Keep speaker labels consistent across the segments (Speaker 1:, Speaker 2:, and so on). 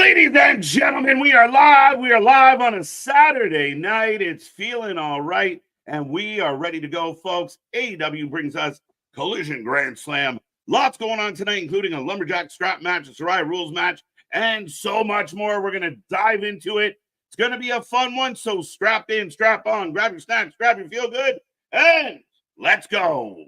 Speaker 1: Ladies and gentlemen, we are live. We are live on a Saturday night. It's feeling all right, and we are ready to go, folks. AEW brings us Collision Grand Slam. Lots going on tonight, including a lumberjack strap match, a Saraya rules match, and so much more. We're going to dive into it. It's going to be a fun one, so strap in, strap on, grab your snacks, grab your feel good, and let's go.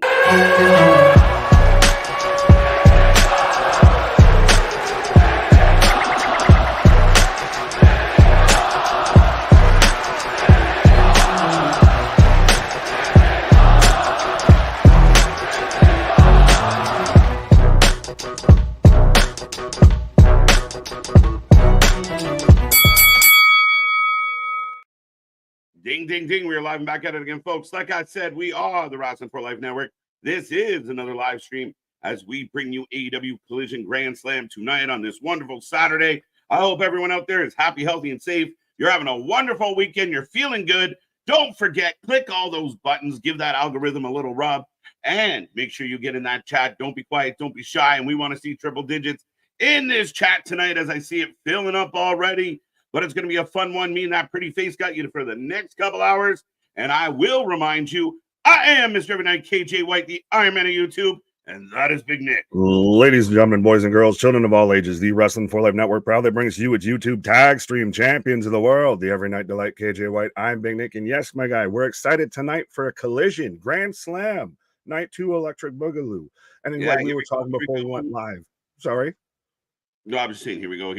Speaker 1: Ding, ding, ding. We are live and back at it again, folks. Like I said, we are the Wrestling for Life Network. This is another live stream as we bring you AEW Collision Grand Slam tonight on this wonderful Saturday. I hope everyone out there is happy, healthy, and safe. You're having a wonderful weekend. You're feeling good. Don't forget, click all those buttons. Give that algorithm a little rub. And make sure you get in that chat. Don't be quiet. Don't be shy. And we want to see triple digits in this chat tonight as I see it filling up already. But it's going to be a fun one. Me and that pretty face got you for the next couple hours. And I will remind you, I am Mr. Every Night KJ White, the Iron Man of YouTube. And that is Big Nick.
Speaker 2: Ladies and gentlemen, boys and girls, children of all ages, the Wrestling for Life Network proudly brings you its YouTube tag stream champions of the world, the Every Night Delight KJ White. I'm Big Nick. And yes, my guy, we're excited tonight for a Collision Grand Slam, Night 2 Electric Boogaloo. And then, like we were talking before we went live. Sorry?
Speaker 1: No, I'm just saying, here we go.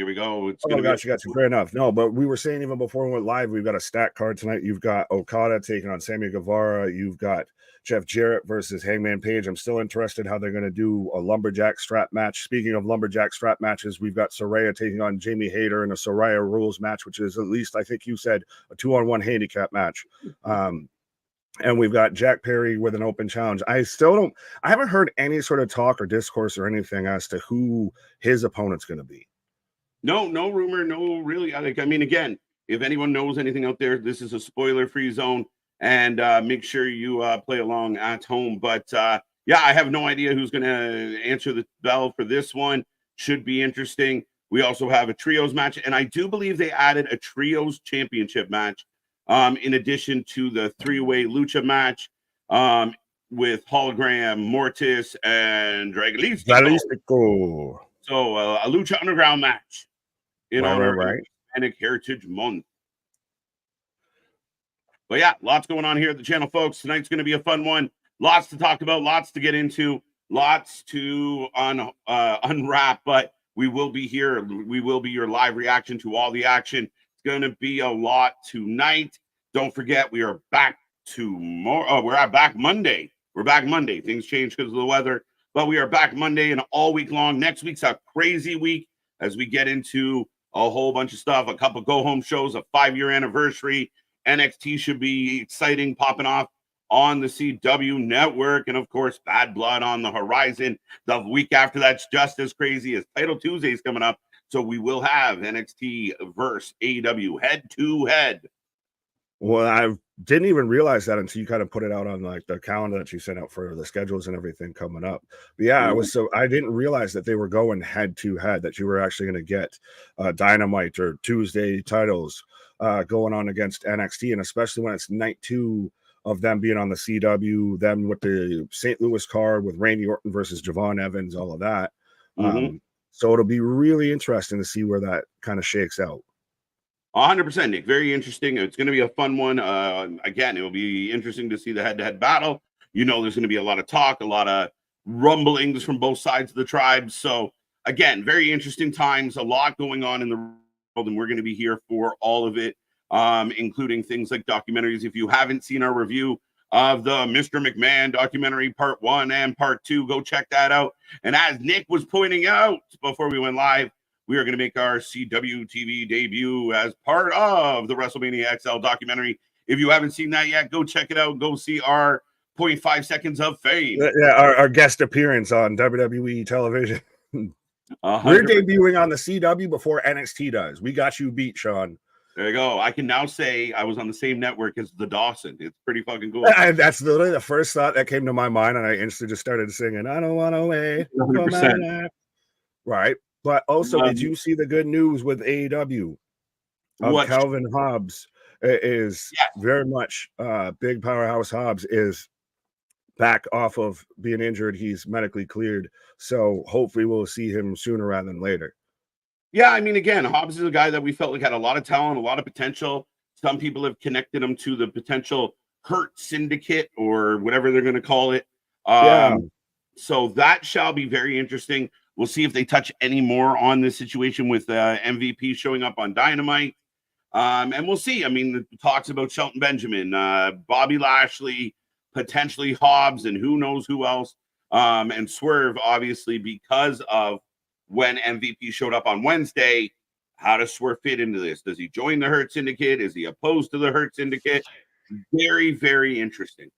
Speaker 1: It's
Speaker 2: you got you. Fair enough. No, but we were saying even before we went live, we've got a stack card tonight. You've got Okada taking on Sammy Guevara. You've got Jeff Jarrett versus Hangman Page. I'm still interested how they're going to do a lumberjack strap match. Speaking of lumberjack strap matches, we've got Saraya taking on Jamie Hayter in a Saraya rules match, which is at least, I think you said, a 2-on-1 handicap match. And we've got Jack Perry with an open challenge. I haven't heard any sort of talk or discourse or anything as to who his opponent's going to be.
Speaker 1: No rumor, no really. I mean, again, if anyone knows anything out there, this is a spoiler-free zone, and make sure you play along at home. But yeah, I have no idea who's going to answer the bell for this one. Should be interesting. We also have a trios match, and I do believe they added a trios championship match. In addition to the three-way Lucha match with Hologram, Mortis, and Dragalistico. So a Lucha Underground match in honor of Hispanic Heritage Month. But yeah, lots going on here at the channel, folks. Tonight's going to be a fun one. Lots to talk about, lots to get into, lots to unwrap. But we will be here. We will be your live reaction to all the action. Going to be a lot tonight. Don't forget, we are back tomorrow. We're back Monday. We're back Monday. Things change because of the weather, but we are back Monday and all week long. Next week's a crazy week as we get into a whole bunch of stuff. A couple go-home shows, a 5-year anniversary. NXT should be exciting, popping off on the CW network. And, of course, Bad Blood on the horizon. The week after that's just as crazy as Title Tuesday's coming up. So we will have NXT versus AEW head-to-head.
Speaker 2: Well, I didn't even realize that until you kind of put it out on like the calendar that you sent out for the schedules and everything coming up. But yeah, I didn't realize that they were going head-to-head, that you were actually going to get Dynamite or Tuesday titles going on against NXT, and especially when it's night 2 of them being on the CW, them with the St. Louis card with Randy Orton versus Javon Evans, all of that. So it'll be really interesting to see where that kind of shakes out.
Speaker 1: 100%, Nick. Very interesting. It's going to be a fun one. Again, it will be interesting to see the head-to-head battle. You know, there's going to be a lot of talk, a lot of rumblings from both sides of the tribe. So, again, very interesting times, a lot going on in the world, and we're going to be here for all of it, including things like documentaries. If you haven't seen our review of the Mr. McMahon documentary, part 1 and part 2, go check that out. And as Nick was pointing out before we went live, we are going to make our CW TV debut as part of the WrestleMania XL documentary. If you haven't seen that yet, go check it out. Go see our 0.5 seconds of fame.
Speaker 2: Yeah, our guest appearance on WWE television. We're debuting on the CW before NXT does. We got you beat, Sean.
Speaker 1: There you go. I can now say I was on the same network as the Dawson. It's pretty fucking cool.
Speaker 2: That's literally the first thought that came to my mind, and I instantly just started singing, I don't want to wait.
Speaker 1: 100%.
Speaker 2: Right. But also, did you see the good news with AEW?
Speaker 1: What?
Speaker 2: Calvin Hobbs is
Speaker 1: Yes.
Speaker 2: very much big powerhouse. Hobbs is back off of being injured. He's medically cleared. So hopefully we'll see him sooner rather than later.
Speaker 1: Yeah, I mean, again, Hobbs is a guy that we felt like had a lot of talent, a lot of potential. Some people have connected him to the potential Hurt Syndicate or whatever they're going to call it.
Speaker 2: Yeah.
Speaker 1: So that shall be very interesting. We'll see if they touch any more on this situation with MVP showing up on Dynamite. And we'll see. I mean, the talks about Shelton Benjamin, Bobby Lashley, potentially Hobbs, and who knows who else. And Swerve, obviously, because of when MVP showed up on Wednesday. How does Swerve fit into this? Does he join the Hurt Syndicate? Is he opposed to the Hurt Syndicate? Very, very interesting.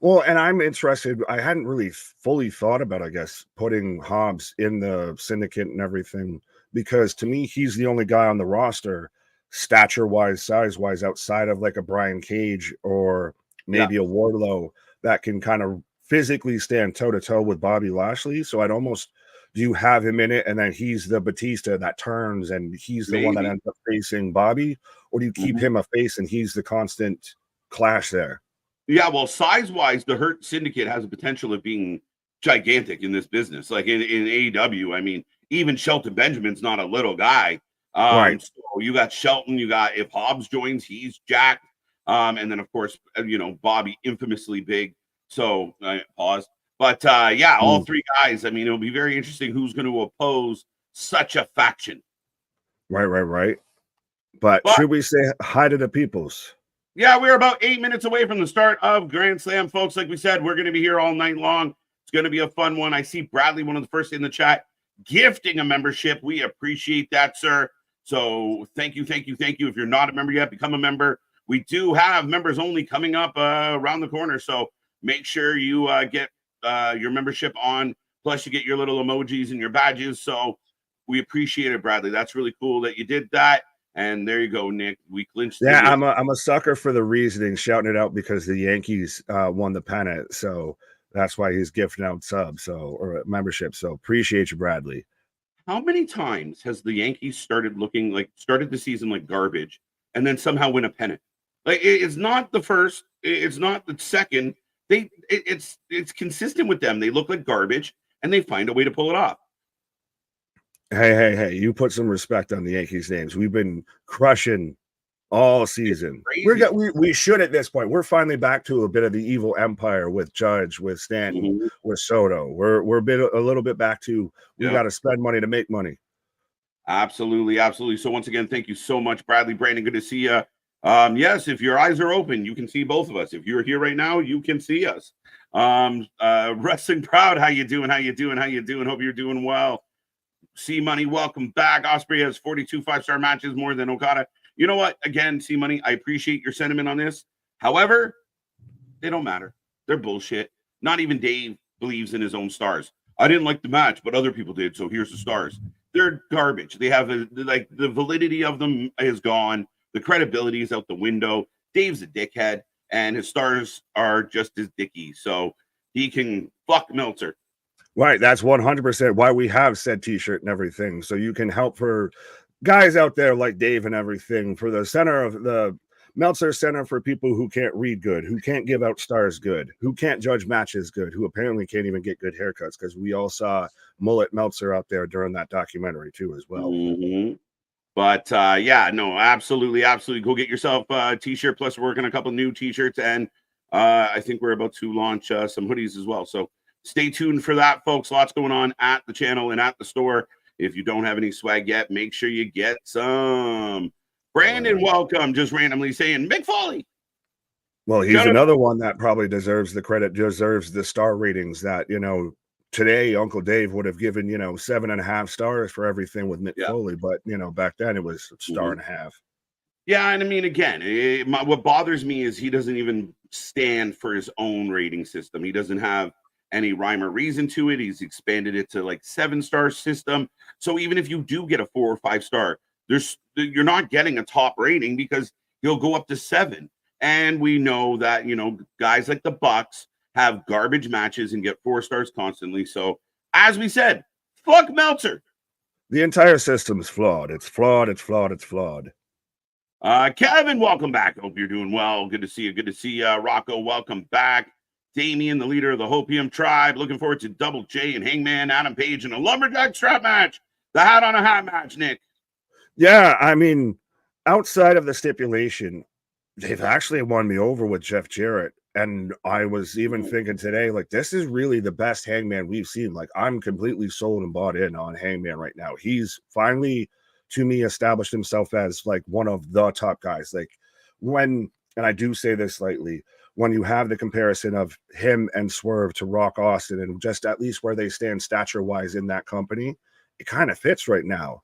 Speaker 2: Well, and I'm interested. I hadn't really fully thought about, I guess, putting Hobbs in the syndicate and everything, because to me, he's the only guy on the roster, stature-wise, size-wise, outside of like a Brian Cage or maybe a Wardlow that can kind of physically stand toe-to-toe with Bobby Lashley. So I'd almost, do you have him in it and then he's the Batista that turns and he's the one that ends up facing Bobby? Or do you keep him a face and he's the constant clash there?
Speaker 1: Yeah, well, size-wise, the Hurt Syndicate has a potential of being gigantic in this business. Like in AEW, I mean, even Shelton Benjamin's not a little guy.
Speaker 2: Right.
Speaker 1: So you got Shelton, you got, if Hobbs joins, he's jacked. And then, of course, Bobby, infamously big. So, pause. But, yeah, all three guys, I mean, it'll be very interesting who's going to oppose such a faction.
Speaker 2: Right. But should we say hi to the peoples?
Speaker 1: Yeah, we're about 8 minutes away from the start of Grand Slam, folks. Like we said, we're going to be here all night long. It's going to be a fun one. I see Bradley, one of the first in the chat, gifting a membership. We appreciate that, sir. So thank you. If you're not a member yet, become a member. We do have members only coming up around the corner. So make sure you get your membership on. Plus, you get your little emojis and your badges. So we appreciate it, Bradley. That's really cool that you did that. And there you go, Nick. We clinched.
Speaker 2: Yeah, I'm a sucker for the reasoning, shouting it out because the Yankees won the pennant. So that's why he's gifting out subs, or membership. So appreciate you, Bradley.
Speaker 1: How many times has the Yankees started the season like garbage and then somehow win a pennant? Like it's not the first, it's not the second. It's consistent with them. They look like garbage and they find a way to pull it off.
Speaker 2: Hey, you put some respect on the Yankees names. We've been crushing all season. We should at this point. We're finally back to a bit of the evil empire with Judge, with Stanton, with Soto. We're a little bit back to we got to spend money to make money.
Speaker 1: Absolutely. So once again, thank you so much, Bradley. Brandon, good to see you. Yes, if your eyes are open, you can see both of us. If you're here right now, you can see us. Wrestling Proud, how you doing? Hope you're doing well. C Money, welcome back. Osprey has 42 5-star matches, more than Okada. You know what? Again, C Money, I appreciate your sentiment on this. However, they don't matter. They're bullshit. Not even Dave believes in his own stars. I didn't like the match, but other people did. So here's the stars. They're garbage. They have the validity of them is gone. The credibility is out the window. Dave's a dickhead, and his stars are just as dicky. So he can fuck Meltzer.
Speaker 2: Right, that's 100% why we have said T-shirt and everything, so you can help for guys out there like Dave and everything, for the center of the Meltzer Center for people who can't read good, who can't give out stars good, who can't judge matches good, who apparently can't even get good haircuts, because we all saw Mullet Meltzer out there during that documentary too as well.
Speaker 1: But yeah, no, absolutely. Go get yourself a T-shirt. Plus, we're working a couple new T-shirts, and I think we're about to launch some hoodies as well. So stay tuned for that, folks. Lots going on at the channel and at the store. If you don't have any swag yet, make sure you get some. Brandon, welcome. Just randomly saying, Mick Foley.
Speaker 2: Well, he's another one that probably deserves the credit, deserves the star ratings that, today Uncle Dave would have given, 7.5 stars for everything with Mick Foley. But, back then it was a star and a half.
Speaker 1: Yeah, and I mean, again, what bothers me is he doesn't even stand for his own rating system. He doesn't have any rhyme or reason to it. He's expanded it to like 7-star system. So even if you do get a 4 or 5 star, you're not getting a top rating because he'll go up to 7. And we know that, guys like the Bucks have garbage matches and get 4 stars constantly. So as we said, fuck Meltzer.
Speaker 2: The entire system's flawed. It's flawed. It's flawed. It's flawed.
Speaker 1: Kevin, welcome back. Hope you're doing well. Good to see you. Good to see you. Rocco, welcome back. Damien, the leader of the Hopium tribe. Looking forward to Double J and Hangman, Adam Page, and a lumberjack strap match. The hat on a hat match, Nick.
Speaker 2: Yeah, I mean, outside of the stipulation, they've actually won me over with Jeff Jarrett. And I was even thinking today, like, this is really the best Hangman we've seen. Like, I'm completely sold and bought in on Hangman right now. He's finally, to me, established himself as like one of the top guys. Like, and I do say this slightly, when you have the comparison of him and Swerve to Rock Austin and just at least where they stand stature wise in that company, it kind of fits right now.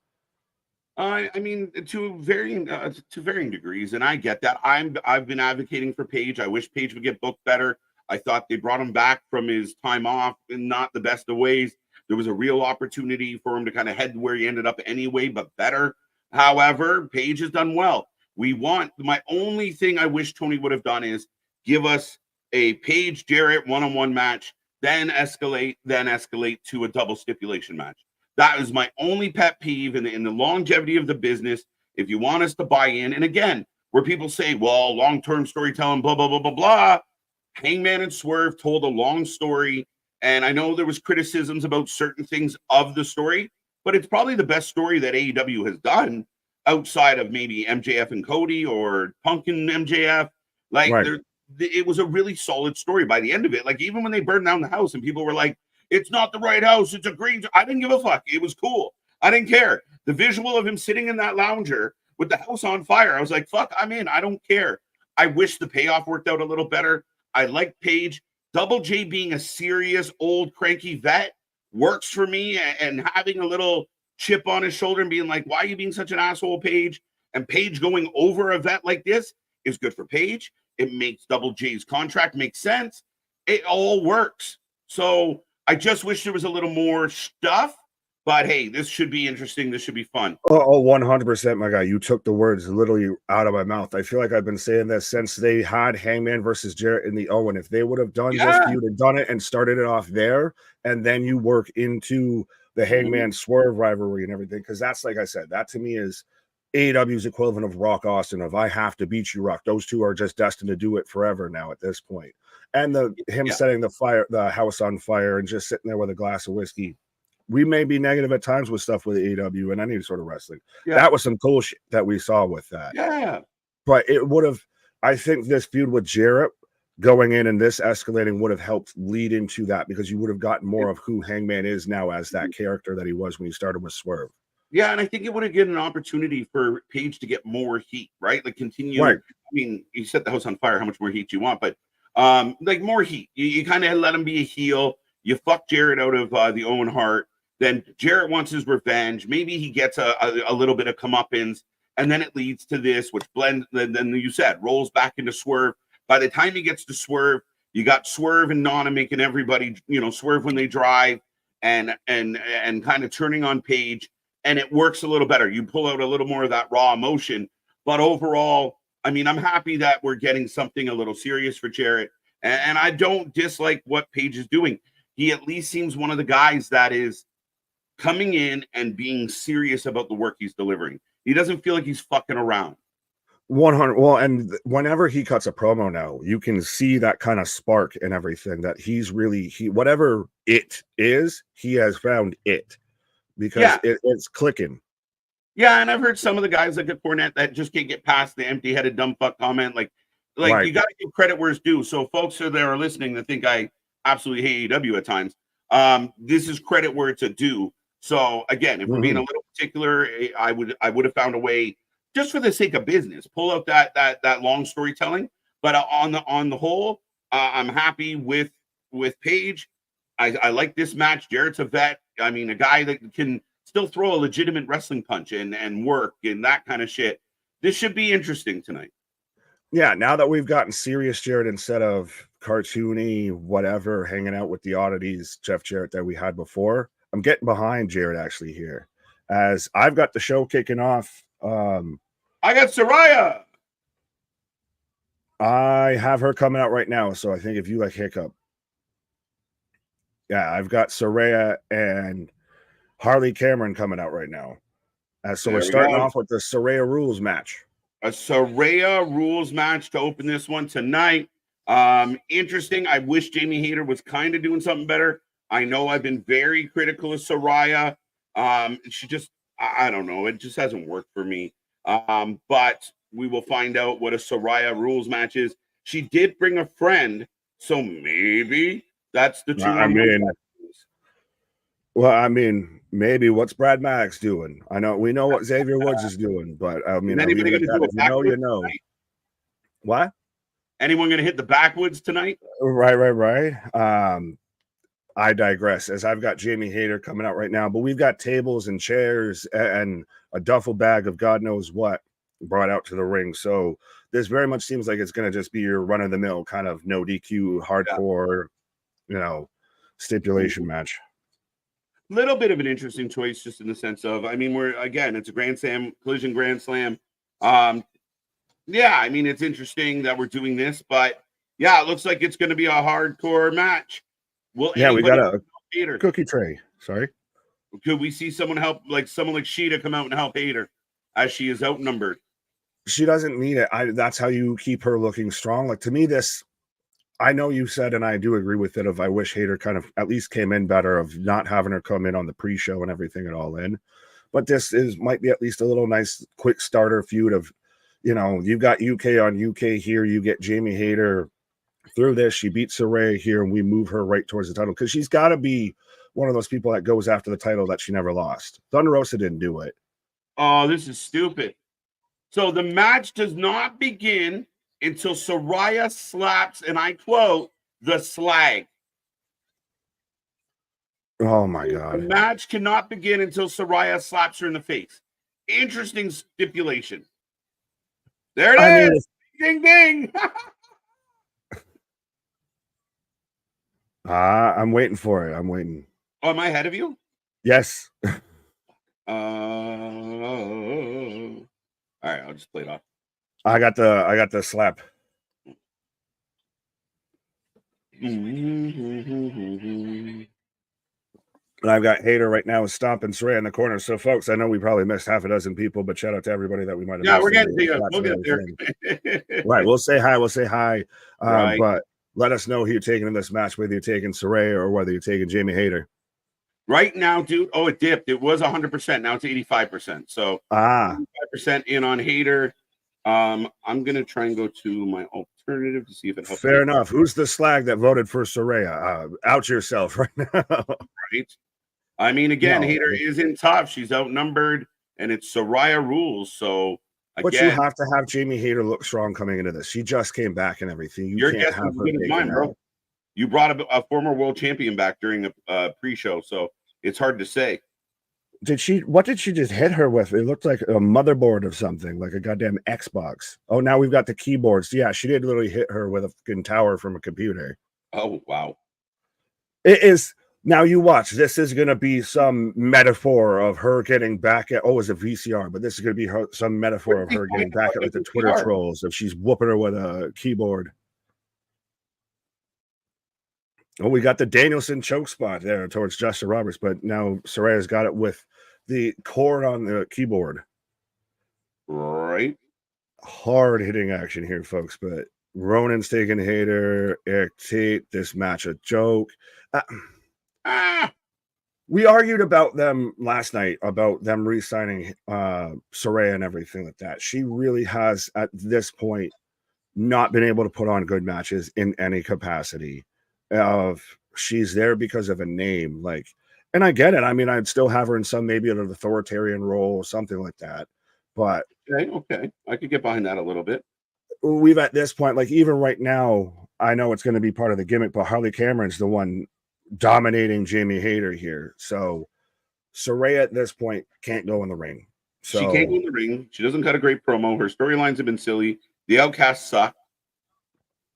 Speaker 1: I mean, to varying degrees, and I get that. I've been advocating for Page. I wish Page would get booked better. I thought they brought him back from his time off in not the best of ways. There was a real opportunity for him to kind of head where he ended up anyway, but better. However, Page has done well. My only thing I wish Tony would have done is give us a Page Jarrett one-on-one match, then escalate to a double stipulation match. That is my only pet peeve in the longevity of the business. If you want us to buy in, and again, where people say, well, long-term storytelling, blah, blah, blah, blah, blah. Hangman and Swerve told a long story. And I know there was criticisms about certain things of the story, but it's probably the best story that AEW has done outside of maybe MJF and Cody or Punk and MJF. Like,
Speaker 2: Right.
Speaker 1: it was a really solid story by the end of it. Like, even when they burned down the house and people were like, it's not the right house, it's a green. I didn't give a fuck. It was cool. I didn't care. The visual of him sitting in that lounger with the house on fire, I was like, fuck, I'm in. I don't care. I wish the payoff worked out a little better. I like Page. Double J being a serious old cranky vet works for me, and having a little chip on his shoulder and being like, why are you being such an asshole, Page? And Page going over a vet like this is good for Page. It makes Double J's contract make sense. It all works. So I just wish there was a little more stuff, but hey, this should be interesting. This should be fun.
Speaker 2: Oh, 100%, my guy. You took the words literally out of my mouth. I feel like I've been saying this since they had Hangman versus Jarrett in the Owen. If they would have done this, you would have done it and started it off there, and then you work into the Hangman Swerve rivalry and everything. Because that's, like I said, that to me is AEW's equivalent of Rock Austin, of I have to beat you, Rock. Those two are just destined to do it forever now at this point. And setting the house on fire and just sitting there with a glass of whiskey. We may be negative at times with stuff with AEW and any sort of wrestling. Yeah. That was some cool shit that we saw with that.
Speaker 1: Yeah.
Speaker 2: But it would have, I think this feud with Jarrett going in and this escalating would have helped lead into that, because you would have gotten more of who Hangman is now as that character that he was when he started with Swerve.
Speaker 1: Yeah, and I think it would have given an opportunity for Page to get more heat, right? Like continue. Right. I mean, you set the house on fire. How much more heat do you want? But like more heat. You kind of let him be a heel. You fuck Jarrett out of the Owen Hart. Then Jarrett wants his revenge. Maybe he gets a little bit of comeuppance, and then it leads to this, which blends. Then you said rolls back into Swerve. By the time he gets to Swerve, you got Swerve and Nana making everybody, swerve when they drive, and kind of turning on Page, and it works a little better. You pull out a little more of that raw emotion, but overall, I mean, I'm happy that we're getting something a little serious for Jarrett, and I don't dislike what Page is doing. He at least seems one of the guys that is coming in and being serious about the work he's delivering. He doesn't feel like he's fucking around.
Speaker 2: 100. Well, and whenever he cuts a promo now, you can see that kind of spark and everything, that he's really, whatever it is, he has found it, because it's clicking.
Speaker 1: Yeah, and I've heard some of the guys like at Cornette that just can't get past the empty-headed dumb fuck comment. Like right. You got to give credit where it's due. So folks that are listening that think I absolutely hate AEW at times, this is credit where it's a due. So again, if we're being a little particular, I would have found a way, just for the sake of business, pull out that long storytelling. But on the whole, I'm happy with Page. I like this match. Jarrett's a vet. I mean, a guy that can still throw a legitimate wrestling punch and work and that kind of shit. This should be interesting tonight.
Speaker 2: Yeah, now that we've gotten serious Jarrett instead of cartoony, whatever, hanging out with the oddities, Jeff Jarrett that we had before, I'm getting behind Jarrett actually here, as I've got the show kicking off.
Speaker 1: I got Saraya.
Speaker 2: I have her coming out right now, so I think if you like Hiccup. Yeah, I've got Saraya, and Harley Cameron coming out right now. So we're
Speaker 1: There we
Speaker 2: starting
Speaker 1: go.
Speaker 2: off with the Saraya rules match.
Speaker 1: A Saraya rules match to open this one tonight. Interesting. I wish Jamie Hayter was kind of doing something better. I know I've been very critical of Saraya. She just, I don't know. It just hasn't worked for me. But we will find out what a Saraya rules match is. She did bring a friend, so maybe that's the two.
Speaker 2: I mean, maybe what's Brad Maddox doing? We know what Xavier Woods is doing, but I mean,
Speaker 1: anybody going to do
Speaker 2: if you know, you know.
Speaker 1: Tonight?
Speaker 2: What?
Speaker 1: Anyone going to hit the backwoods tonight?
Speaker 2: Right. I digress, as I've got Jamie Hayter coming out right now, but we've got tables and chairs and a duffel bag of God knows what brought out to the ring. So this very much seems like it's going to just be your run-of-the-mill kind of no DQ, hardcore, stipulation match.
Speaker 1: Little bit of an interesting choice, just in the sense of, I mean, it's a Grand Slam, Collision Grand Slam. Yeah, I mean, it's interesting that we're doing this, but yeah, it looks like it's going to be a hardcore match.
Speaker 2: We got a cookie tray. Sorry.
Speaker 1: Could we see someone like Sheeta come out and help Hayter as she is outnumbered?
Speaker 2: She doesn't need it. That's how you keep her looking strong. Like, to me, I know you said, and I do agree with it, I wish Hayter kind of at least came in better, of not having her come in on the pre-show and everything at all in. But this might be at least a little nice quick starter feud of, you've got UK on UK here. You get Jamie Hayter through this. She beats Saraya here, and we move her right towards the title, because she's got to be one of those people that goes after the title that she never lost. Thunder Rosa didn't do it.
Speaker 1: Oh, this is stupid. So the match does not begin until Saraya slaps, and I quote, the slag.
Speaker 2: Oh my God.
Speaker 1: The match cannot begin until Saraya slaps her in the face. Interesting stipulation. There it is. Ding, ding.
Speaker 2: I'm waiting for it. I'm waiting.
Speaker 1: Oh, am I ahead of you?
Speaker 2: Yes.
Speaker 1: All right, I'll just play it off.
Speaker 2: I got the slap. And I've got Hayter right now stomping Saraya in the corner. So, folks, I know we probably missed half a dozen people, but shout out to everybody that we might have.
Speaker 1: Yeah, we're getting to you. We'll get there.
Speaker 2: Right. We'll say hi.
Speaker 1: Right.
Speaker 2: But let us know who you're taking in this match, whether you're taking Saraya or whether you're taking Jamie Hayter.
Speaker 1: Right now, dude. Oh, it dipped. It was 100%. Now it's 85%. So 85% in on Hayter. I'm gonna try and go to my alternative to see if it helps.
Speaker 2: Fair enough. Who's the slag that voted for Saraya? Out yourself right now.
Speaker 1: Right. I mean, again, Hayter isn't tough. She's outnumbered, and it's Saraya rules. So
Speaker 2: but you have to have Jamie Hayter look strong coming into this. She just came back and everything. You can't have her taken out.
Speaker 1: Bro. You brought a former world champion back during a pre-show, so it's hard to say.
Speaker 2: What did she just hit her with? It looked like a motherboard of something, like a goddamn Xbox. Oh, now we've got the keyboards. Yeah, she did literally hit her with a fucking tower from a computer.
Speaker 1: Oh, wow.
Speaker 2: It is. Now you watch. This is going to be some metaphor of her getting back at, it's a VCR, but this is going to be some metaphor of her getting back at like the Twitter trolls if she's whooping her with a keyboard. Oh, we got the Danielson choke spot there towards Justin Roberts, but now Saraya's got it with the cord on the keyboard.
Speaker 1: Right.
Speaker 2: Hard hitting action here, folks, but Ronan's taking Hayter, Eric Tate, this match a joke. We argued about them last night, about them re-signing Saraya and everything like that. She really has, at this point, not been able to put on good matches in any capacity. She's there because of a name, and I get it. I mean, I'd still have her in some maybe an authoritarian role or something like that. But
Speaker 1: okay, I could get behind that a little bit.
Speaker 2: We've at this point, even right now, I know it's going to be part of the gimmick, but Harley Cameron's the one dominating Jamie Hayter here. So Saraya at this point can't go in the ring. So
Speaker 1: she can't go in the ring. She doesn't cut a great promo. Her storylines have been silly. The Outcasts suck.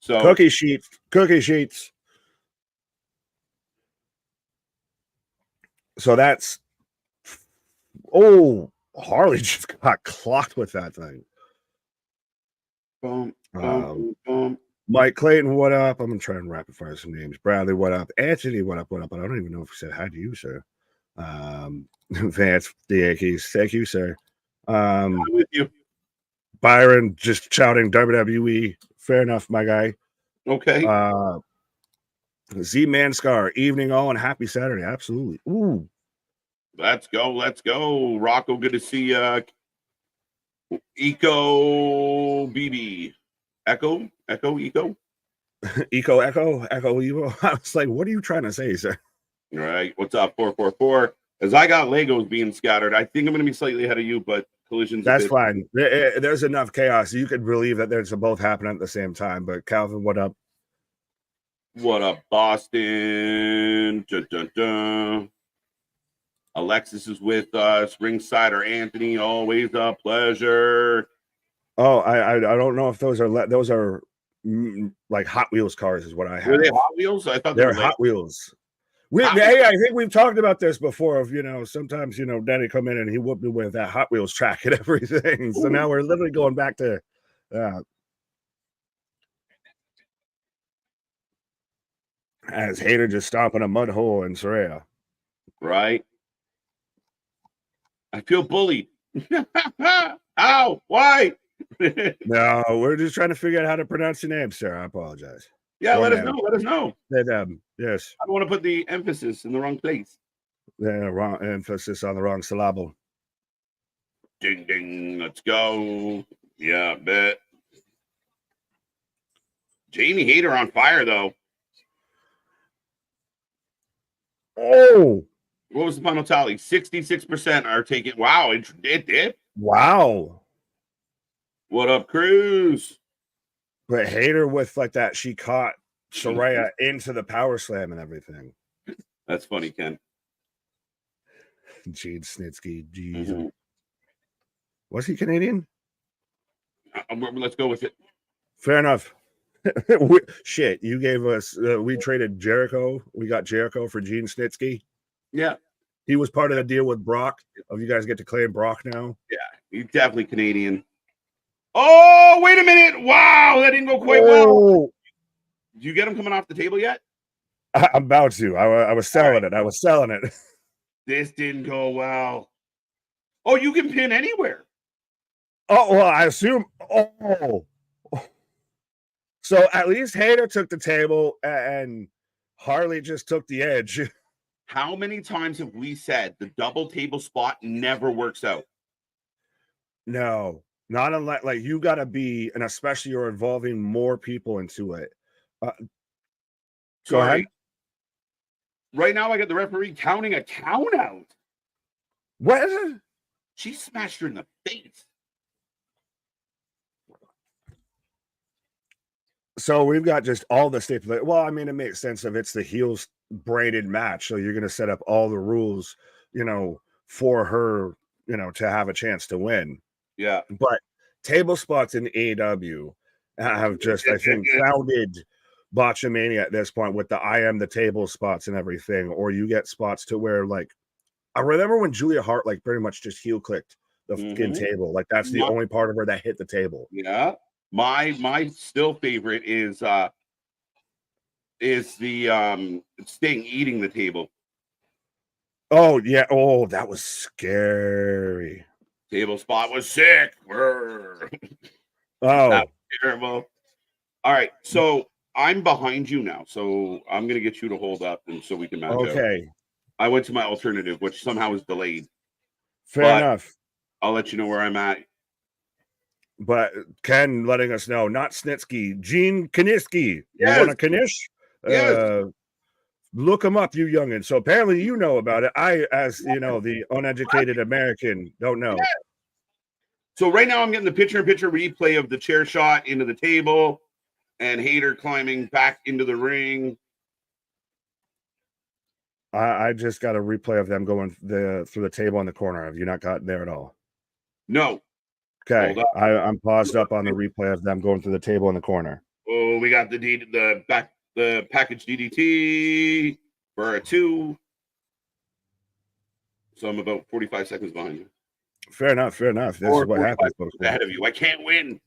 Speaker 1: So
Speaker 2: cookie sheets. So that's Harley just got clocked with that thing. Mike Clayton, what up? I'm gonna try and rapid fire some names. Bradley, what up? Anthony, what up? I don't even know if he said hi to you, sir. Vance, the Yankees. Thank you, sir.
Speaker 1: I'm with you.
Speaker 2: Byron just shouting WWE. Fair enough, my guy.
Speaker 1: Okay.
Speaker 2: Z Manscar, evening all and happy Saturday. Absolutely. Ooh.
Speaker 1: Let's go. Rocco, good to see you. Eco BB. Echo.
Speaker 2: Echo Evo. I was like, what are you trying to say, sir?
Speaker 1: All right. What's up, 444? As I got Legos being scattered, I think I'm going to be slightly ahead of you, but collisions.
Speaker 2: That's fine. There's enough chaos. You could believe that there's both happening at the same time. But Calvin, what up?
Speaker 1: What up, Boston? Dun, dun, dun. Alexis is with us. Ringsider Anthony, always a pleasure.
Speaker 2: Oh, I don't know if those are like Hot Wheels cars is what I have.
Speaker 1: Were they Hot Wheels? I thought
Speaker 2: they're Hot Wheels. I think we've talked about this before. Of sometimes Danny come in and he whooped me with that Hot Wheels track and everything. So now we're literally going back to. As Hayter just stomping a mud hole in Saraya.
Speaker 1: Right. I feel bullied. Ow! Why?
Speaker 2: No, we're just trying to figure out how to pronounce your name, sir. I apologize.
Speaker 1: Yeah, let us know. Let us know.
Speaker 2: Yes.
Speaker 1: I don't want to put the emphasis in the wrong place.
Speaker 2: Yeah, wrong emphasis on the wrong syllable.
Speaker 1: Ding ding. Let's go. Yeah, bet. Jamie Hayter on fire though.
Speaker 2: Oh,
Speaker 1: what was the final tally? 66% are taking. Wow, it did.
Speaker 2: Wow.
Speaker 1: What up, Cruz?
Speaker 2: But Hayter with like that, she caught Saraya into the power slam and everything.
Speaker 1: That's funny, Ken.
Speaker 2: Gene Snitsky, jeez. Mm-hmm. Was he Canadian?
Speaker 1: Let's go with it.
Speaker 2: Fair enough. Shit, you gave us. We traded Jericho. We got Jericho for Gene Snitsky.
Speaker 1: Yeah,
Speaker 2: he was part of the deal with Brock. Oh, you guys get to claim Brock now.
Speaker 1: Yeah, he's definitely Canadian. Oh, wait a minute! Wow, that didn't go quite well. Did you get him coming off the table yet?
Speaker 2: I'm about to. I was selling it. I was selling it.
Speaker 1: This didn't go well. Oh, you can pin anywhere.
Speaker 2: Oh well, I assume. Oh. So at least Hayter took the table and Harley just took the edge.
Speaker 1: How many times have we said the double table spot never works out?
Speaker 2: No, not unless like you got to be, and especially you're involving more people into it. Go ahead.
Speaker 1: Right now, I got the referee counting a count out.
Speaker 2: What?
Speaker 1: She smashed her in the face.
Speaker 2: So we've got just all the stipulations. Well, I mean, it makes sense if it's the heels braided match. So you're going to set up all the rules, for her, to have a chance to win.
Speaker 1: Yeah.
Speaker 2: But table spots in AEW have just, I think, founded botchamania at this point with the I am the table spots and everything. Or you get spots to where, like, I remember when Julia Hart, like, pretty much just heel clicked the fucking table. Like, that's the only part of her that hit the table.
Speaker 1: Yeah. My still favorite is the Sting eating the table.
Speaker 2: Oh yeah. Oh, that was scary.
Speaker 1: Table spot was sick.
Speaker 2: Oh,
Speaker 1: that was terrible. All right, so I'm behind you now, so I'm gonna get you to hold up, and so we can match out. I went to my alternative, which somehow was delayed.
Speaker 2: Fair enough.
Speaker 1: I'll let you know where I'm at.
Speaker 2: But Ken letting us know, not Snitsky, Gene Kaniski.
Speaker 1: Yes.
Speaker 2: You want a Kanish?
Speaker 1: Yes.
Speaker 2: Look him up, you youngin. So apparently you know about it. I, as the uneducated American, don't know.
Speaker 1: Yes. So right now I'm getting the picture-in-picture replay of the chair shot into the table and Hayter climbing back into the ring.
Speaker 2: I just got a replay of them going through the table in the corner. Have you not gotten there at all?
Speaker 1: No.
Speaker 2: Okay, I'm paused up on the replay of them going through the table in the corner.
Speaker 1: Oh, we got the package DDT for a 2. So I'm about 45 seconds behind you.
Speaker 2: Fair enough. This is what happens.
Speaker 1: Ahead of you. I can't win.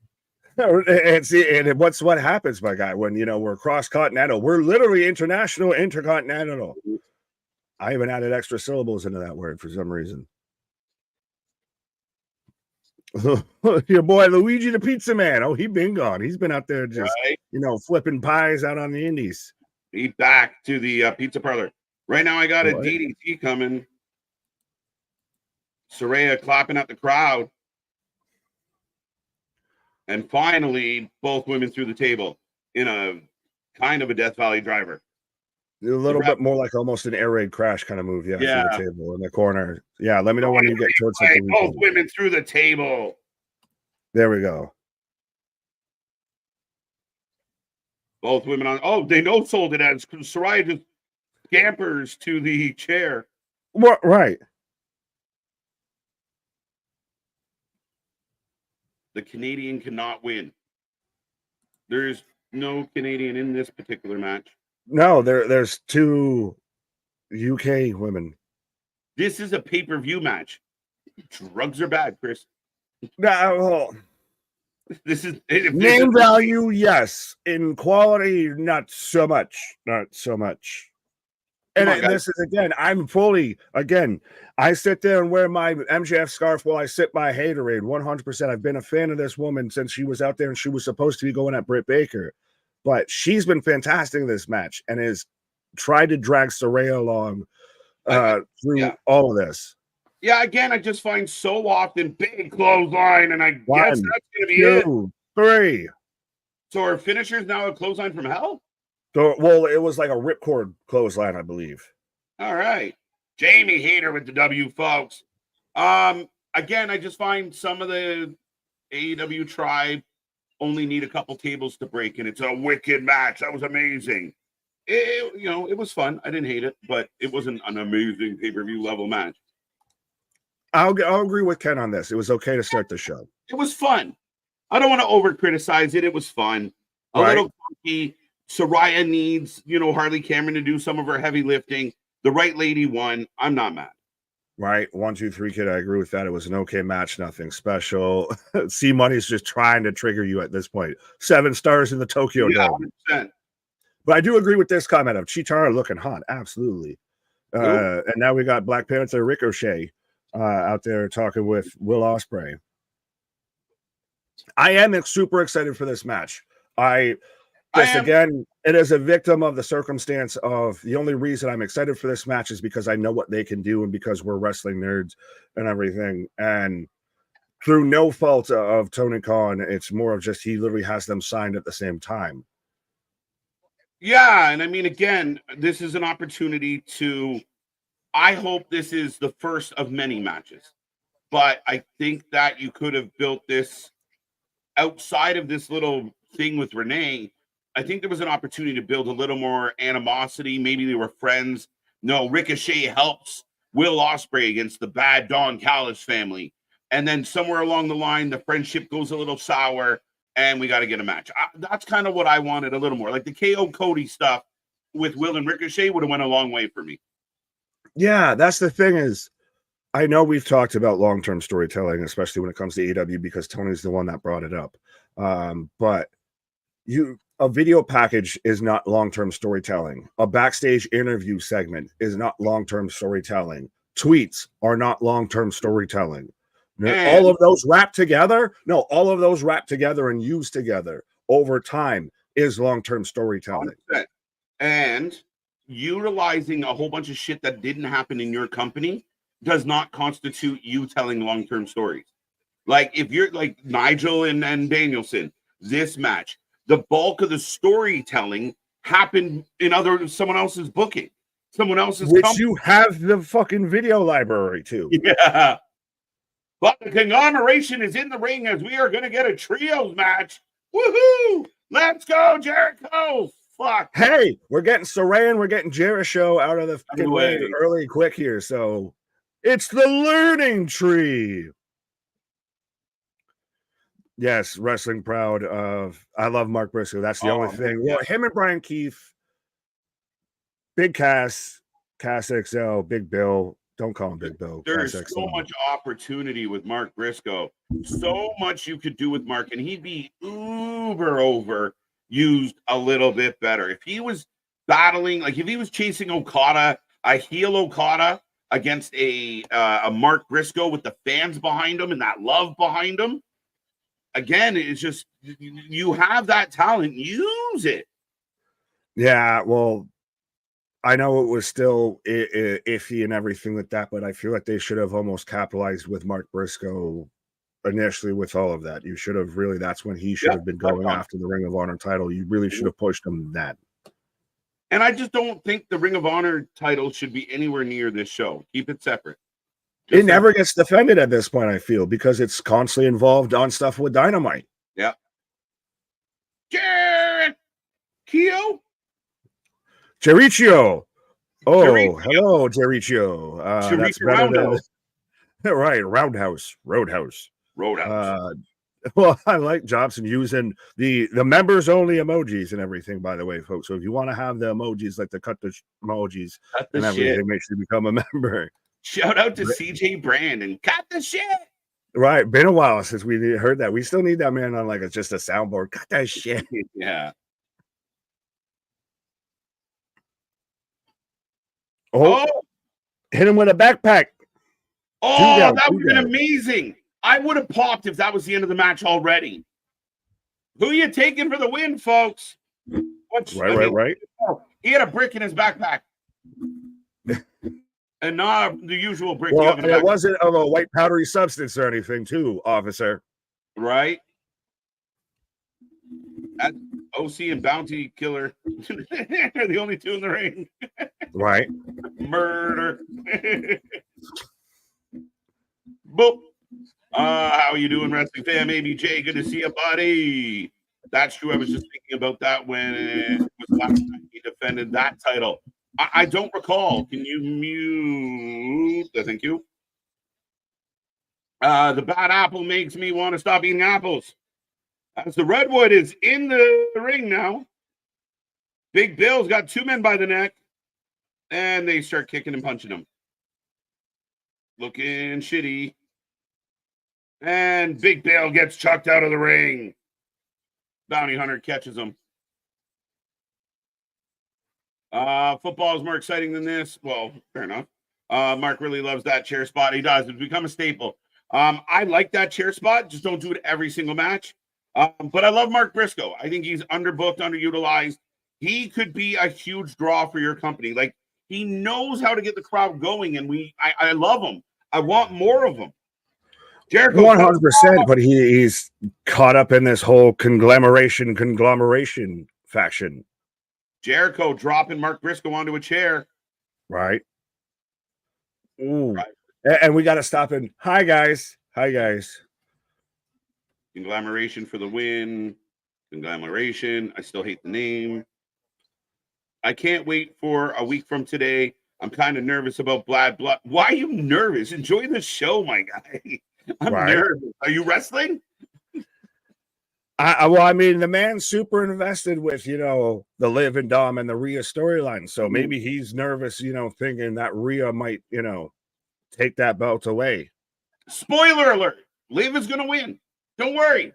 Speaker 2: And what happens, my guy, when we're cross-continental. We're literally intercontinental. I even added extra syllables into that word for some reason. Your boy Luigi the Pizza Man. Oh, he been gone. He's been out there just,
Speaker 1: Right?
Speaker 2: flipping pies out on the indies.
Speaker 1: He back to the pizza parlor. Right now, I got a
Speaker 2: What?
Speaker 1: DDT coming. Saraya clapping at the crowd. And finally, both women through the table in a kind of a Death Valley driver.
Speaker 2: A little bit more like almost an air raid crash kind of move, through the table in the corner. Yeah, let me know when you get towards the
Speaker 1: both women through the table.
Speaker 2: There we go.
Speaker 1: Both women on. Oh, they no sold it as Saraya just scampers to the chair.
Speaker 2: What? Right.
Speaker 1: The Canadian cannot win. There's no Canadian in this particular match.
Speaker 2: No, there's two UK women.
Speaker 1: This is a pay-per-view match. Drugs are bad, Chris.
Speaker 2: No,
Speaker 1: This is
Speaker 2: name value, yes. In quality, not so much. Not so much. And this is I sit there and wear my MJF scarf while I sip my Haterade. 100%. I've been a fan of this woman since she was out there and she was supposed to be going at Britt Baker. But she's been fantastic in this match and has tried to drag Saraya along through all of this.
Speaker 1: Yeah, again, I just find so often big clothesline, and I guess that's going to be it.
Speaker 2: 3.
Speaker 1: So our finisher's now a clothesline from hell?
Speaker 2: So, well, it was like a ripcord clothesline, I believe.
Speaker 1: All right. Jamie Hayter with the W, folks. Again, I just find some of the AEW tribe only need a couple tables to break, and it's a wicked match. That was amazing. It was fun. I didn't hate it, but it wasn't an amazing pay-per-view level match.
Speaker 2: I'll agree with Ken on this. It was okay to start the show.
Speaker 1: It was fun. I don't want to over criticize it. It was fun. A little funky. Saraya needs, Harley Cameron to do some of her heavy lifting. The right lady won. I'm not mad.
Speaker 2: Right. 1, 2, 3, kid. I agree with that. It was an okay match. Nothing special. C Money's just trying to trigger you at this point. 7 stars in the Tokyo Dome.
Speaker 1: 100%.
Speaker 2: But I do agree with this comment of Chitara looking hot. Absolutely. And now we got Black Panther Ricochet out there talking with Will Ospreay. I am super excited for this match. Again, it is a victim of the circumstance of the only reason I'm excited for this match is because I know what they can do and because we're wrestling nerds and everything. And through no fault of Tony Khan, it's more of just he literally has them signed at the same time.
Speaker 1: Yeah, and I mean, again, this is an opportunity to. I hope this is the first of many matches, but I think that you could have built this outside of this little thing with Renee. I think there was an opportunity to build a little more animosity. Maybe they were friends. No, Ricochet helps Will Ospreay against the bad Don Callis family. And then somewhere along the line, the friendship goes a little sour and we got to get a match. That's kind of what I wanted a little more. Like the KO Cody stuff with Will and Ricochet would have went a long way for me.
Speaker 2: Yeah, that's the thing is, I know we've talked about long-term storytelling, especially when it comes to AEW, because Tony's the one that brought it up. But a video package is not long-term storytelling. A backstage interview segment is not long-term storytelling. Tweets are not long-term storytelling. All of those wrapped together? No, all of those wrapped together and used together over time is long-term storytelling.
Speaker 1: 100%. And utilizing a whole bunch of shit that didn't happen in your company does not constitute you telling long-term stories. Like if you're like Nigel and Danielson, this match, the bulk of the storytelling happened in someone else's booking, someone else's
Speaker 2: company. You have the fucking video library too.
Speaker 1: Yeah. But the conglomeration is in the ring as we are going to get a trios match. Woohoo! Let's go, Jericho! Fuck.
Speaker 2: Hey, we're getting Saraya and we're getting Jericho out of the fucking way early quick here. So it's the learning tree. Yes, wrestling proud of. I love Mark Briscoe. That's the only thing. Well, him and Brian Keefe, Big Cass XL, Big Bill. Don't call him Big Bill.
Speaker 1: There's so much opportunity with Mark Briscoe. So much you could do with Mark, and he'd be uber overused a little bit better. If he was battling, like if he was chasing Okada a heel Okada against a Mark Briscoe with the fans behind him and that love behind him. Again, it's just you have that talent, use it.
Speaker 2: Yeah, well, I know it was still iffy and everything like that, but I feel like they should have almost capitalized with Mark Briscoe initially with all of that. You should have really, that's when he should have been going after the Ring of Honor title. You really should have pushed him then.
Speaker 1: And I just don't think the Ring of Honor title should be anywhere near this show. Keep it separate.
Speaker 2: It never gets defended at this point, I feel, because it's constantly involved on stuff with Dynamite.
Speaker 1: Yeah. Jarrett! Keo?
Speaker 2: Jericho. Oh,
Speaker 1: Jericho.
Speaker 2: hello, Jericho. That's better than right. Roadhouse. Well, I like Jobson using the members only emojis and everything, by the way, folks. So if you want to have the emojis, like the cut the emojis and everything, make sure you become a member.
Speaker 1: Shout out to CJ Brand and cut the shit.
Speaker 2: Right. Been a while since we heard that. We still need that man on like it's just a soundboard. Cut that shit.
Speaker 1: Yeah.
Speaker 2: Oh, hit him with a backpack.
Speaker 1: Oh, that would have been amazing. I would have popped if that was the end of the match already. Who you taking for the win, folks?
Speaker 2: Right.
Speaker 1: Oh, he had a brick in his backpack. And not the usual brick.
Speaker 2: Well, it wasn't of a white powdery substance or anything, too, officer.
Speaker 1: Right? OC and Bounty Killer. They're the only two in the ring.
Speaker 2: Right.
Speaker 1: Murder. Boop. How you doing, wrestling fan? ABJ, good to see you, buddy. That's true. I was just thinking about that when it was last time he defended that title. I don't recall. Can you mute? Thank you. The bad apple makes me want to stop eating apples. As the Redwood is in the ring now. Big Bill's got two men by the neck. And they start kicking and punching him. Looking shitty. And Big Bill gets chucked out of the ring. Bounty Hunter catches him. Football is more exciting than this. Well, fair enough. Mark really loves that chair spot. He does. It's become a staple. I like that chair spot. Just don't do it every single match. But I love Mark Briscoe. I think he's underbooked, underutilized. He could be a huge draw for your company. Like, he knows how to get the crowd going, and I love him. I want more of him. Jericho
Speaker 2: 100%, but he's caught up in this whole conglomeration faction.
Speaker 1: Jericho dropping Mark Briscoe onto a chair.
Speaker 2: Right. Ooh. Right. And we got to stop and hi guys.
Speaker 1: Conglomeration for the win. Conglomeration. I still hate the name. I can't wait for a week from today. I'm kind of nervous about Blood. Why are you nervous? Enjoy the show, my guy. I'm nervous. Are you wrestling?
Speaker 2: Well, I mean, the man's super invested with, the Liv and Dom and the Rhea storyline. So maybe he's nervous, thinking that Rhea might, take that belt away.
Speaker 1: Spoiler alert. Liv is going to win. Don't worry.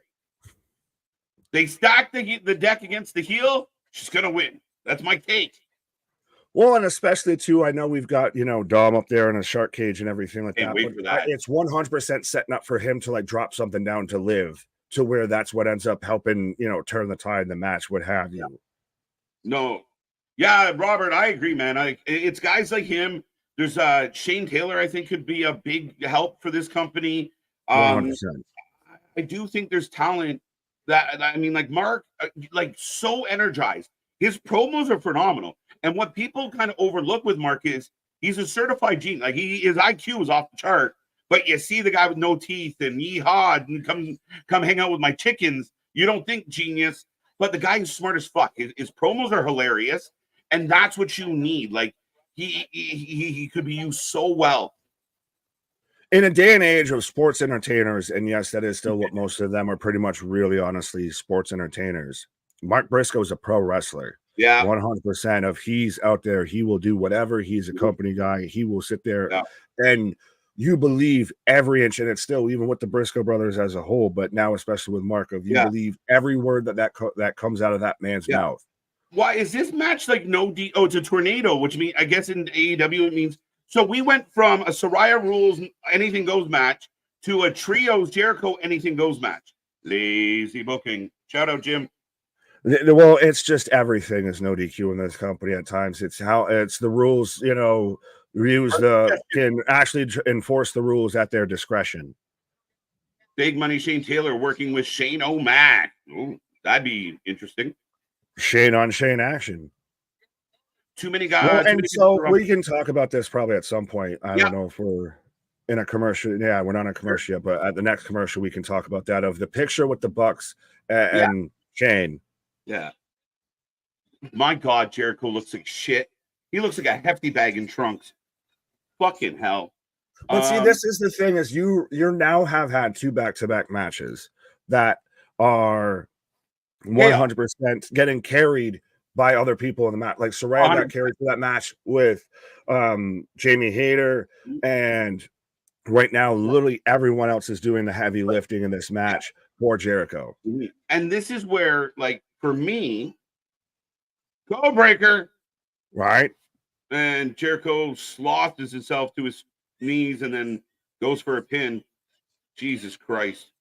Speaker 1: They stacked the deck against the heel. She's going to win. That's my take.
Speaker 2: Well, and especially, too, I know we've got, Dom up there in a shark cage and everything like that.
Speaker 1: Wait for that.
Speaker 2: It's 100% setting up for him to, drop something down to Liv, to where that's what ends up helping, turn the tide in the match, what have you.
Speaker 1: No. Yeah, Robert, I agree, man. It's guys like him. There's Shane Taylor, I think, could be a big help for this company.
Speaker 2: 100%.
Speaker 1: I do think there's talent that, like Mark, so energized. His promos are phenomenal. And what people kind of overlook with Mark is he's a certified genius. Like, his IQ is off the chart. But you see the guy with no teeth and yeehaw and come hang out with my chickens. You don't think genius, but the guy is smart as fuck. His promos are hilarious, and that's what you need. Like, he could be used so well.
Speaker 2: In a day and age of sports entertainers, and yes, that is still what most of them are pretty much really honestly sports entertainers. Mark Briscoe is a pro wrestler.
Speaker 1: Yeah.
Speaker 2: 100% of he's out there. He will do whatever. He's a company guy. He will sit there and you believe every inch, and it's still even with the Briscoe brothers as a whole, but now especially with Mark, you believe every word that comes out of that man's mouth.
Speaker 1: why is this match like no D? Oh, it's a tornado, which means I guess in AEW it means. So we went from a Saraya rules anything goes match to a trios Jericho anything goes match. Lazy booking. Shout out, Jim.
Speaker 2: Well, it's just everything is no DQ in this company at times. It's the rules, can actually enforce the rules at their discretion.
Speaker 1: Big Money Shane Taylor working with Shane O'Mac. Ooh, that'd be interesting.
Speaker 2: Shane on Shane action.
Speaker 1: Too many guys.
Speaker 2: Well, and so we can talk about this probably at some point. I don't know if we're in a commercial. Yeah, we're not in a commercial yet, but at the next commercial, we can talk about that of the picture with the Bucks and Shane.
Speaker 1: Yeah. My God, Jericho looks like shit. He looks like a hefty bag in trunks. Fucking hell.
Speaker 2: But see, this is the thing: is you now have had 2 back-to-back matches that are 100% getting carried by other people in the match. Like Saraya got carried for that match with Jamie Hayter, and right now, literally everyone else is doing the heavy lifting in this match for Jericho.
Speaker 1: And this is where, like, for me, Go Breaker,
Speaker 2: right?
Speaker 1: And Jericho sloshes himself to his knees and then goes for a pin. Jesus Christ.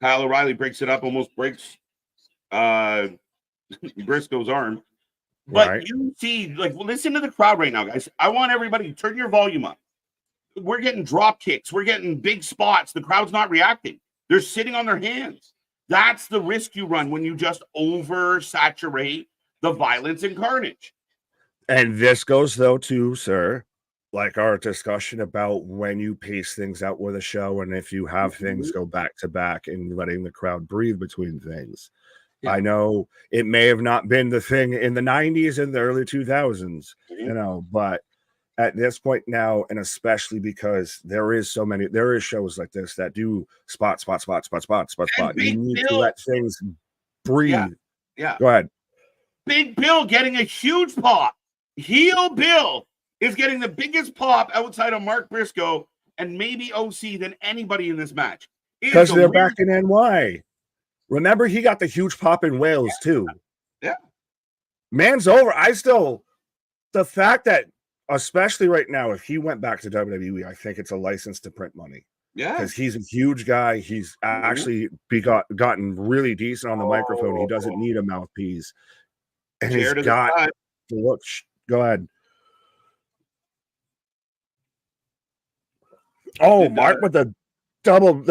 Speaker 1: Kyle O'Reilly breaks it up, almost breaks Briscoe's arm. But you see, like, listen to the crowd right now, guys. I want everybody to turn your volume up. We're getting drop kicks. We're getting big spots. The crowd's not reacting. They're sitting on their hands. That's the risk you run when you just oversaturate the violence and carnage.
Speaker 2: And this goes, though, to, sir, like our discussion about when you pace things out with a show and if you have things go back to back and letting the crowd breathe between things. Yeah. I know it may have not been the thing in the 90s and the early 2000s, but at this point now, and especially because there is shows like this that do spot. You need to let things breathe.
Speaker 1: Yeah.
Speaker 2: Go ahead.
Speaker 1: Big Bill getting a huge pop. Heel Bill is getting the biggest pop outside of Mark Briscoe and maybe OC than anybody in this match.
Speaker 2: Because they're back in NY. Remember, he got the huge pop in Wales, too.
Speaker 1: Yeah.
Speaker 2: Man's over. The fact that, especially right now, if he went back to WWE, I think it's a license to print money.
Speaker 1: Yeah.
Speaker 2: Because he's a huge guy. He's actually gotten really decent on the microphone. He doesn't need a mouthpiece. And he's got the look. Go ahead. Oh, Mark with the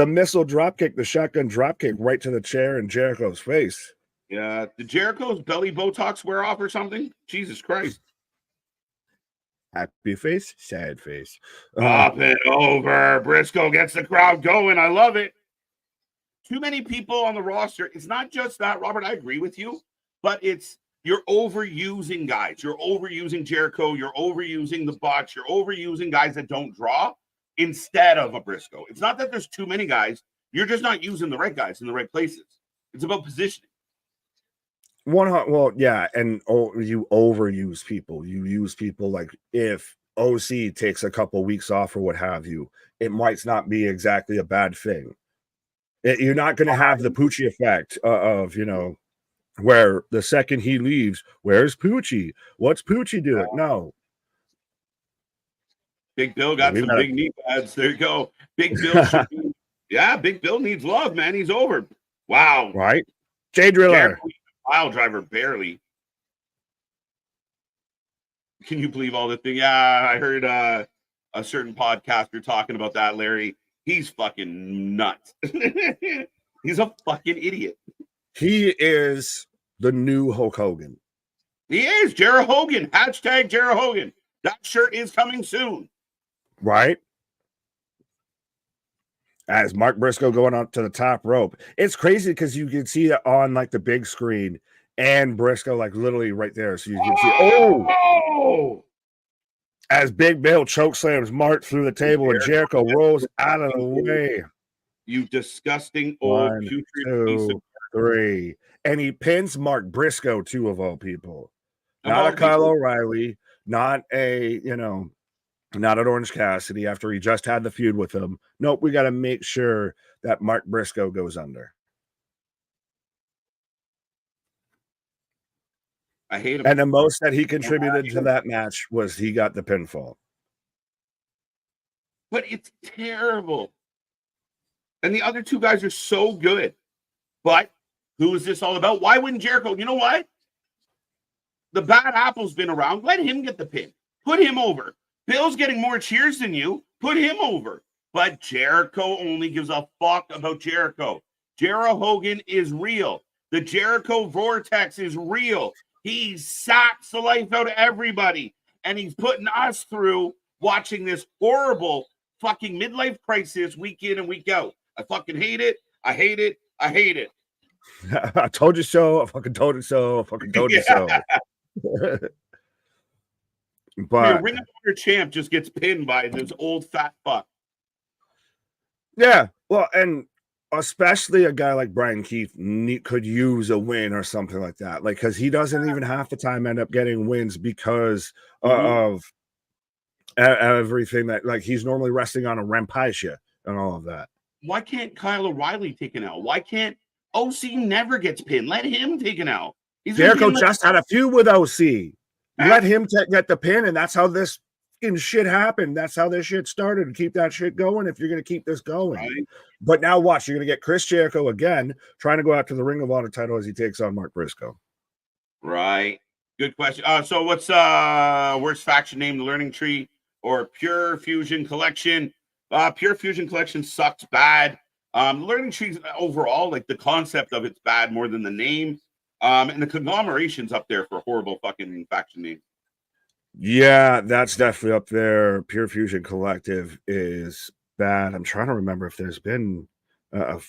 Speaker 2: missile dropkick, the shotgun dropkick right to the chair in Jericho's face.
Speaker 1: Yeah. Did Jericho's belly Botox wear off or something? Jesus Christ.
Speaker 2: Happy face, sad face.
Speaker 1: Up and over. Briscoe gets the crowd going. I love it. Too many people on the roster. It's not just that, Robert. I agree with you, but you're overusing guys. You're overusing Jericho. You're overusing the Bucks. You're overusing guys that don't draw instead of a Briscoe. It's not that there's too many guys. You're just not using the right guys in the right places. It's about positioning.
Speaker 2: Well, yeah, and you overuse people. You use people like if OC takes a couple weeks off or what have you, it might not be exactly a bad thing. You're not going to have the Poochie effect of, where the second he leaves, where's Poochie? What's Poochie doing? No.
Speaker 1: Big Bill got some big knee pads. There you go. Big Bill Big Bill needs love, man. He's over. Wow.
Speaker 2: Right. Jay Driller.
Speaker 1: Pile driver barely. Can you believe all this thing? Yeah, I heard a certain podcaster talking about that, Larry. He's fucking nuts. He's a fucking idiot.
Speaker 2: He is the new Hulk Hogan.
Speaker 1: He is. Jarrett Hogan. Hashtag Jarrett Hogan. That shirt is coming soon.
Speaker 2: Right? As Mark Briscoe going up to the top rope. It's crazy because you can see it on like the big screen and Briscoe like literally right there. So you can see, as Big Bill chokeslams Mark through the table and Jericho rolls out of the way.
Speaker 1: You disgusting old putrid piece of
Speaker 2: 3. And he pins Mark Briscoe, 2 of all people. Not a Kyle O'Reilly, not a, not at Orange Cassidy after he just had the feud with him. Nope, we got to make sure that Mark Briscoe goes under.
Speaker 1: I hate him.
Speaker 2: And the most that he contributed to that match was he got the pinfall.
Speaker 1: But it's terrible. And the other two guys are so good. But who is this all about? Why wouldn't Jericho? You know what? The bad apple's been around. Let him get the pin. Put him over. Bill's getting more cheers than you. Put him over. But Jericho only gives a fuck about Jericho. Jericho Hogan is real. The Jericho Vortex is real. He saps the life out of everybody. And he's putting us through watching this horrible fucking midlife crisis week in and week out. I fucking hate it. I hate it. I hate it.
Speaker 2: I told you so. I fucking told you so. I fucking told you so. But
Speaker 1: Ring of Honor champ just gets pinned by this old fat fuck.
Speaker 2: Yeah, well, and especially a guy like Brian Keith could use a win or something like that, like because he doesn't even half the time end up getting wins because of everything that like he's normally resting on a rampage and all of that.
Speaker 1: Why can't Kyle O'Reilly take an L? Why can't OC never gets pinned? Let him take an L.
Speaker 2: Jericho just had a feud with OC. Let him get the pin, and that's how this shit happened. That's how this shit started. Keep that shit going if you're going to keep this going. Right. But now watch, you're going to get Chris Jericho again trying to go after the Ring of Honor title as he takes on Mark Briscoe.
Speaker 1: Right. Good question. So what's worst faction name? The Learning Tree or Pure Fusion Collection? Pure Fusion Collection sucks bad. Learning Trees overall, like the concept of it's bad more than the name. And the conglomeration's up there for horrible fucking faction name.
Speaker 2: Yeah, that's definitely up there. Pure Fusion Collective is bad. I'm trying to remember if there's been a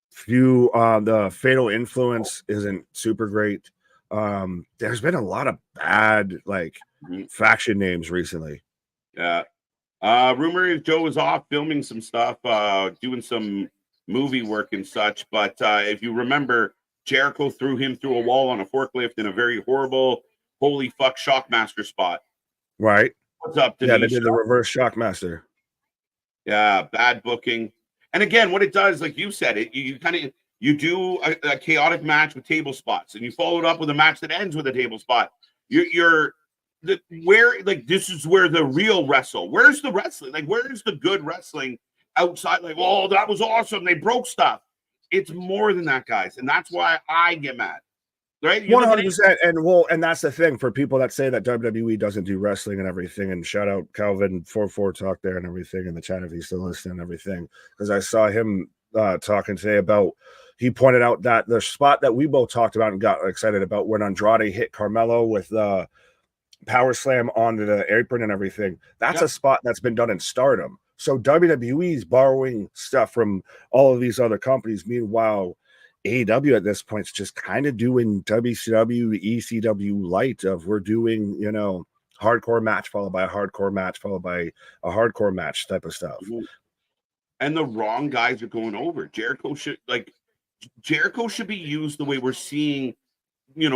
Speaker 2: few. The Fatal Influence isn't super great. There's been a lot of bad faction names recently.
Speaker 1: Yeah. Rumor is Joe is off filming some stuff, doing some movie work and such. But if you remember, Jericho threw him through a wall on a forklift in a very horrible, holy fuck Shockmaster spot.
Speaker 2: Right.
Speaker 1: What's up, Denise?
Speaker 2: Yeah, they did the reverse Shockmaster.
Speaker 1: Yeah, bad booking. And again, what it does, like you said, you do a chaotic match with table spots, and you follow it up with a match that ends with a table spot. This is where the real wrestle. Where's the wrestling? Like, where's the good wrestling outside? Like, oh, that was awesome. They broke stuff. It's more than that, guys, and that's why I get mad. Right?
Speaker 2: 100%. And that's the thing for people that say that WWE doesn't do wrestling and everything. And shout out Calvin 44 Talk there and everything in the chat if he's still listening and everything. Because I saw him talking today about. He pointed out that the spot that we both talked about and got excited about when Andrade hit Carmelo with the power slam onto the apron and everything. That's a spot that's been done in Stardom. So WWE's borrowing stuff from all of these other companies. Meanwhile, AEW at this point is just kind of doing WCW, ECW light of we're doing, hardcore match followed by a hardcore match followed by a hardcore match type of stuff.
Speaker 1: And the wrong guys are going over. Jericho should be used the way we're seeing,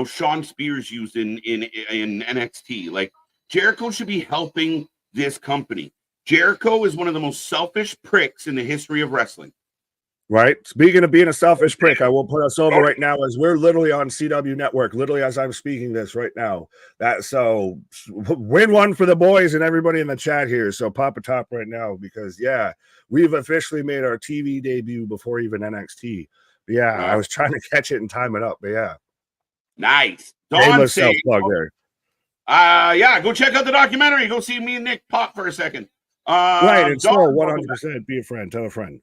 Speaker 1: Sean Spears used in NXT. Like Jericho should be helping this company. Jericho is one of the most selfish pricks in the history of wrestling.
Speaker 2: Right. Speaking of being a selfish prick, I will put us over right now as we're literally on CW Network, literally as I'm speaking this right now. So win one for the boys and everybody in the chat here. So pop a top right now because we've officially made our TV debut before even NXT. But I was trying to catch it and time it up. But
Speaker 1: nice.
Speaker 2: Shameless self-plug there.
Speaker 1: Go check out the documentary. Go see me and Nick pop for a second.
Speaker 2: Right, and still 100% be a friend. Tell a friend.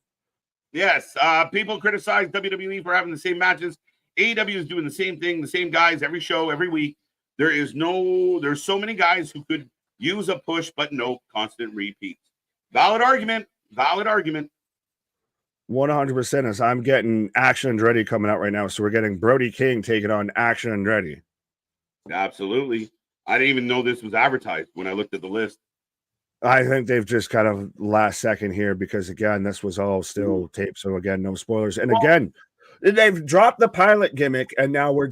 Speaker 1: Yes, people criticize WWE for having the same matches. AEW is doing the same thing, the same guys every show, every week. There's so many guys who could use a push, but no constant repeats. Valid argument.
Speaker 2: 100% as I'm getting Action Andretti coming out right now. So we're getting Brody King taking on Action Andretti.
Speaker 1: Absolutely. I didn't even know this was advertised when I looked at the list.
Speaker 2: I think they've just kind of last second here because, again, this was all still taped. So, again, no spoilers. And, again, they've dropped the pilot gimmick, and now we're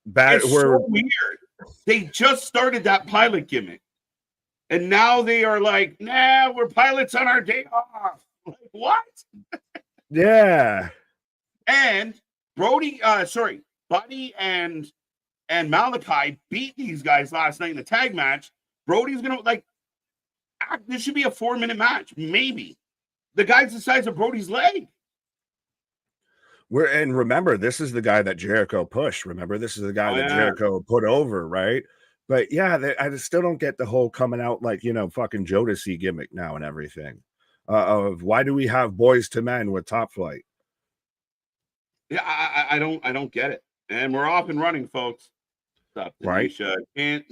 Speaker 2: back.
Speaker 1: It's so weird. They just started that pilot gimmick, and now they are like, nah, we're pilots on our day off. Like, what?
Speaker 2: Yeah.
Speaker 1: And Buddy and and Malachi beat these guys last night in the tag match, Brody's gonna this should be a 4-minute match, maybe. The guy's the size of Brody's leg.
Speaker 2: And remember, this is the guy that Jericho pushed. Remember, this is the guy that Jericho put over, right? But yeah, I still don't get the whole coming out fucking Jodeci gimmick now and everything. Of why do we have boys to men with Top Flight?
Speaker 1: Yeah, I don't get it. And we're off and running, folks. Stop,
Speaker 2: right?
Speaker 1: Can't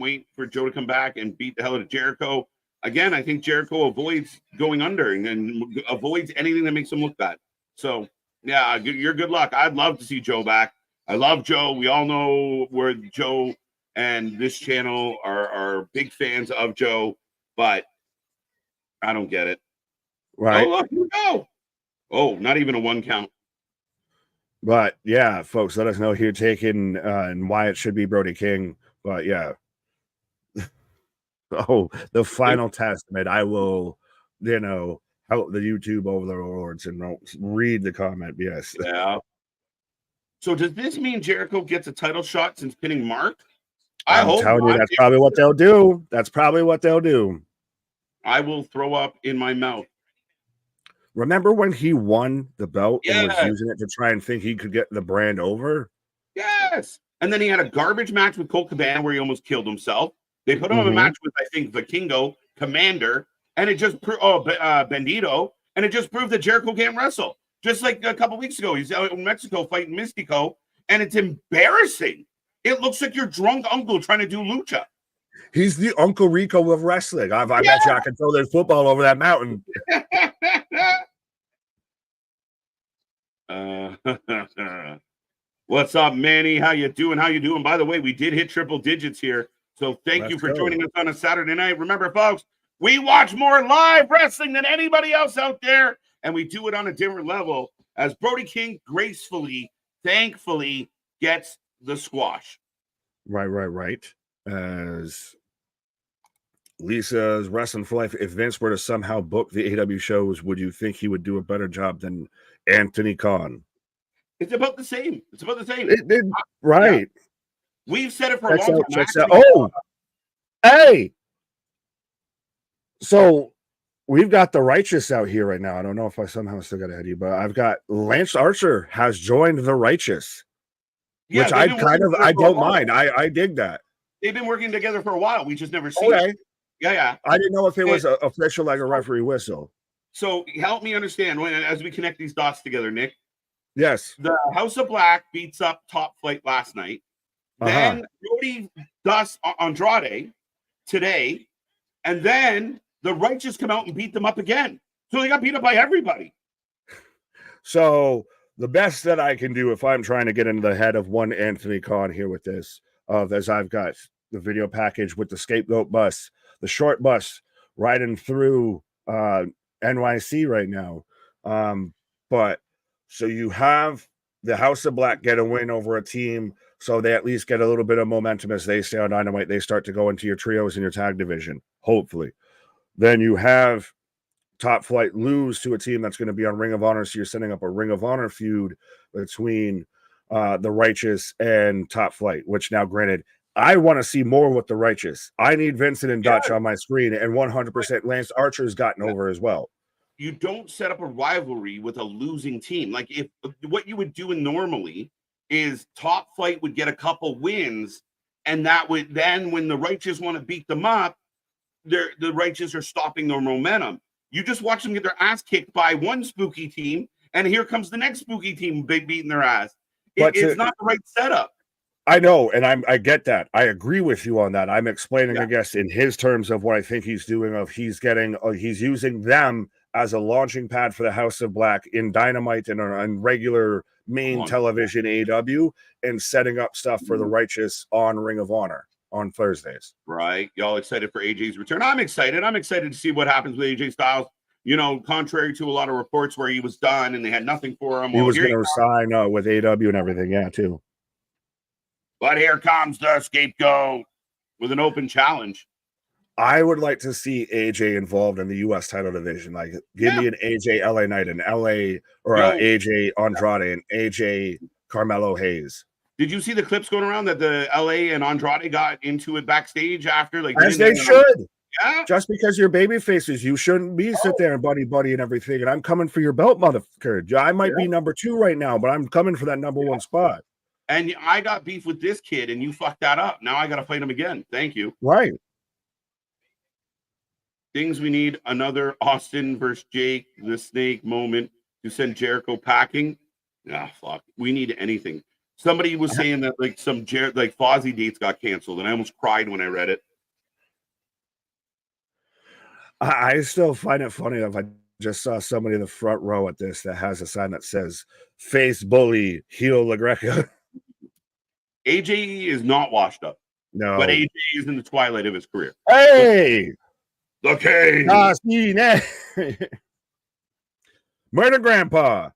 Speaker 1: wait for Joe to come back and beat the hell out of Jericho. Again, I think Jericho avoids going under and avoids anything that makes him look bad. So, yeah, you're good luck. I'd love to see Joe back. I love Joe. We all know where Joe and this channel are big fans of Joe, but I don't get it.
Speaker 2: Right.
Speaker 1: Oh, look, here we go. Oh, not even a 1 count.
Speaker 2: But yeah, folks, let us know who you're taking and why it should be Brody King. But yeah. Oh, the final testament. I will, help the YouTube overlords and read the comment. Yes.
Speaker 1: Yeah. So does this mean Jericho gets a title shot since pinning Mark?
Speaker 2: I'm telling you, that's probably what they'll do. That's probably what they'll do.
Speaker 1: I will throw up in my mouth.
Speaker 2: Remember when he won the belt and was using it to try and think he could get the brand over?
Speaker 1: Yes. And then he had a garbage match with Colt Cabana where he almost killed himself. They put him in a match with, I think, Vikingo, Commander, and it just Bandito, and it just proved that Jericho can't wrestle. Just like a couple weeks ago, he's out in Mexico fighting Mystico, and it's embarrassing. It looks like your drunk uncle trying to do lucha.
Speaker 2: He's the Uncle Rico of wrestling. I bet you I can throw their football over that mountain.
Speaker 1: What's up, Manny? How you doing? By the way, we did hit triple digits here. So thank you for joining us on a Saturday night. Remember, folks, we watch more live wrestling than anybody else out there, and we do it on a different level as Brody King gracefully, thankfully, gets the squash.
Speaker 2: Right. As Lisa's Wrestling for Life, if Vince were to somehow book the AEW shows, would you think he would do a better job than Anthony Khan?
Speaker 1: It's about the same.
Speaker 2: Right.
Speaker 1: Yeah. We've said it for a long time.
Speaker 2: Oh, hey. So we've got the Righteous out here right now. I don't know if I somehow still got ahead of you, but I've got Lance Archer has joined the Righteous, which I don't mind. I dig that.
Speaker 1: They've been working together for a while. We just never seen it. Yeah.
Speaker 2: I didn't know if it was official like a referee whistle.
Speaker 1: So help me understand as we connect these dots together, Nick.
Speaker 2: Yes.
Speaker 1: The House of Black beats up Top Flight last night. Then Brody does Andrade today, and then the Righteous come out and beat them up again. So they got beat up by everybody.
Speaker 2: So the best that I can do if I'm trying to get into the head of one Anthony Khan here with this, as I've got the video package with the scapegoat bus, the short bus riding through NYC right now. But so you have the House of Black get a win over a team, so they at least get a little bit of momentum as they stay on Dynamite. They start to go into your trios in your tag division, hopefully. Then you have Top Flight lose to a team that's going to be on Ring of Honor, so you're setting up a Ring of Honor feud between the Righteous and Top Flight, which now, granted, I want to see more with the Righteous. I need Vincent and Dutch on my screen, and 100% Lance Archer's gotten over as well.
Speaker 1: You don't set up a rivalry with a losing team. Like, if what you would do normally is Top Flight would get a couple wins, and that would then, when the Righteous want to beat them up, the Righteous are stopping their momentum. You just watch them get their ass kicked by one spooky team, and here comes the next spooky team beating their ass. It's not the right setup.
Speaker 2: I know, and I get that. I agree with you on that. I'm explaining, I guess, in his terms of what I think he's doing. He's using them as a launching pad for the House of Black in Dynamite and on regular main television AEW, and setting up stuff for the Righteous on Ring of Honor on Thursdays.
Speaker 1: Right. Y'all excited for AJ's return? I'm excited. I'm excited to see what happens with AJ Styles. Contrary to a lot of reports where he was done and they had nothing for him.
Speaker 2: He was going to sign with AEW and everything. Yeah, too.
Speaker 1: But here comes the scapegoat with an open challenge.
Speaker 2: I would like to see AJ involved in the U.S. title division. Like, give me an AJ LA Knight, an LA or AJ Andrade, and AJ Carmelo Hayes.
Speaker 1: Did you see the clips going around that the LA and Andrade got into it backstage after? Like,
Speaker 2: As they should.
Speaker 1: Yeah.
Speaker 2: Just because you're baby faces, you shouldn't be sit there and buddy and everything. And I'm coming for your belt, motherfucker. I might be number 2 right now, but I'm coming for that number 1 spot.
Speaker 1: And I got beef with this kid, and you fucked that up. Now I got to fight him again. Thank you.
Speaker 2: Right.
Speaker 1: Things we need: another Austin versus Jake the Snake moment to send Jericho packing. Fuck. We need anything. Somebody was saying that like some like Fozzy dates got canceled, and I almost cried when I read it.
Speaker 2: I still find it funny if I just saw somebody in the front row at this that has a sign that says "Face Bully, Heel LaGreca."
Speaker 1: AJ is not washed up.
Speaker 2: No.
Speaker 1: But AJ is in the twilight of his career.
Speaker 2: Hey!
Speaker 1: The King!
Speaker 2: Murder Grandpa!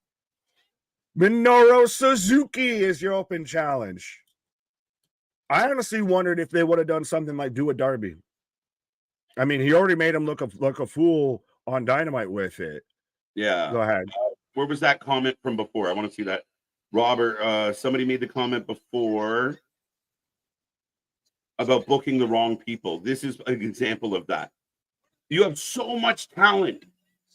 Speaker 2: Minoru Suzuki is your open challenge. I honestly wondered if they would have done something like do a Derby. I mean, he already made him look a fool on Dynamite with it.
Speaker 1: Yeah.
Speaker 2: Go ahead.
Speaker 1: Where was that comment from before? I want to see that. Robert, somebody made the comment before about booking the wrong people. This is an example of that. You have so much talent.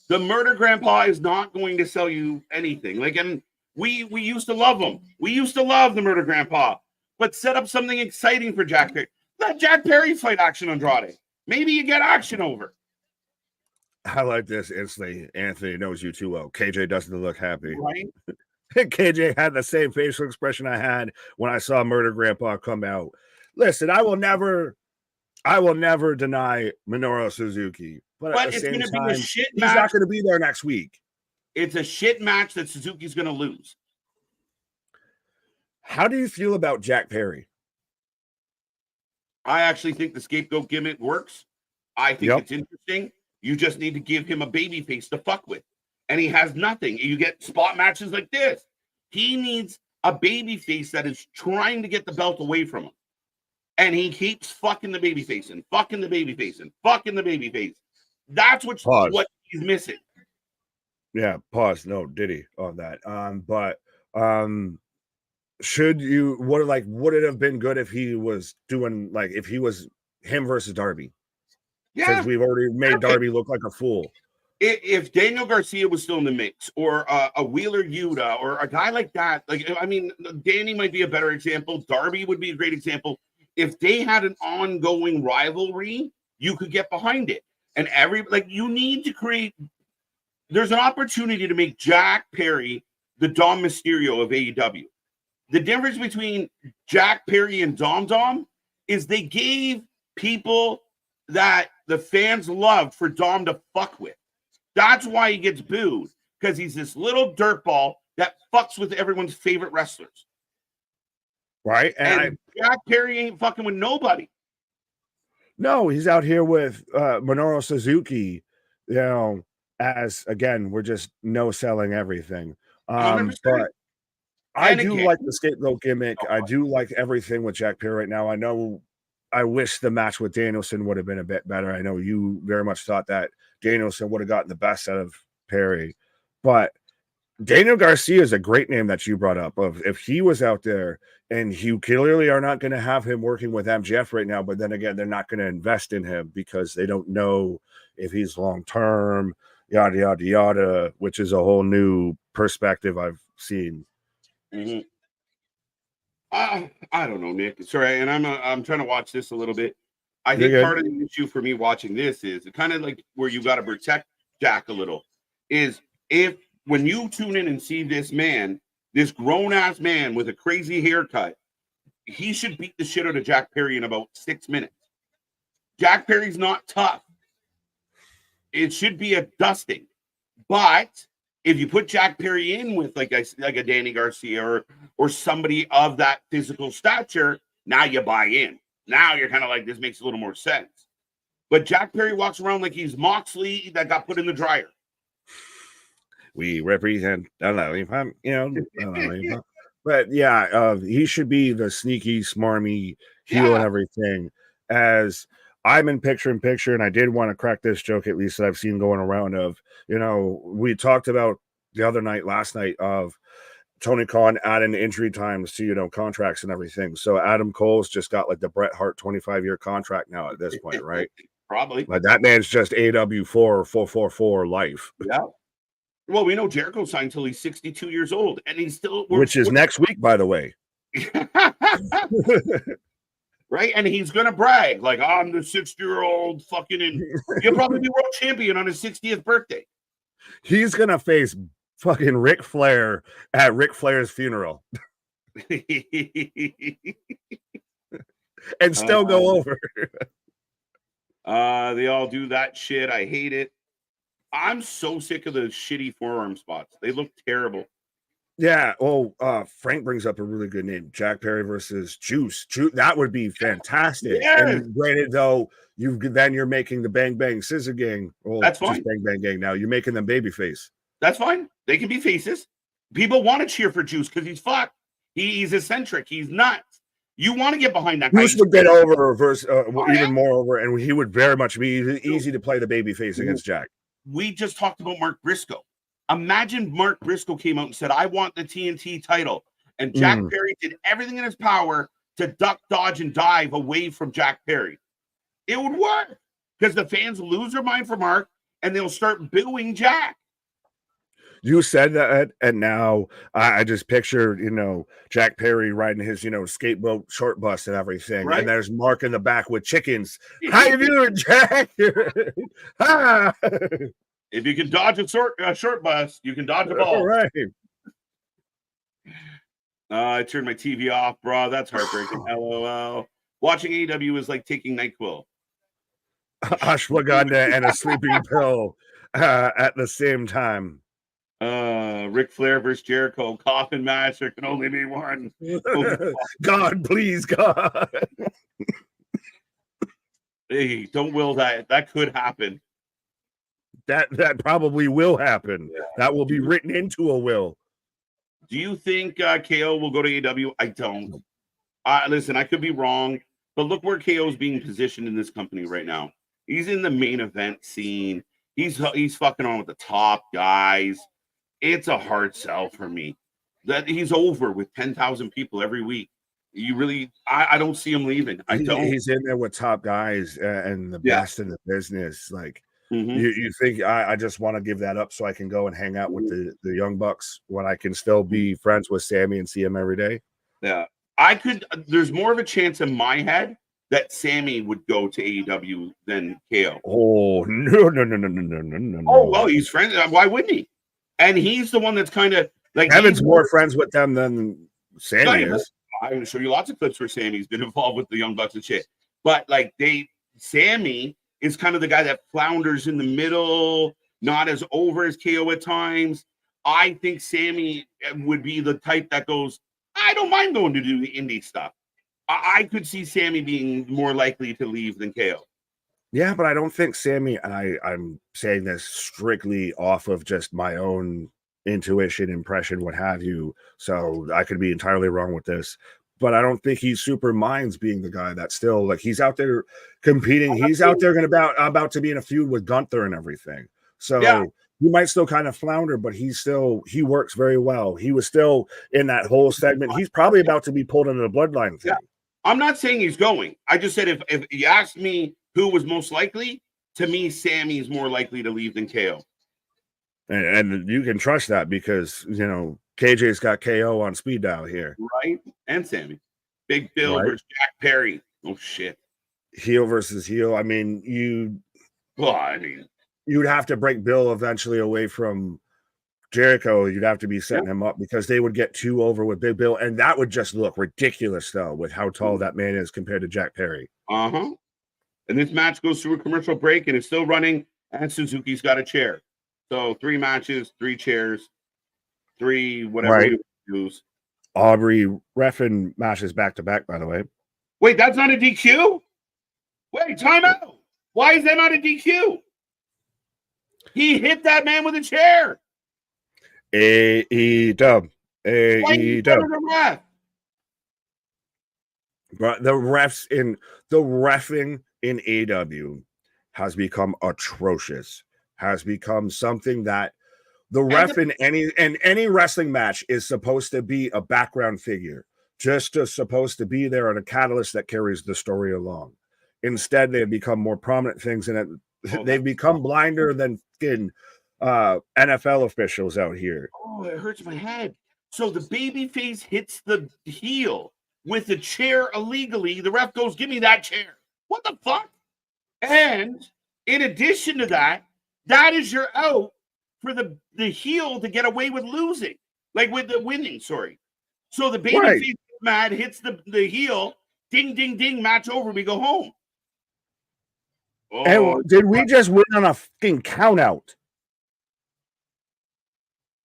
Speaker 1: The Murder Grandpa is not going to sell you anything. Like, and we used to love him. We used to love the Murder Grandpa. But set up something exciting for Jack Perry. Let Jack Perry fight Action Andrade. Maybe you get action over.
Speaker 2: I like this instantly. Anthony knows you too well. KJ doesn't look happy.
Speaker 1: Right?
Speaker 2: KJ had the same facial expression I had when I saw Murder Grandpa come out. Listen, I will never deny Minoru Suzuki, but at the
Speaker 1: it's
Speaker 2: same
Speaker 1: going to
Speaker 2: time,
Speaker 1: be a shit
Speaker 2: he's
Speaker 1: match.
Speaker 2: not going to be there next week.
Speaker 1: It's a shit match that Suzuki's going to lose.
Speaker 2: How do you feel about Jack Perry?
Speaker 1: I actually think the scapegoat gimmick works. I think it's interesting. You just need to give him a baby face to fuck with. And he has nothing. You get spot matches like this. He needs a baby face that is trying to get the belt away from him. And he keeps fucking the baby face and fucking the baby face and fucking the baby face. That's what he's missing.
Speaker 2: Yeah, pause. No, did he on that? Should you would it have been good if he was doing if he was him versus Darby?
Speaker 1: Yeah.
Speaker 2: Since we've already made Darby look like a fool.
Speaker 1: If Daniel Garcia was still in the mix, or a Wheeler Yuta, or a guy like that, Danny might be a better example. Darby would be a great example. If they had an ongoing rivalry, you could get behind it. And you need to create. There's an opportunity to make Jack Perry the Dom Mysterio of AEW. The difference between Jack Perry and Dom is they gave people that the fans loved for Dom to fuck with. That's why he gets booed, because he's this little dirtball that fucks with everyone's favorite wrestlers.
Speaker 2: Right.
Speaker 1: And Jack Perry ain't fucking with nobody.
Speaker 2: No, he's out here with Minoru Suzuki, as again, we're just no-selling everything. But I do like the scapegoat gimmick. I do like everything with Jack Perry right now. I wish the match with Danielson would have been a bit better. I know you very much thought that Danielson would have gotten the best out of Perry, but Daniel Garcia is a great name that you brought up. If he was out there, and you clearly are not going to have him working with MJF right now, but then again, they're not going to invest in him because they don't know if he's long-term, yada, yada, yada, which is a whole new perspective I've seen.
Speaker 1: Mm-hmm. I don't know, Nick. Sorry, and I'm trying to watch this a little bit. I think part of the issue for me watching this is kind of like where you got to protect Jack a little. Is when you tune in and see this man, this grown-ass man with a crazy haircut, he should beat the shit out of Jack Perry in about 6 minutes. Jack Perry's not tough. It should be a dusting. But if you put Jack Perry in with like a Danny Garcia or somebody of that physical stature, now you buy in. Now you're kind of like, this makes a little more sense. But Jack Perry walks around like he's Moxley that got put in the dryer.
Speaker 2: We represent, but yeah, he should be the sneaky, smarmy heel and everything. As I'm in picture, and I did want to crack this joke, at least that I've seen going around of, we talked about the other night, last night, of Tony Khan adding injury times to contracts and everything. So Adam Cole's just got like the Bret Hart 25-year contract now at this point, right?
Speaker 1: Probably.
Speaker 2: Like that man's just AW 4 life.
Speaker 1: Yeah. Well, we know Jericho signed until he's 62 years old, and he's still
Speaker 2: which is next week, by the way.
Speaker 1: Right, and he's gonna brag like I'm the 60-year-old fucking, and he'll probably be world champion on his 60th birthday.
Speaker 2: He's gonna face fucking Ric Flair at Ric Flair's funeral and still go over.
Speaker 1: They all do that shit. I hate it. I'm so sick of the shitty forearm spots. They look terrible.
Speaker 2: Yeah. Oh, Frank brings up a really good name. Jack Perry versus Juice. That would be fantastic.
Speaker 1: Yes.
Speaker 2: And granted, though, you're making the Bang Bang Scissor Gang. Well,
Speaker 1: that's fine.
Speaker 2: Just Bang Bang Gang now. You're making them babyface.
Speaker 1: That's fine. They can be faces. People want to cheer for Juice because he's fucked. He's eccentric. He's nuts. You want to get behind that guy.
Speaker 2: Juice would get over versus even more over, and he would very much be easy to play the babyface against Jack.
Speaker 1: We just talked about Mark Briscoe. Imagine Mark Briscoe came out and said, I want the TNT title. And Jack Perry did everything in his power to duck, dodge, and dive away from Jack Perry. It would work because the fans lose their mind for Mark and they'll start booing Jack.
Speaker 2: You said that, and now I just pictured, Jack Perry riding his, skateboat short bus and everything. Right? And there's Mark in the back with chickens. How you doing, Jack?
Speaker 1: If you can dodge a short bus, you can dodge a ball.
Speaker 2: All right.
Speaker 1: I turned my TV off, bro. That's heartbreaking. LOL. Watching AEW is like taking NyQuil.
Speaker 2: Ashwagandha and a sleeping pill at the same time.
Speaker 1: Ric Flair versus Jericho coffin match. There can only be one.
Speaker 2: God, please, God.
Speaker 1: Hey, don't will that. That could happen.
Speaker 2: That probably will happen. Yeah. That will be written into a will.
Speaker 1: Do you think KO will go to AEW? I don't. Listen, I could be wrong, but look where KO is being positioned in this company right now. He's in the main event scene. He's fucking on with the top guys. It's a hard sell for me. That he's over with 10,000 people every week. You really, I don't see him leaving. I don't.
Speaker 2: He's in there with top guys and the best in the business. Like you think I just want to give that up so I can go and hang out with the Young Bucks when I can still be friends with Sammy and see him every day?
Speaker 1: Yeah, I could. There's more of a chance in my head that Sammy would go to AEW than KO.
Speaker 2: Oh no.
Speaker 1: Oh well, he's friends. Why wouldn't he? And he's the one that's kind of like
Speaker 2: Evan's more friends with them than Sammy is.
Speaker 1: I'm going to show you lots of clips where Sammy's been involved with the Young Bucks and shit. But like Sammy is kind of the guy that flounders in the middle, not as over as KO at times. I think Sammy would be the type that goes, I don't mind going to do the indie stuff. I could see Sammy being more likely to leave than KO.
Speaker 2: Yeah, but I don't think Sammy, and I'm saying this strictly off of just my own intuition, impression, what have you. So I could be entirely wrong with this, but I don't think he super minds being the guy that still, like, he's out there competing. He's out there about to be in a feud with Gunther and everything. So he might still kind of flounder, but he works very well. He was still in that whole segment. He's probably about to be pulled into the bloodline thing.
Speaker 1: Yeah. I'm not saying he's going. I just said if you asked me who was most likely, to me, Sammy's more likely to leave than KO.
Speaker 2: And you can trust that because, KJ's got KO on speed dial here.
Speaker 1: Right? And Sammy. Big Bill versus Jack Perry. Oh, shit.
Speaker 2: Heel versus heel. I mean, you'd have to break Bill eventually away from Jericho. You'd have to be setting him up because they would get too over with Big Bill. And that would just look ridiculous, though, with how tall that man is compared to Jack Perry.
Speaker 1: Uh-huh. And this match goes through a commercial break and it's still running, and Suzuki's got a chair. So 3 matches, 3 chairs, 3 whatever you use.
Speaker 2: Aubrey reffing matches back to back, by the way.
Speaker 1: Wait, that's not a DQ? Wait, time out. Why is that not a DQ? He hit that man with a chair.
Speaker 2: AEW. But the reffing in AEW has become atrocious, has become something that The ref in any wrestling match is supposed to be a background figure, just supposed to be there and a catalyst that carries the story along. Instead, they've become more prominent things, and they've become blinder than NFL officials out here.
Speaker 1: Oh, it hurts my head. So the babyface hits the heel with a chair illegally. The ref goes, "Give me that chair." What the fuck? And in addition to that, that is your out for the heel to get away with losing, like with the winning. Sorry. So the babyface gets mad, hits the heel. Ding, ding, ding. Match over. We go home.
Speaker 2: Oh, and did we just win on a fucking count out?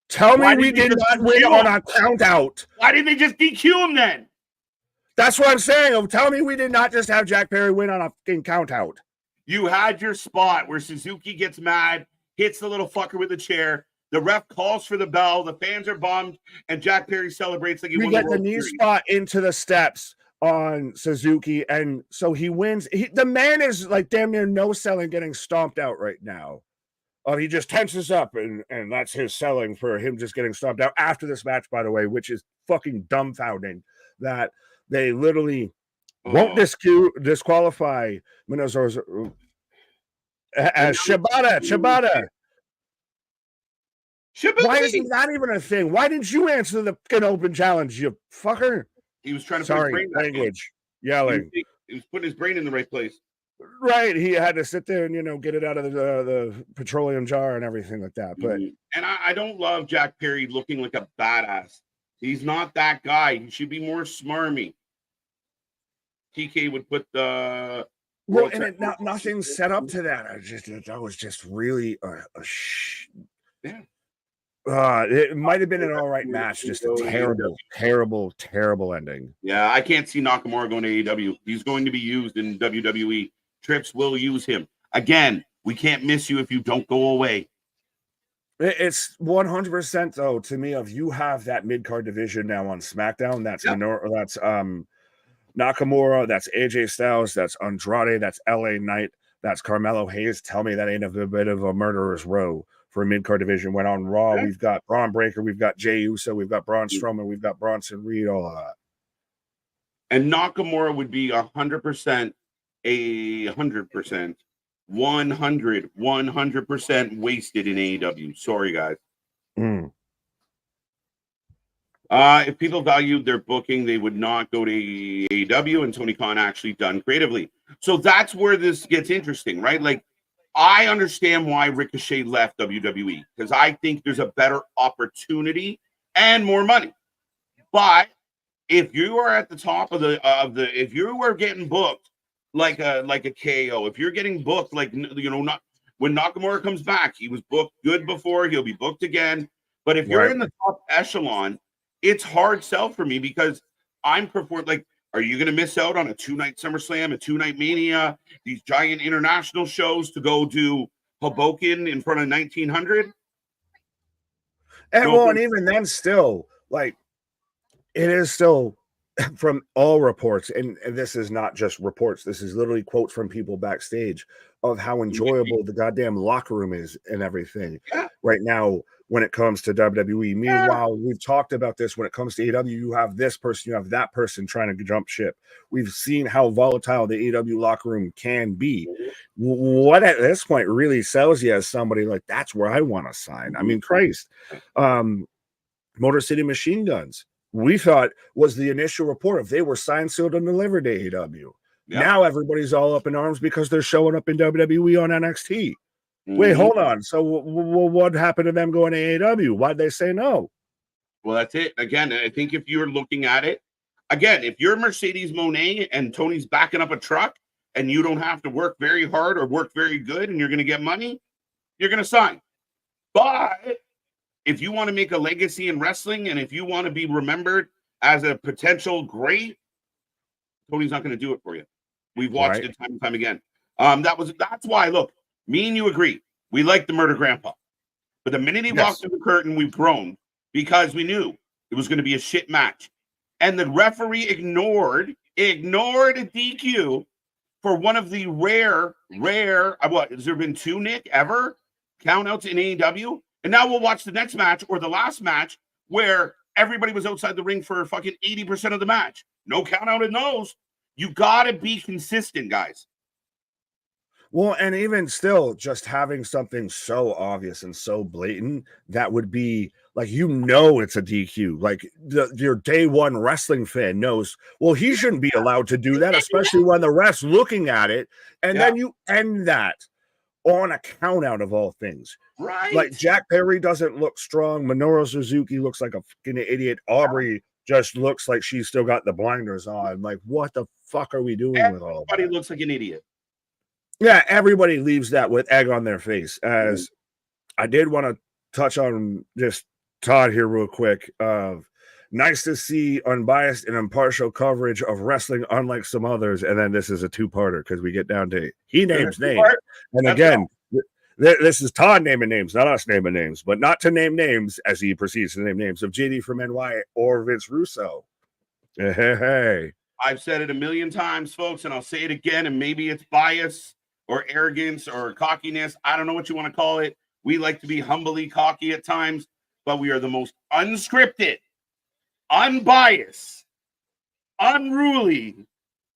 Speaker 2: Tell me we did not win on a count out.
Speaker 1: Why didn't they just DQ him then?
Speaker 2: That's what I'm saying. Tell me we did not just have Jack Perry win on a fucking count out.
Speaker 1: You had your spot where Suzuki gets mad, hits the little fucker with the chair. The ref calls for the bell. The fans are bummed, and Jack Perry celebrates like he won the World Series. We get the knee
Speaker 2: spot into the steps on Suzuki, and so he wins. The man is like damn near no selling, getting stomped out right now. He just tenses up, and that's his selling for him just getting stomped out after this match, by the way, which is fucking dumbfounding that they literally won't disqualify Minnesota's Shibata. Why isn't that even a thing? Why didn't you answer the fucking open challenge, you fucker?
Speaker 1: He was trying to put his brain
Speaker 2: language. Yelling.
Speaker 1: He was putting his brain in the right place.
Speaker 2: Right. He had to sit there and, get it out of the petroleum jar and everything like that. But
Speaker 1: and I don't love Jack Perry looking like a badass. He's not that guy. He should be more smarmy. TK would put the
Speaker 2: nothing's set up to that. That was just really
Speaker 1: yeah.
Speaker 2: It might have been an all right match, just a terrible ending.
Speaker 1: Yeah, I can't see Nakamura going to AEW. He's going to be used in WWE. Trips will use him. Again, we can't miss you if you don't go away.
Speaker 2: It's 100% though to me of you have that mid-card division now on SmackDown. That's Nakamura, that's AJ Styles, that's Andrade, that's LA Knight, that's Carmelo Hayes. Tell me that ain't a bit of a murderer's row for a mid-card division. When on Raw, we've got Braun Breaker, we've got Jey Uso, we've got Braun Strowman, we've got Bronson Reed, all of that.
Speaker 1: And Nakamura would be 100%, 100% wasted in AEW. Sorry, guys. If people valued their booking, they would not go to AEW, and Tony Khan actually done creatively. So that's where this gets interesting, right? Like, I understand why Ricochet left WWE because I think there's a better opportunity and more money. But if you are at the top of if you were getting booked like a KO, if you're getting booked not when Nakamura comes back, he was booked good before, he'll be booked again. But if you're in the top echelon, it's hard sell for me because I'm performing like. Are you going to miss out on a 2-night SummerSlam, a 2-night Mania, these giant international shows to go do Hoboken in front of 1,900?
Speaker 2: And even then, still, like, it is still from all reports, and this is not just reports, this is literally quotes from people backstage of how enjoyable the goddamn locker room is and everything right now when it comes to WWE. Meanwhile, we've talked about this when it comes to AEW. You have this person, you have that person trying to jump ship. We've seen how volatile the AEW locker room can be. What at this point really sells you as somebody like, that's where I want to sign. I mean, Christ. Motor City Machine Guns, we thought was the initial report of they were signed, sealed, and delivered to AEW. Yep. Now everybody's all up in arms because they're showing up in WWE on NXT. Wait, hold on. So what happened to them going to AEW? Why'd they say no?
Speaker 1: Well, that's it. Again, I think if you're looking at it, again, if you're Mercedes Moné and Tony's backing up a truck and you don't have to work very hard or work very good and you're going to get money, you're going to sign. But if you want to make a legacy in wrestling and if you want to be remembered as a potential great, Tony's not going to do it for you. We've watched it time and time again. That's why, look, me and you agree. We like the Murder Grandpa. But the minute he walked through the curtain, we've groaned because we knew it was going to be a shit match. And the referee ignored a DQ for one of the rare, has there been 2, Nick, ever countouts in AEW? And now we'll watch the next match or the last match where everybody was outside the ring for fucking 80% of the match. No count out in those. You got to be consistent, guys.
Speaker 2: Well, and even still, just having something so obvious and so blatant that would be like, it's a DQ. Like your day one wrestling fan knows, well, he shouldn't be allowed to do that, especially when the ref's looking at it. And then you end that on a count out of all things.
Speaker 1: Right.
Speaker 2: Like Jack Perry doesn't look strong. Minoru Suzuki looks like a fucking idiot. Aubrey just looks like she's still got the blinders on. Like, what the fuck are we doing with all that?
Speaker 1: Everybody looks like an idiot.
Speaker 2: Yeah, everybody leaves that with egg on their face. As I did want to touch on just Todd here real quick. Nice to see unbiased and impartial coverage of wrestling, unlike some others. And then this is a two-parter because we get down to he names names. And again, this is Todd naming names, not us naming names, but not to name names as he proceeds to name names of JD from NY or Vince Russo. Hey.
Speaker 1: I've said it a million times, folks, and I'll say it again, and maybe it's bias or arrogance or cockiness. I don't know what you want to call it. We like to be humbly cocky at times, but we are the most unscripted, unbiased, unruly,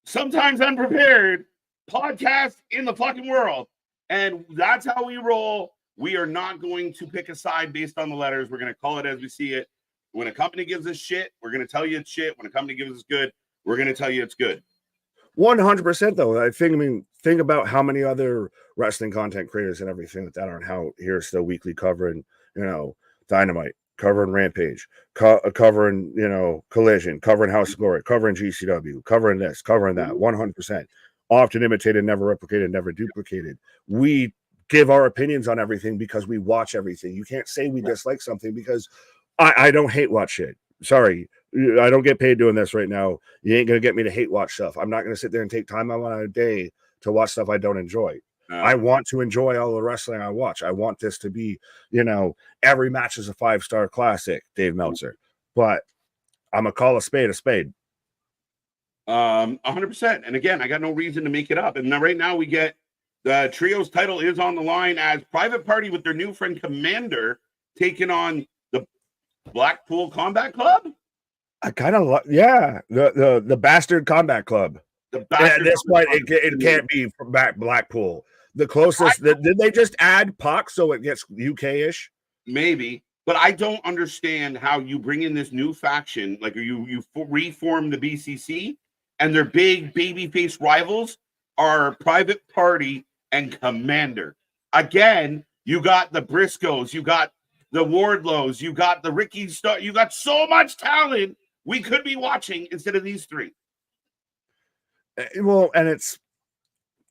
Speaker 1: sometimes unprepared podcast in the fucking world. And that's how we roll. We are not going to pick a side based on the letters. We're going to call it as we see it. When a company gives us shit, we're going to tell you it's shit. When a company gives us good, we're going to tell you it's good.
Speaker 2: 100% though. Think about how many other wrestling content creators and everything like that are, and how here's still weekly covering, Dynamite, covering Rampage, covering, Collision, covering House of Glory, covering GCW, covering this, covering that, 100%. Often imitated, never replicated, never duplicated. We give our opinions on everything because we watch everything. You can't say we dislike something because I don't hate watch shit. Sorry, I don't get paid doing this right now. You ain't going to get me to hate watch stuff. I'm not going to sit there and take time out on a day to watch stuff I don't enjoy. No. I want to enjoy all the wrestling I watch. I want this to be, every match is a 5-star classic, Dave Meltzer. But I'm going to call a spade a spade.
Speaker 1: 100%. And again, I got no reason to make it up. And now, right now we get the trios title is on the line as Private Party with their new friend Commander taking on the Blackpool Combat Club.
Speaker 2: I kind of the Bastard Combat Club. At this point, it can't be from Blackpool. The closest did they just add Pac so it gets UK-ish?
Speaker 1: Maybe, but I don't understand how you bring in this new faction, like you reform the BCC, and their big babyface rivals are Private Party and Commander. Again, you got the Briscoes, you got the Wardlows, you got the Ricky Star, you got so much talent we could be watching instead of these three.
Speaker 2: Well, and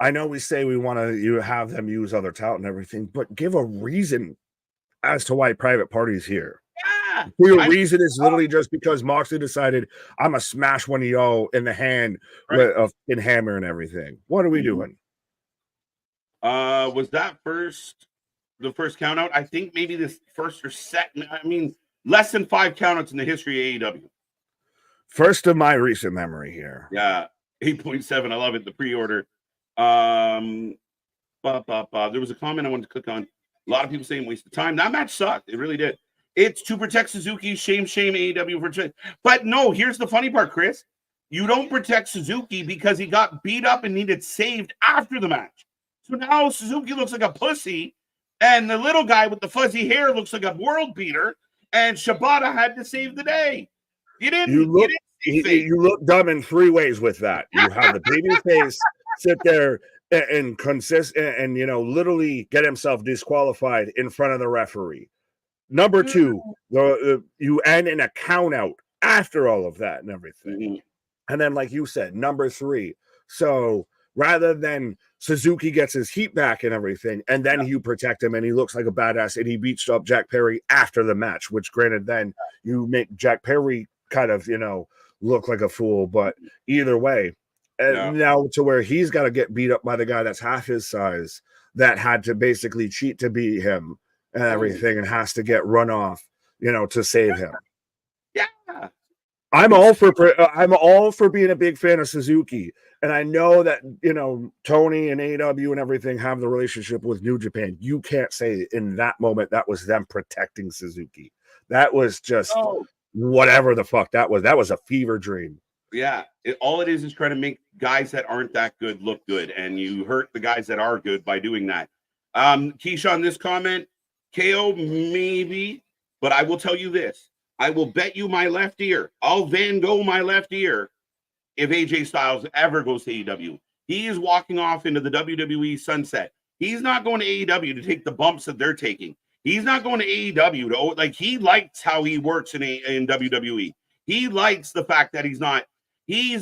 Speaker 2: I know we say we want to have them use other talent and everything, but give a reason as to why Private Party is here.
Speaker 1: Yeah.
Speaker 2: The reason is literally just because Moxley decided I'm going to smash one of y'all in the hand with a hammer and everything. What are we doing?
Speaker 1: Was that the first count out? I think maybe this first or second. I mean, less than 5 countouts in the history of AEW.
Speaker 2: First of my recent memory here.
Speaker 1: Yeah. 8.7. I love it. The pre-order. There was a comment I wanted to click on. A lot of people saying waste of time. That match sucked. It really did. It's to protect Suzuki. Shame AEW for. But no, here's the funny part, Chris. You don't protect Suzuki because he got beat up and needed saved after the match. So now Suzuki looks like a pussy, and the little guy with the fuzzy hair looks like a world beater, and Shibata had to save the day.
Speaker 2: You look dumb in 3 ways with that. You have the baby face sit there and consist and literally get himself disqualified in front of the referee. Number 2, you end in a count out after all of that and everything. Mm-hmm. And then, like you said, number 3. So rather than Suzuki gets his heat back and everything, and then you protect him and he looks like a badass and he beats up Jack Perry after the match, which granted, then you make Jack Perry kind of, look like a fool. But either way, now to where he's got to get beat up by the guy that's half his size that had to basically cheat to beat him and everything and has to get run off, to save him.
Speaker 1: Yeah.
Speaker 2: I'm all for being a big fan of Suzuki, and I know that Tony and AEW and everything have the relationship with New Japan. You can't say in that moment that was them protecting Suzuki. That was just whatever the fuck that was. That was a fever dream.
Speaker 1: Yeah, all it is trying to make guys that aren't that good look good, and you hurt the guys that are good by doing that. Keyshawn, this comment, KO maybe, but I will tell you this. I will bet you my left ear. I'll Van Gogh my left ear if AJ Styles ever goes to AEW. He is walking off into the WWE sunset. He's not going to AEW to take the bumps that they're taking. He's not going to AEW to, like, he likes how he works in WWE. He likes the fact that he's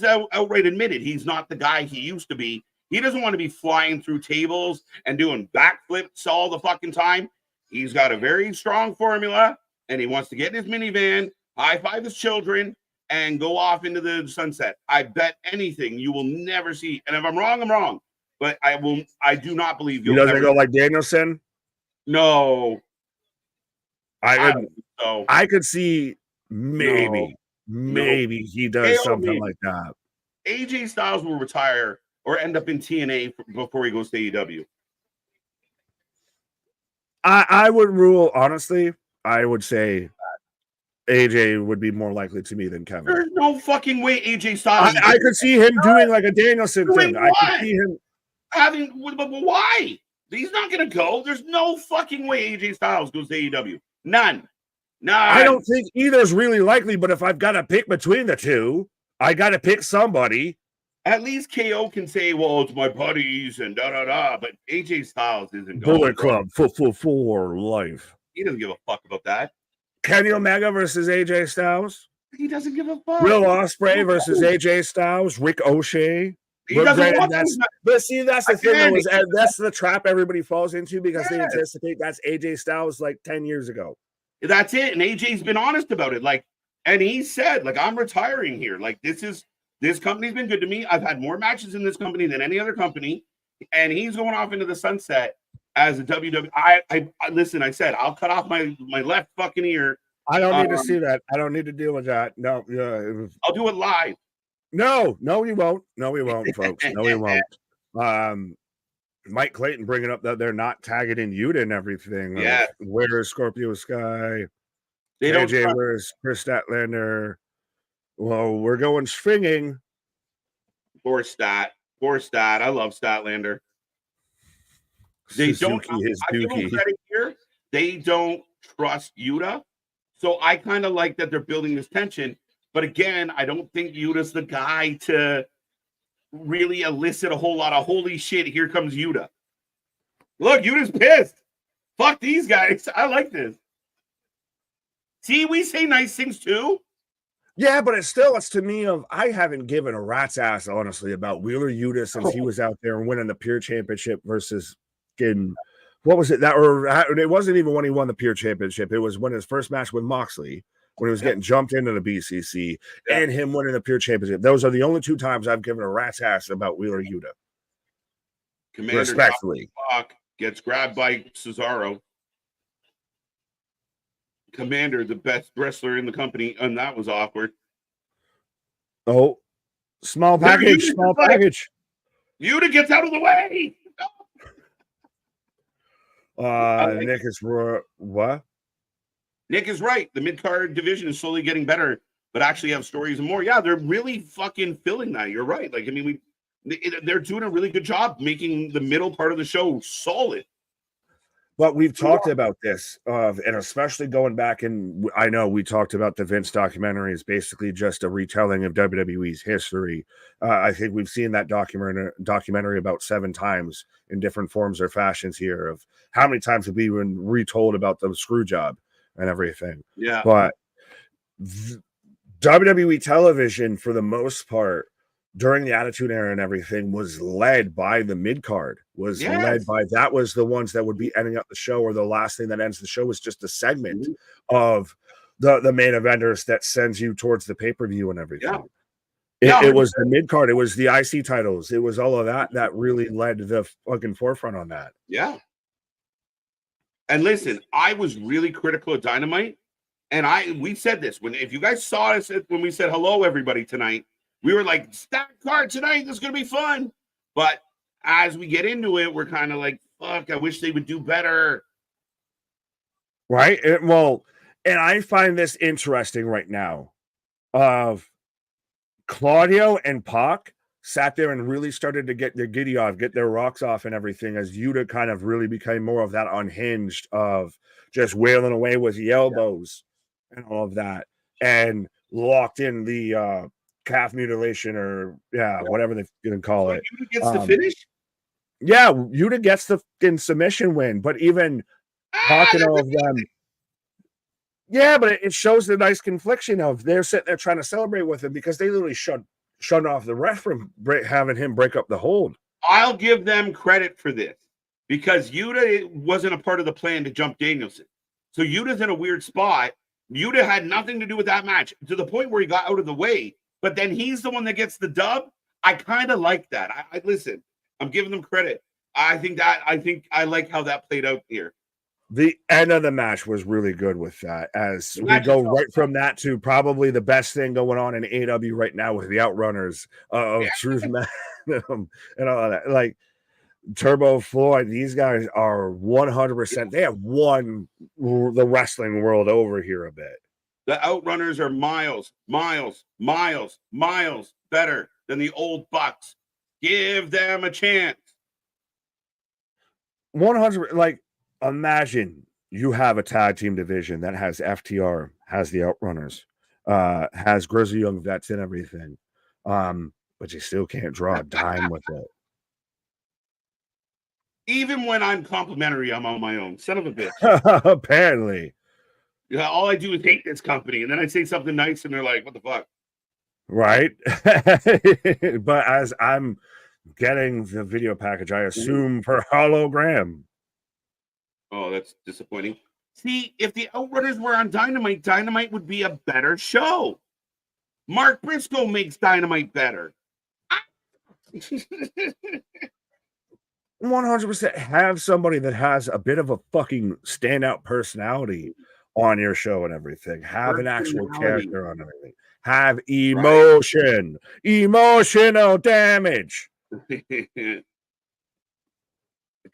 Speaker 1: outright admitted he's not the guy he used to be. He doesn't want to be flying through tables and doing backflips all the fucking time. He's got a very strong formula, and he wants to get in his minivan, high-five his children, and go off into the sunset. I bet anything you will never see. And if I'm wrong, I'm wrong. But I do not believe you'll
Speaker 2: never go like Danielson.
Speaker 1: No.
Speaker 2: I could see maybe he does something like that.
Speaker 1: AJ Styles will retire or end up in TNA before he goes to AEW.
Speaker 2: I would rule, honestly, I would say AJ would be more likely to me than Kevin.
Speaker 1: There's no fucking way AJ Styles.
Speaker 2: I could see him doing like a Danielson thing. I could see him
Speaker 1: but why? He's not going to go. There's no fucking way AJ Styles goes to AEW. None.
Speaker 2: I don't think either's really likely, but if I've got to pick between the two, I got to pick somebody.
Speaker 1: At least KO can say, well, it's my buddies and da-da-da, but AJ Styles isn't
Speaker 2: going. Bullet Club, for life.
Speaker 1: He doesn't give a fuck about that.
Speaker 2: Kenny Omega versus AJ Styles.
Speaker 1: He doesn't give a fuck.
Speaker 2: Will Ospreay versus AJ Styles. Rick O'Shea. But see, that's the thing. That's the trap everybody falls into because they anticipate that's AJ Styles like 10 years ago.
Speaker 1: That's it. And AJ's been honest about it. Like, and he said, like, I'm retiring here. Like, this company's been good to me. I've had more matches in this company than any other company. And he's going off into the sunset as a WWE. I listen, I said, I'll cut off my left fucking ear.
Speaker 2: I don't need to see that. I don't need to deal with that. No.
Speaker 1: I'll do it live.
Speaker 2: No, you won't. No, we won't, folks. No, we won't. Mike Clayton bringing up that they're not tagging in Yuta and everything.
Speaker 1: Yeah.
Speaker 2: Where's Scorpio Sky?
Speaker 1: They don't.
Speaker 2: AJ, where's Chris Statlander? Well, we're going swinging.
Speaker 1: Poor Stat. I love Statlander. They don't. I give them credit here. They don't trust Yuta. So I kind of like that they're building this tension. But again, I don't think Yuta's the guy to really elicit a whole lot of holy shit. Here comes Yuta. Look, Yuta's pissed. Fuck these guys. I like this. See, we say nice things too.
Speaker 2: Yeah, but it's to me I haven't given a rat's ass, honestly, about Wheeler Yuta since he was out there and winning the Pure Championship versus getting, what was it? It wasn't even when he won the Pure Championship. It was when his first match with Moxley, when he was getting jumped into the BCC and him winning the Pure Championship. Those are the only two times I've given a rat's ass about Wheeler Yuta.
Speaker 1: Commander
Speaker 2: respectfully.
Speaker 1: Gets grabbed by Cesaro. Commander, the best wrestler in the company, and that was awkward.
Speaker 2: Oh, small package.
Speaker 1: Yuta gets out of the way.
Speaker 2: Nick is what?
Speaker 1: Nick is right. The mid-card division is slowly getting better, but actually have stories and more. Yeah, they're really fucking filling that. You're right. Like, I mean, they're doing a really good job making the middle part of the show solid.
Speaker 2: But we've talked about this, and especially going back, and I know we talked about the Vince documentary is basically just a retelling of WWE's history. I think we've seen that documentary about 7 times in different forms or fashions here of how many times have we been retold about the screw job and everything.
Speaker 1: Yeah.
Speaker 2: But WWE television, for the most part, during the Attitude Era and everything, was led by the mid-card, that was the ones that would be ending up the show, or the last thing that ends the show was just a segment of the main eventers that sends you towards the pay-per-view and everything. It was the mid-card, it was the IC titles, it was all of that really led to the fucking forefront on that.
Speaker 1: Yeah. And listen, I was really critical of Dynamite And we said this if you guys saw us when we said hello everybody tonight, we were like, stack card tonight, this is gonna be fun. But as we get into it, we're kind of like, fuck, I wish they would do better.
Speaker 2: Right. And I find this interesting right now. Of Claudio and Pac sat there and really started to get their giddy off, get their rocks off and everything, as Yuta kind of really became more of that unhinged of just wailing away with the elbows and all of that, and locked in the calf mutilation or whatever they're gonna call it.
Speaker 1: Yuta gets the finish?
Speaker 2: Yeah, Yuta gets the submission win, but even Pac and all of them. Yeah, but it shows the nice confliction of they're sitting there trying to celebrate with him because they literally shut off the ref from having him break up the hold.
Speaker 1: I'll give them credit for this because Yuta wasn't a part of the plan to jump Danielson. So Yuta's in a weird spot. Yuta had nothing to do with that match to the point where he got out of the way, but then he's the one that gets the dub. I kind of like that. I listen, I'm giving them credit. I think I like how that played out here.
Speaker 2: The end of the match was really good with that. As we go right from that to probably the best thing going on in AEW right now with the Outrunners of Truth Man and all that. Like Turbo Floyd, these guys are 100%. They have won the wrestling world over here a bit.
Speaker 1: The Outrunners are miles better than the old Bucks. Give them a chance.
Speaker 2: 100. Like, imagine you have a tag team division that has FTR, has the Outrunners, has Grizzly Young Vets and everything, but you still can't draw a dime with it.
Speaker 1: Even when I'm complimentary, I'm on my own. Son of a bitch.
Speaker 2: Apparently.
Speaker 1: Yeah, all I do is hate this company, and then I say something nice, and they're like, "What the fuck?"
Speaker 2: Right. But as I'm getting the video package, I assume for hologram.
Speaker 1: Oh, that's disappointing. See, if the Outrunners were on Dynamite, Dynamite would be a better show. Mark Briscoe makes Dynamite better.
Speaker 2: 100% have somebody that has a bit of a fucking standout personality on your show and everything. Have an actual character on everything. Have emotion, emotional damage.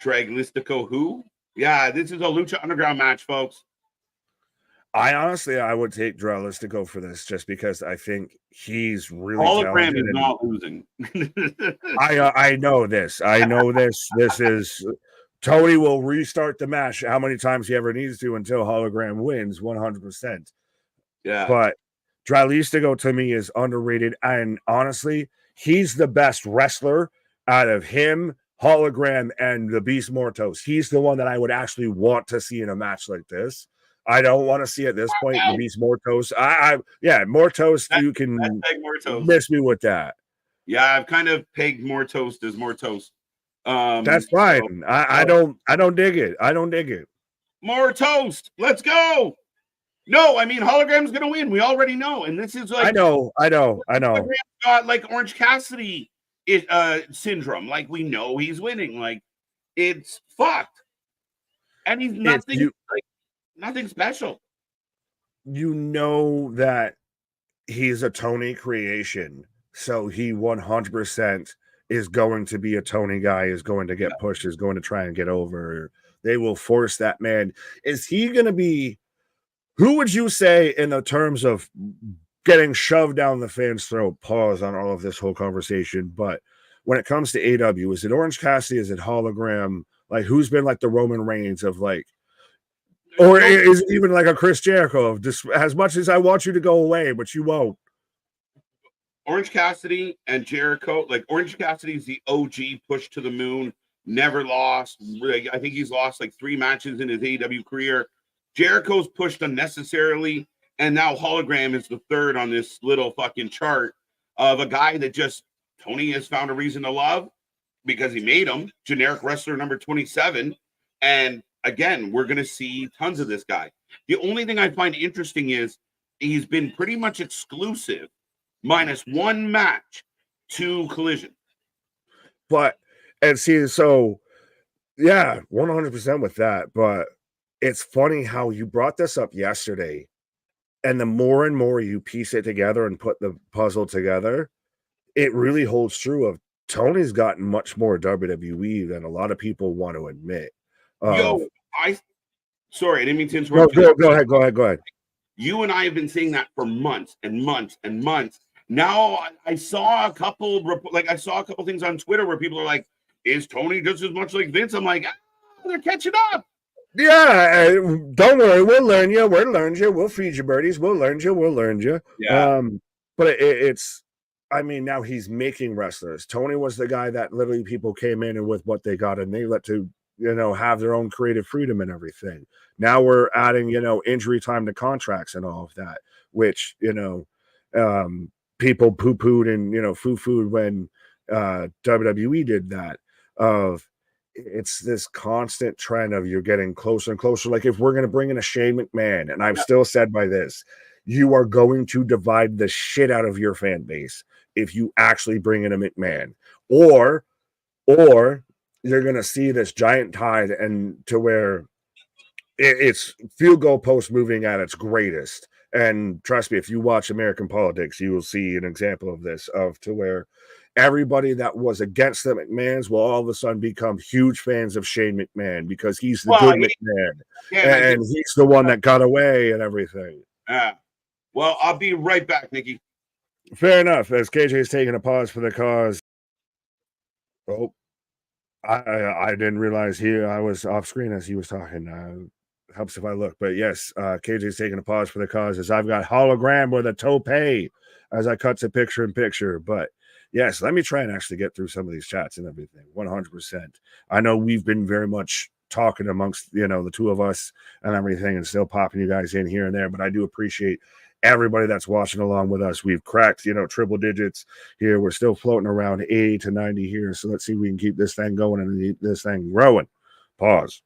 Speaker 1: Draglistico who? Yeah, this is a Lucha Underground match, folks.
Speaker 2: I would take Draglistico for this just because I think he's really
Speaker 1: Hologram is not losing.
Speaker 2: I know this. I know this. This is Tony will restart the match how many times he ever needs to until Hologram wins 100%.
Speaker 1: Yeah.
Speaker 2: But Draglistico to me is underrated. And honestly, he's the best wrestler out of him, Hologram, and the Beast Mortos. He's the one that I would actually want to see in a match like this. I don't want to see at this point the Beast Mortos. Mortos, you can miss me with that.
Speaker 1: Yeah, I've kind of pegged Mortos as Mortos.
Speaker 2: That's fine. So, I don't dig it. I don't dig it.
Speaker 1: More toast. Let's go. No, I mean Hologram's gonna win. We already know, and this is like
Speaker 2: I know.
Speaker 1: Hologram's got like Orange Cassidy syndrome. Like we know he's winning. Like it's fucked, and he's nothing nothing special.
Speaker 2: You know that he's a Tony creation, so he 100% is going to be a Tony guy. Is going to get pushed. Is going to try and get over. They will force that man. Is he going to be? Who would you say in the terms of getting shoved down the fans' throat? Pause on all of this whole conversation. But when it comes to AEW, is it Orange Cassidy? Is it Hologram? Like, who's been like the Roman Reigns of like, or is it even like a Chris Jericho of just as much as I want you to go away, but you won't?
Speaker 1: Orange Cassidy and Jericho, like Orange Cassidy's the OG push to the moon, never lost. I think he's lost like 3 matches in his AEW career. Jericho's pushed unnecessarily, and now Hologram is the third on this little fucking chart of a guy that just Tony has found a reason to love because he made him generic wrestler number 27. And again, we're going to see tons of this guy. The only thing I find interesting is he's been pretty much exclusive, minus 1 match to Collision.
Speaker 2: But, and see, so, yeah, 100% with that, but it's funny how you brought this up yesterday And the more and more you piece it together and put the puzzle together, it really holds true of Tony's gotten much more WWE than a lot of people want to admit.
Speaker 1: Yo, sorry, I didn't mean to
Speaker 2: No,
Speaker 1: interrupt you.
Speaker 2: go ahead.
Speaker 1: You and I have been saying that for months and months and months. Now I saw a couple things on Twitter where people are like, "Is Tony just as much like Vince?" I'm like, they're catching up.
Speaker 2: Yeah, don't worry, we'll learn you. We'll learn you. We'll feed you birdies. We'll learn you. We'll learn you.
Speaker 1: Yeah.
Speaker 2: But it's, I mean, now he's making wrestlers. Tony was the guy that literally people came in and with what they got, and they let to have their own creative freedom and everything. Now we're adding injury time to contracts and all of that, which people poo-pooed and foo-fooed when WWE did that. It's this constant trend of you're getting closer and closer. Like if we're going to bring in a Shane McMahon, and I've still said by this, you are going to divide the shit out of your fan base if you actually bring in a McMahon, or you're going to see this giant tide and to where it's field goal post moving at its greatest. And trust me, if you watch American politics, you will see an example of this, of to where everybody that was against the McMahons will all of a sudden become huge fans of Shane McMahon because he's the good McMahon. And he's the one that got away and everything.
Speaker 1: Well, I'll be right back, Nikki.
Speaker 2: Fair enough. As KJ is taking a pause for the cause. Oh, I didn't realize I was off screen as he was talking. Helps if I look, but yes, KJ's taking a pause for the cause as I've got hologram with a tope as I cut to picture in picture. But yes, let me try and actually get through some of these chats and everything. 100%. I know we've been very much talking amongst the two of us and everything, and still popping you guys in here and there. But I do appreciate everybody that's watching along with us. We've cracked triple digits here. We're still floating around 80 to 90 here. So let's see if we can keep this thing going and keep this thing growing. Pause.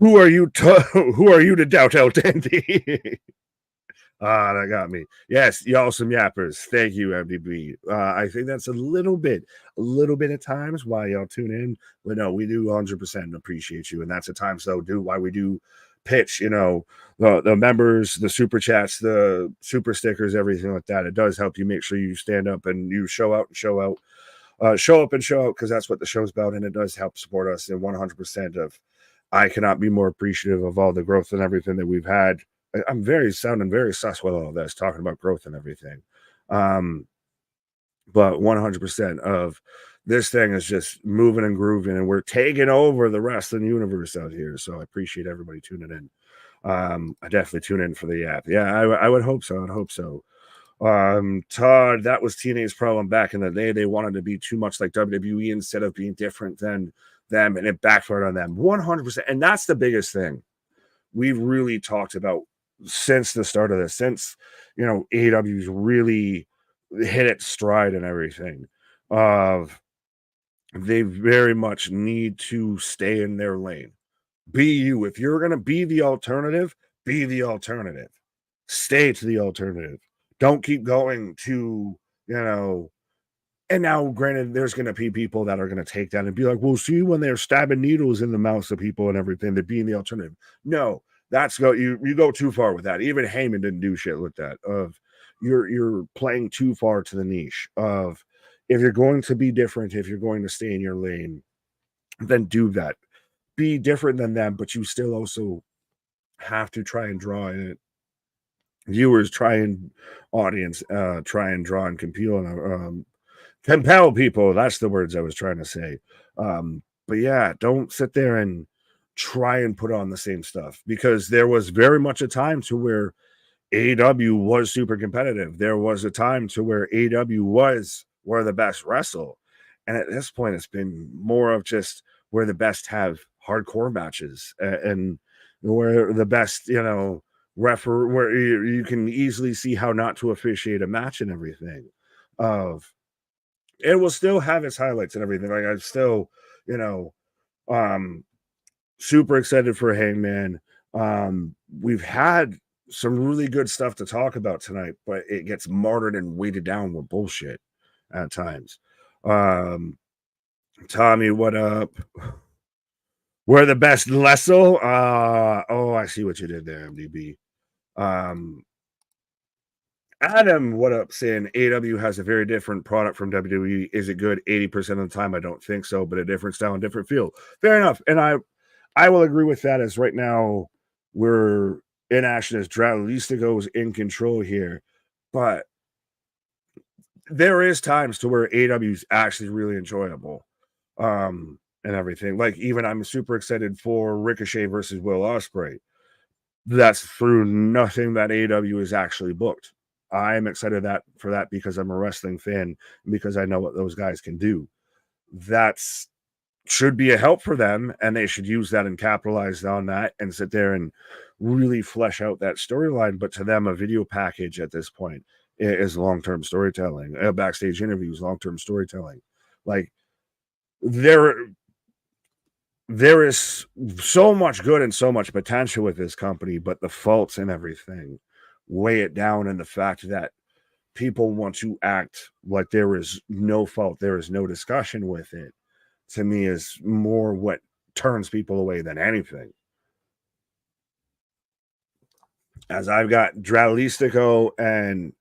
Speaker 2: Who are you to doubt El Dandy? That got me. Yes, y'all some yappers. Thank you, MDB. I think that's a little bit at times why y'all tune in. But no, we do 100% appreciate you. And that's at times though, why we do pitch, the members, the super chats, the super stickers, everything like that. It does help you make sure you stand up and you show up and show out because that's what the show's about. And it does help support us in 100% of. I cannot be more appreciative of all the growth and everything that we've had. I'm sounding very sus with all this, talking about growth and everything. But 100% of this thing is just moving and grooving, and we're taking over the wrestling universe out here. So I appreciate everybody tuning in. I definitely tune in for the app. Yeah, I would hope so. Todd, that was TNA's problem back in the day. They wanted to be too much like WWE instead of being different than them, and it backfired on them 100%. And that's the biggest thing we've really talked about since the start of this, since AEW's really hit its stride and everything. They very much need to stay in their lane. Be you. If you're going to be the alternative, be the alternative. Stay to the alternative. Don't keep going to and now, granted, there's going to be people that are going to take that and be like, well, see, when they're stabbing needles in the mouths of people and everything, they're being the alternative. No, you go too far with that. Even Heyman didn't do shit with that. Of you're playing too far to the niche of if you're going to be different, if you're going to stay in your lane, then do that. Be different than them, but you still also have to try and draw in it. Viewers, try and audience, try and draw and compel people. That's the words I was trying to say. But yeah, don't sit there and try and put on the same stuff, because there was very much a time to where AEW was super competitive. There was a time to where AEW was where the best wrestle. And at this point, it's been more of just where the best have hardcore matches and where the best, referee, where you can easily see how not to officiate a match and everything. It will still have its highlights and everything. Like I'm still, super excited for Hangman. We've had some really good stuff to talk about tonight, but it gets martyred and weighted down with bullshit at times. Tommy, what up? We're the best Lessel. I see what you did there, MDB. Adam, what up, saying AEW has a very different product from WWE. Is it good 80% of the time? I don't think so, but a different style and different feel. Fair enough. And I will agree with that, as right now we're in action as Dralistico's in control here. But there is times to where AEW is actually really enjoyable. And everything. Like, even I'm super excited for Ricochet versus Will Ospreay. That's through nothing that AEW is actually booked. I'm excited for that because I'm a wrestling fan and because I know what those guys can do. That's should be a help for them, and they should use that and capitalize on that and sit there and really flesh out that storyline. But to them, a video package at this point is long-term storytelling. Backstage interviews, long-term storytelling. Like, there is so much good and so much potential with this company, but the faults and everything weigh it down, and the fact that people want to act like there is no fault, there is no discussion with it, to me is more what turns people away than anything. As I've got Dralistico and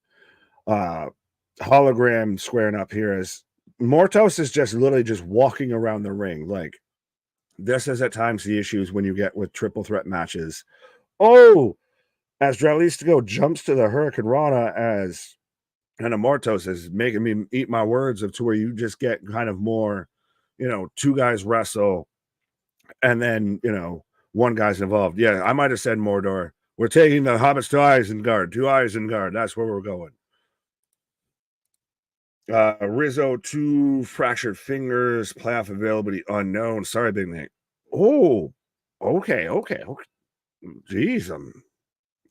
Speaker 2: Hologram squaring up here, as Mortos is just literally just walking around the ring. Like, this is at times the issues when you get with triple threat matches. Oh, as Dralistico jumps to the Hurricane Rana, as and Mortos is making me eat my words, of to where you just get kind of more, two guys wrestle and then, one guy's involved. Yeah, I might have said Mordor. We're taking the hobbits to Isengard. To Isengard. That's where we're going. Rizzo, 2 fractured fingers, playoff availability unknown. Sorry, Big Nick. Oh, okay. Jeez,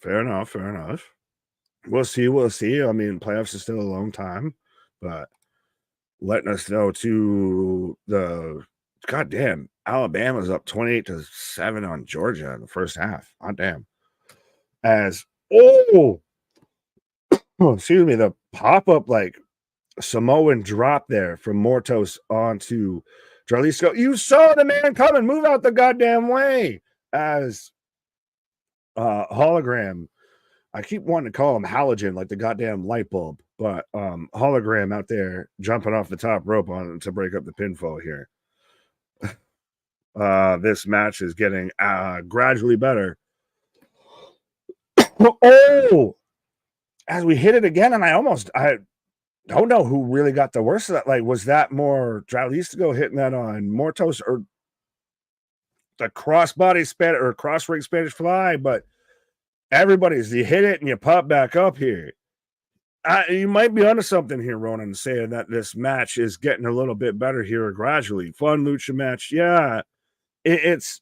Speaker 2: fair enough. We'll see. I mean, playoffs is still a long time, but letting us know to the goddamn Alabama's up 28-7 on Georgia in the first half. Oh, damn. As excuse me, the pop-up like Samoan drop there from Mortos onto Dralistico. You saw the man coming. Move out the goddamn way. As Hologram, I keep wanting to call him halogen, like the goddamn light bulb, but Hologram out there jumping off the top rope on to break up the pinfall here. This match is getting gradually better. As we hit it again, and I don't know who really got the worst of that. Like, was that more Dralistico hitting that on Mortos, or the crossbody or cross ring Spanish fly? But you hit it and you pop back up here. You might be onto something here, Ronan, saying that this match is getting a little bit better here gradually. Fun lucha match. Yeah, it's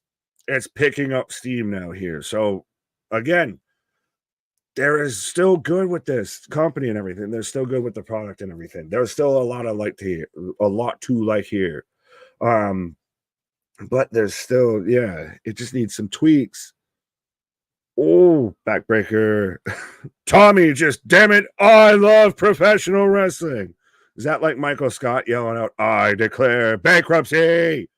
Speaker 2: picking up steam now here. So again, there is still good with this company and everything. They're still good with the product and everything. There's still a lot to like here. But there's still, it just needs some tweaks. Oh, backbreaker. Tommy, just damn it. I love professional wrestling. Is that like Michael Scott yelling out, I declare bankruptcy?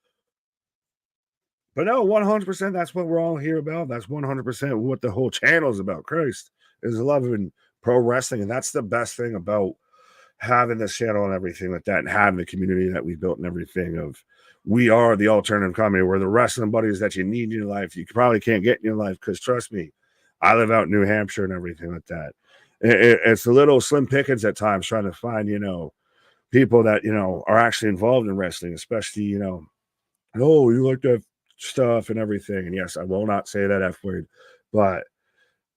Speaker 2: But no, 100%, that's what we're all here about. That's 100% what the whole channel is about. Christ, is loving pro wrestling. And that's the best thing about having this channel and everything like that, and having the community that we built and everything of, we are the alternative comedy. We're the wrestling buddies that you need in your life. You probably can't get in your life, because trust me, I live out in New Hampshire and everything like that. It's a little slim pickings at times trying to find, people that, are actually involved in wrestling, especially, oh, you like that stuff and everything. And yes, I will not say that F word, but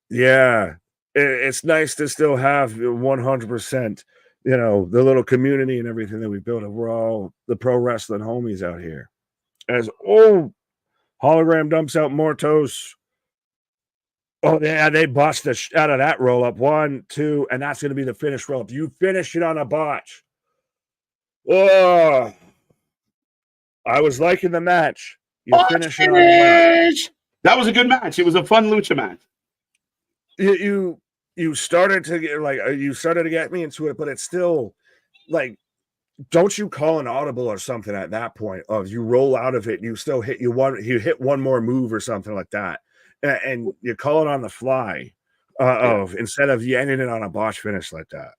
Speaker 2: yeah, it's nice to still have 100%, the little community and everything that we built. We're all the pro wrestling homies out here. As Hologram dumps out Mortos. Oh, yeah, they bust the out of that roll up. 1, 2, and that's going to be the finish roll up. You finish it on a botch. Oh, I was liking the match. You finish it on a botch.
Speaker 1: That was a good match. It was a fun lucha match.
Speaker 2: You started to get me into it, but it's still like, don't you call an audible or something at that point of you roll out of it and you still you hit one more move or something like that, and you call it on the fly. of instead of ending it on a botch finish like that.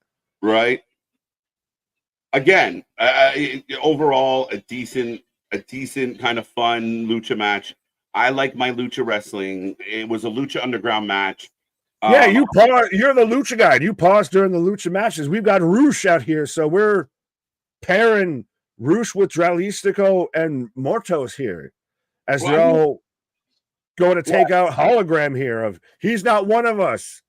Speaker 1: Right. Again, overall, a decent kind of fun lucha match. I like my lucha wrestling. It was a lucha underground match.
Speaker 2: Yeah, you pause. You're the lucha guy. You pause during the lucha matches. We've got Roosh out here, so we're pairing Roosh with Dralistico and Mortos here, as they're all going to take out Hologram here. Of he's not one of us.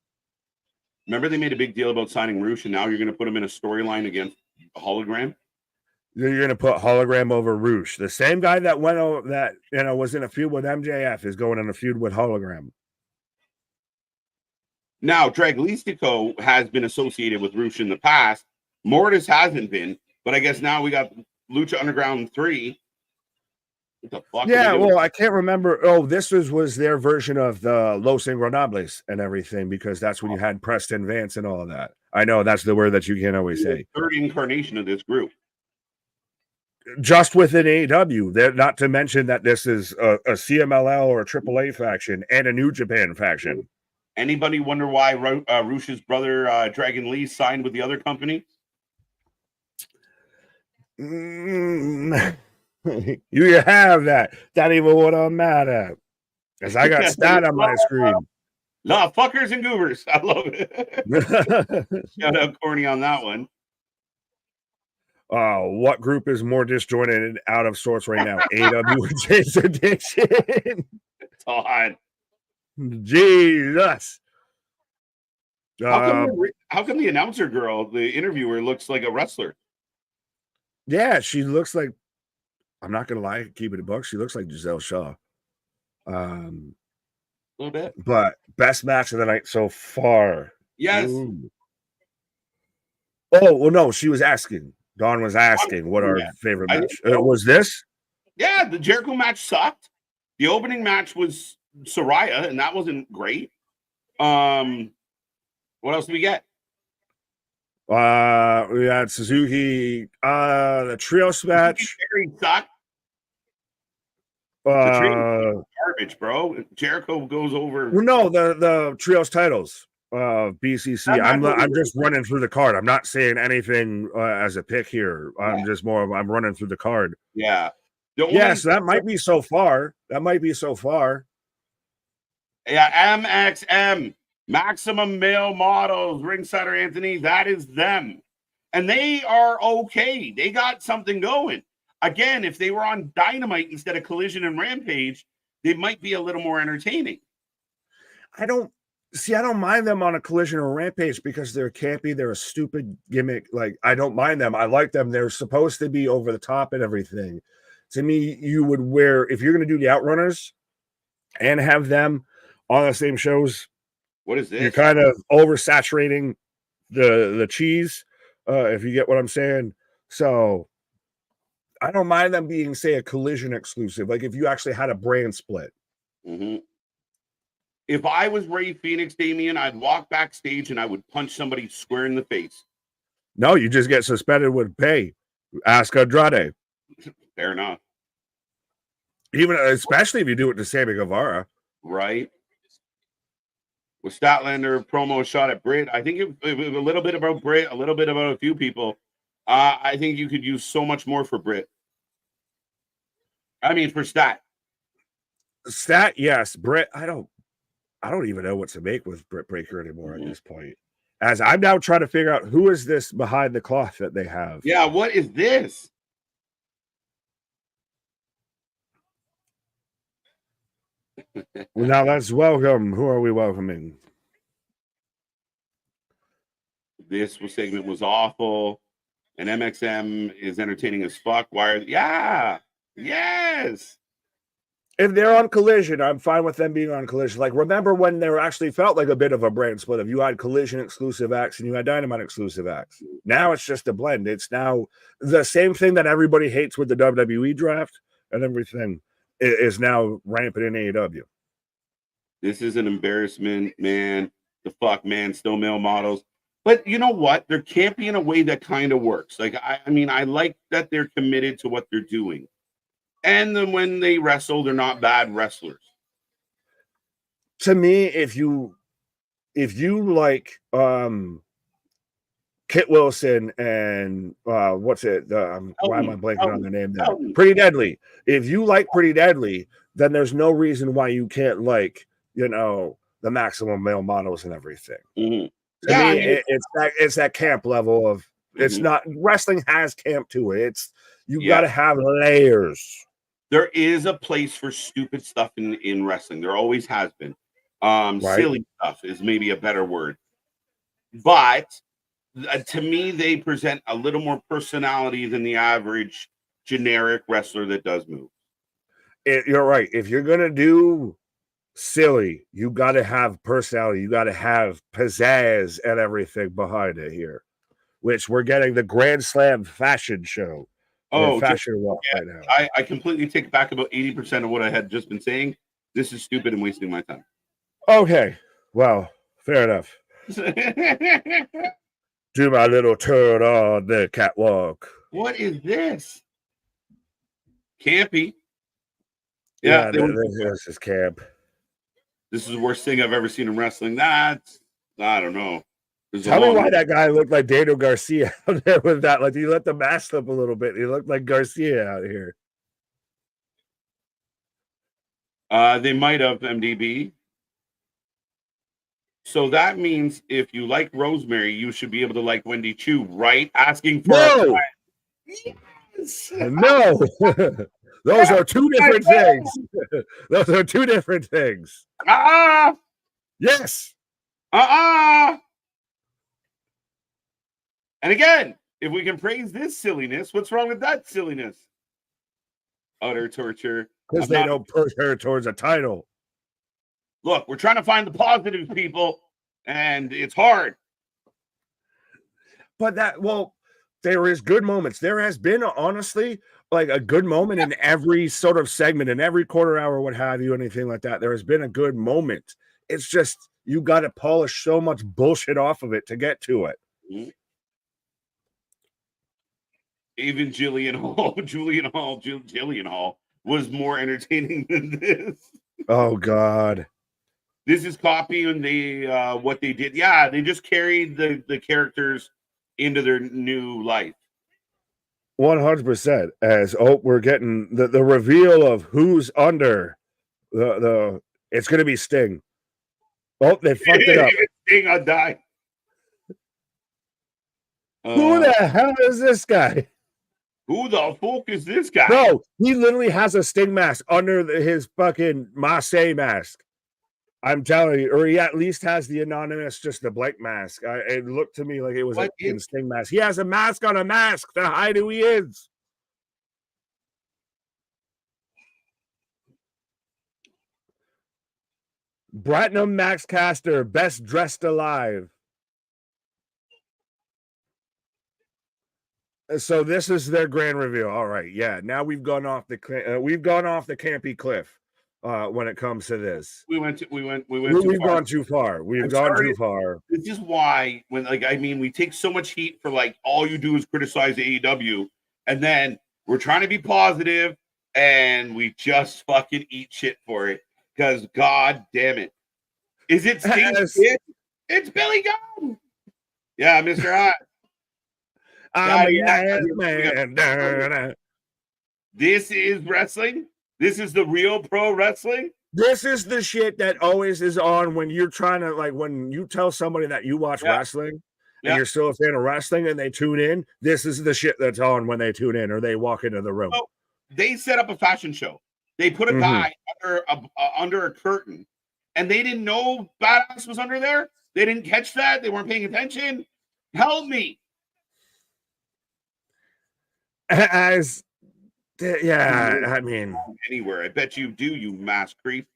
Speaker 1: Remember, they made a big deal about signing Roosh, and now you're going to put him in a storyline against Hologram.
Speaker 2: You're going to put Hologram over Roosh. The same guy that went over that was in a feud with MJF is going in a feud with Hologram.
Speaker 1: Now, Draglistico has been associated with Roosh in the past. Mortis hasn't been, but I guess now we got Lucha Underground 3. What the fuck?
Speaker 2: Yeah, well, I can't remember. Oh, this was their version of the Los Ingobernables and everything, because that's when you had Preston Vance and all of that. I know that's the word that you can't always say.
Speaker 1: Third incarnation of this group.
Speaker 2: Just within AEW, not to mention that this is a CMLL or a AAA faction and a New Japan faction.
Speaker 1: Anybody wonder why Roosh's brother Dragon Lee signed with the other company?
Speaker 2: You have that. Not even what I'm mad at. Because I got stat on my screen.
Speaker 1: No, fuckers and goobers. I love it. Shout out Corny on that one.
Speaker 2: What group is more disjointed and out of sorts right now? AEW and James Addiction.
Speaker 1: Todd.
Speaker 2: Jesus.
Speaker 1: How come the announcer girl, the interviewer, looks like a wrestler?
Speaker 2: Yeah, she looks like, I'm not gonna lie, keep it a buck. She looks like Giselle Shaw.
Speaker 1: A little bit.
Speaker 2: But best match of the night so far.
Speaker 1: Yes.
Speaker 2: Ooh. Oh, well, no, she was asking. Dawn was asking what our favorite match was. This?
Speaker 1: Yeah, the Jericho match sucked. The opening match was Saraya, and that wasn't great. What else do we get?
Speaker 2: We had Suzuki, the trios match.
Speaker 1: Sucked. The trio garbage, bro. Jericho goes over.
Speaker 2: Well, no, the trios titles. BCC. I'm just running through the card. I'm not saying anything as a pick here. I'm just I'm running through the card.
Speaker 1: Yeah.
Speaker 2: Yes, that might be so far.
Speaker 1: Yeah, MXM, Maximum Male Models, Ringsider Anthony. That is them, and they are okay. They got something going. Again, if they were on Dynamite instead of Collision and Rampage, they might be a little more entertaining.
Speaker 2: I don't mind them on a Collision or Rampage because they're campy. They're a stupid gimmick. Like, I don't mind them. I like them. They're supposed to be over the top and everything. To me, you would if you're going to do the Outrunners and have them on the same shows,
Speaker 1: what is this?
Speaker 2: You're kind of oversaturating the cheese, if you get what I'm saying. So I don't mind them being, say, a Collision exclusive. Like if you actually had a brand split.
Speaker 1: Mm-hmm. If I was Ray Phoenix, Damian, I'd walk backstage and I would punch somebody square in the face.
Speaker 2: No, you just get suspended with pay. Ask Andrade.
Speaker 1: Fair enough.
Speaker 2: Especially if you do it to Sammy Guevara.
Speaker 1: Right. With Statlander promo shot at Britt, I think it was a little bit about Britt, a little bit about a few people. I think you could use so much more for Britt. I mean, for Stat.
Speaker 2: Stat, yes. Britt, I don't even know what to make with Britt Breaker anymore at this point. As I'm now trying to figure out who is this behind the cloth that they have.
Speaker 1: Yeah, what is this?
Speaker 2: Well, now let's welcome. Who are we welcoming?
Speaker 1: This segment was awful, and MXM is entertaining as fuck. Yes.
Speaker 2: If they're on Collision, I'm fine with them being on Collision. Like, remember when there actually felt like a bit of a brand split of you had Collision exclusive acts and you had Dynamite exclusive acts. Now it's just a blend. It's now the same thing that everybody hates with the WWE draft and everything is now rampant in AEW.
Speaker 1: This is an embarrassment, man. The fuck, man. Still male models. But you know what? They're campy in a way that kind of works. Like, I mean, I like that they're committed to what they're doing. And then when they wrestle, they're not bad wrestlers.
Speaker 2: To me, if you if you like Kit Wilson and what's it? Why am I blanking on the name there? Pretty Deadly. If you like Pretty Deadly, then there's no reason why you can't like, the Maximum Male Models and everything.
Speaker 1: Mm-hmm.
Speaker 2: To me, it's that camp level of it's not wrestling has camp to it. You got to have layers.
Speaker 1: There is a place for stupid stuff in wrestling. There always has been. Right? Silly stuff is maybe a better word, but to me, they present a little more personality than the average generic wrestler that does move.
Speaker 2: You're right. If you're gonna do silly, you got to have personality. You got to have pizzazz and everything behind it here, which we're getting the Grand Slam fashion show. Fashion walk right now.
Speaker 1: I completely take back about 80% of what I had just been saying. This is stupid and wasting my time.
Speaker 2: Okay, well, fair enough. Do my little turn on the catwalk.
Speaker 1: What is this? Campy.
Speaker 2: Yeah, this is camp.
Speaker 1: This is the worst thing I've ever seen in wrestling. I don't know.
Speaker 2: Tell me why that guy looked like Daniel Garcia out there with that. Like, he let the mask slip a little bit. He looked like Garcia out here.
Speaker 1: They might have MDB. So that means if you like Rosemary, you should be able to like Wendy Chu, right? Asking for
Speaker 2: no. Yes. No. Those are two different things. Those are two different things. Yes.
Speaker 1: And again, if we can praise this silliness, what's wrong with that silliness? Utter torture.
Speaker 2: Because they don't push her towards a title.
Speaker 1: Look, we're trying to find the positives, people, and it's hard.
Speaker 2: But there is good moments. There has been, honestly, like a good moment in every sort of segment, in every quarter hour, what have you, anything like that. There has been a good moment. It's just you got to polish so much bullshit off of it to get to it.
Speaker 1: Mm-hmm. Even Jillian Hall was more entertaining than this.
Speaker 2: Oh God.
Speaker 1: This is copying what they did. Yeah, they just carried the characters into their new life.
Speaker 2: 100%. As we're getting the reveal of who's under the it's gonna be Sting. Oh, they fucked it up.
Speaker 1: Sting, I'll die.
Speaker 2: Who the hell is this guy?
Speaker 1: Who the fuck is this guy?
Speaker 2: Bro, he literally has a Sting mask under his fucking Marseille mask. I'm telling you, or he at least has the anonymous, just the blank mask. It looked to me like it was a Sting mask. He has a mask on a mask to hide who he is. Bratnam Max Caster, best dressed alive. So this is their grand reveal. All right, yeah. Now we've gone off the campy cliff when it comes to this.
Speaker 1: We've
Speaker 2: gone too far. We've gone too far.
Speaker 1: This is why we take so much heat for all you do is criticize AEW, and then we're trying to be positive, and we just fucking eat shit for it because God damn it, is it Sting's kid? It's Billy Gunn. Yeah, Mr. Hot. Man. This is wrestling. This is the real pro wrestling.
Speaker 2: This is the shit that always is on when you're trying to when you tell somebody that you watch wrestling and you're still a fan of wrestling and they tune in. This is the shit that's on when they tune in or they walk into the room.
Speaker 1: So they set up a fashion show. They put a guy under a curtain, and they didn't know Badass was under there. They didn't catch that. They weren't paying attention. Help me.
Speaker 2: I mean,
Speaker 1: anywhere. I bet you do, you mass creep.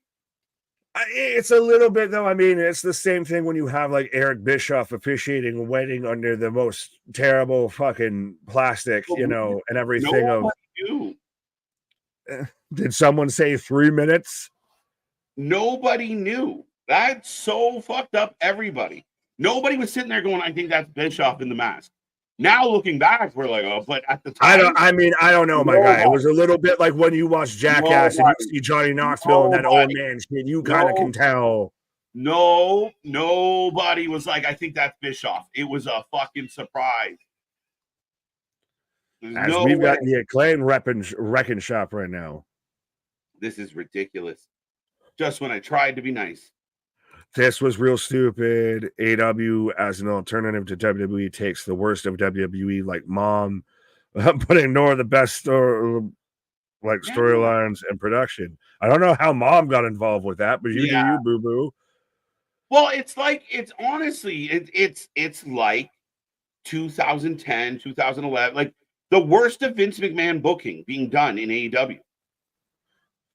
Speaker 2: It's a little bit though. I mean, it's the same thing when you have Eric Bischoff officiating a wedding under the most terrible fucking plastic, and everything. Did someone say 3 minutes?
Speaker 1: Nobody knew. That's so fucked up. Everybody. Nobody was sitting there going, "I think that's Bischoff in the mask." Now looking back, we're like, "Oh," but at the time,
Speaker 2: I don't know, my guy. It was a little bit like when you watch Jackass and you see Johnny Knoxville and that old man shit. You kind of can tell.
Speaker 1: No, nobody was like, I think that's Bischoff. It was a fucking surprise. There's
Speaker 2: As
Speaker 1: no
Speaker 2: we've
Speaker 1: way.
Speaker 2: got the Acclaim wrecking shop right now.
Speaker 1: This is ridiculous. Just when I tried to be nice.
Speaker 2: This was real stupid. AW as an alternative to WWE takes the worst of WWE, like Mom, but ignore the best storylines and production. I don't know how Mom got involved with that, but you do you, boo boo.
Speaker 1: Well, it's like it's like 2010, 2011, like the worst of Vince McMahon booking being done in AEW.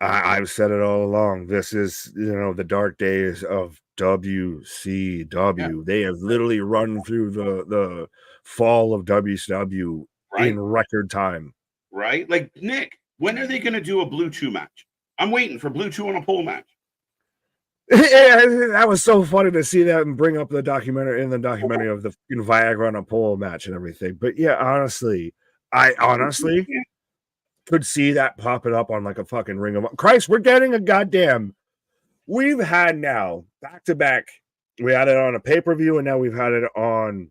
Speaker 2: I've said it all along. This is, the dark days of WCW. Yeah. They have literally run through the fall of WCW in record time.
Speaker 1: Right? Like, Nick, when are they going to do a Blue Chew match? I'm waiting for Blue Chew on a pole match.
Speaker 2: Yeah, that was so funny to see that and bring up the documentary of the Viagra on a pole match and everything. But yeah, I honestly could see that popping up on like a fucking Ring of Christ. We're getting a goddamn. We've had now back to back. We had it on a pay-per-view and now we've had it on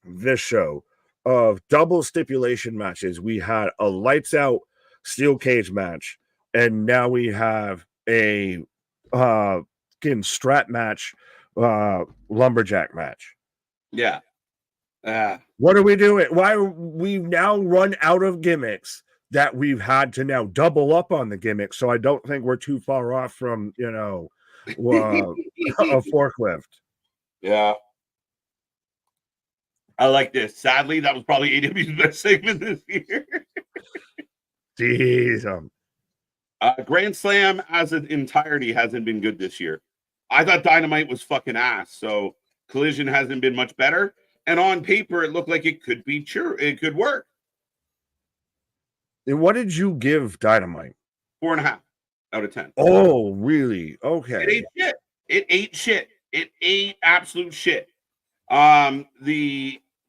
Speaker 2: this show of double stipulation matches. We had a lights out steel cage match, and now we have a strap match, lumberjack match.
Speaker 1: Yeah.
Speaker 2: What are we doing? Why we now run out of gimmicks that we've had to now double up on the gimmicks? So I don't think we're too far off from a forklift.
Speaker 1: Yeah. I like this. Sadly, that was probably AEW's best segment this year.
Speaker 2: Jeez.
Speaker 1: Grand Slam as an entirety hasn't been good this year. I thought Dynamite was fucking ass, so Collision hasn't been much better. And on paper, it looked like it could be true. It could work.
Speaker 2: And what did you give Dynamite?
Speaker 1: 4.5 out of 10.
Speaker 2: Oh, really? Okay.
Speaker 1: It ate shit. It ate absolute shit.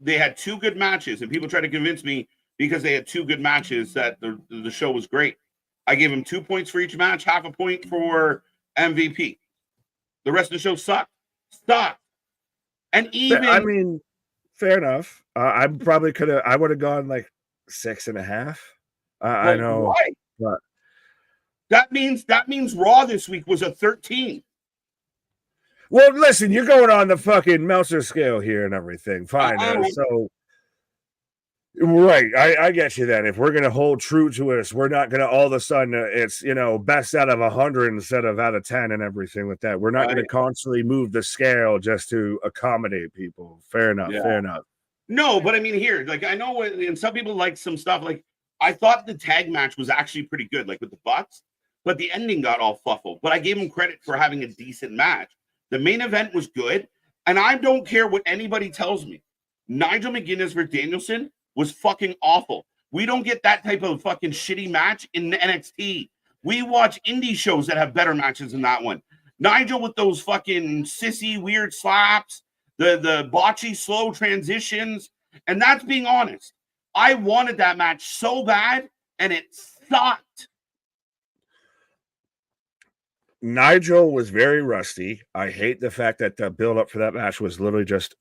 Speaker 1: They had two good matches, and people try to convince me because they had two good matches that the show was great. I gave them 2 points for each match, half a point for MVP. The rest of the show sucked. And even
Speaker 2: fair enough. I probably could have. I would have gone like 6.5. I know.
Speaker 1: Why?
Speaker 2: But
Speaker 1: that means Raw this week was a 13.
Speaker 2: Well, listen, you're going on the fucking Meltzer scale here and everything. Fine. So, right. I get you then. If we're going to hold true to us, we're not going to all of a sudden, it's, best out of 100 instead of out of 10 and everything like that. We're not going to constantly move the scale just to accommodate people. Fair enough. Yeah. Fair enough.
Speaker 1: No, but I mean, here, like, I know, and some people like some stuff. Like, I thought the tag match was actually pretty good, like with the Bucks, but the ending got all fuffled. But I gave them credit for having a decent match. The main event was good, and I don't care what anybody tells me. Nigel McGuinness versus Danielson was fucking awful. We don't get that type of fucking shitty match in the NXT. We watch indie shows that have better matches than that one. Nigel with those fucking sissy weird slaps, the botchy slow transitions, and that's being honest. I wanted that match so bad, and it sucked.
Speaker 2: Nigel was very rusty. I hate the fact that the build-up for that match was literally just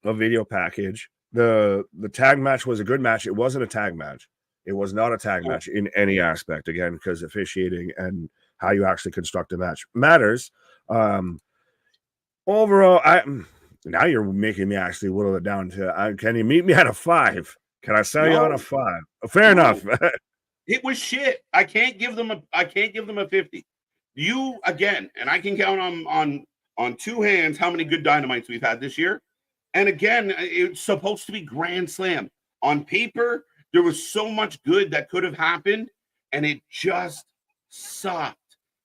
Speaker 2: a video package. The tag match was a good match. It wasn't a tag match. It was not a tag match in any aspect, again, because officiating and how you actually construct a match matters. Overall, now you're making me actually whittle it down to, can you meet me at a 5? Can I sell you on a 5? Fair enough.
Speaker 1: It was shit. I can't give them a 50. You again, and I can count on two hands how many good Dynamites we've had this year. And again, it's supposed to be Grand Slam. On paper, there was so much good that could have happened, and it just sucked.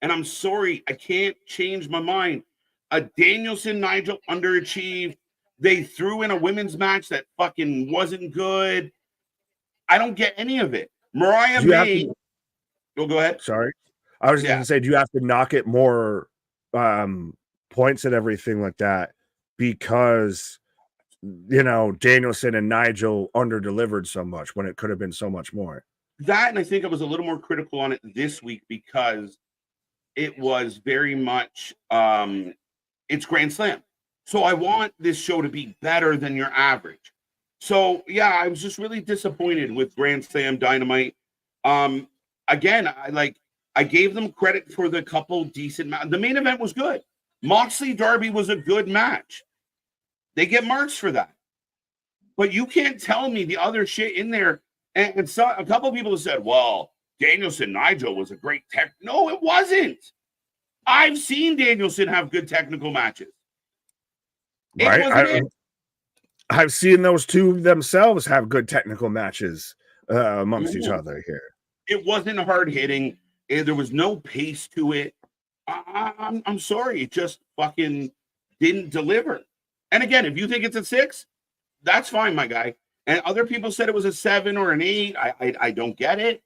Speaker 1: And I'm sorry, I can't change my mind. A Danielson Nigel underachieved. They threw in a women's match that fucking wasn't good. I don't get any of it. Mariah May. Go ahead.
Speaker 2: Sorry. I was going to say, do you have to knock it more points and everything like that because, Danielson and Nigel under-delivered so much when it could have been so much more?
Speaker 1: That, and I think I was a little more critical on it this week because it was very much It's Grand Slam. So I want this show to be better than your average. So yeah, I was just really disappointed with Grand Slam Dynamite. Again, I gave them credit for the couple decent the main event was good. Moxley Darby was a good match. They get marks for that. But you can't tell me the other shit in there. And so a couple of people have said, well, Danielson Nigel was a great tech. No, it wasn't. I've seen Danielson have good technical matches.
Speaker 2: Right. I've seen those two themselves have good technical matches amongst each other here.
Speaker 1: It wasn't hard hitting. There was no pace to it. I'm sorry. It just fucking didn't deliver. And again, if you think it's a 6, that's fine, my guy. And other people said it was a 7 or an 8. I don't get it.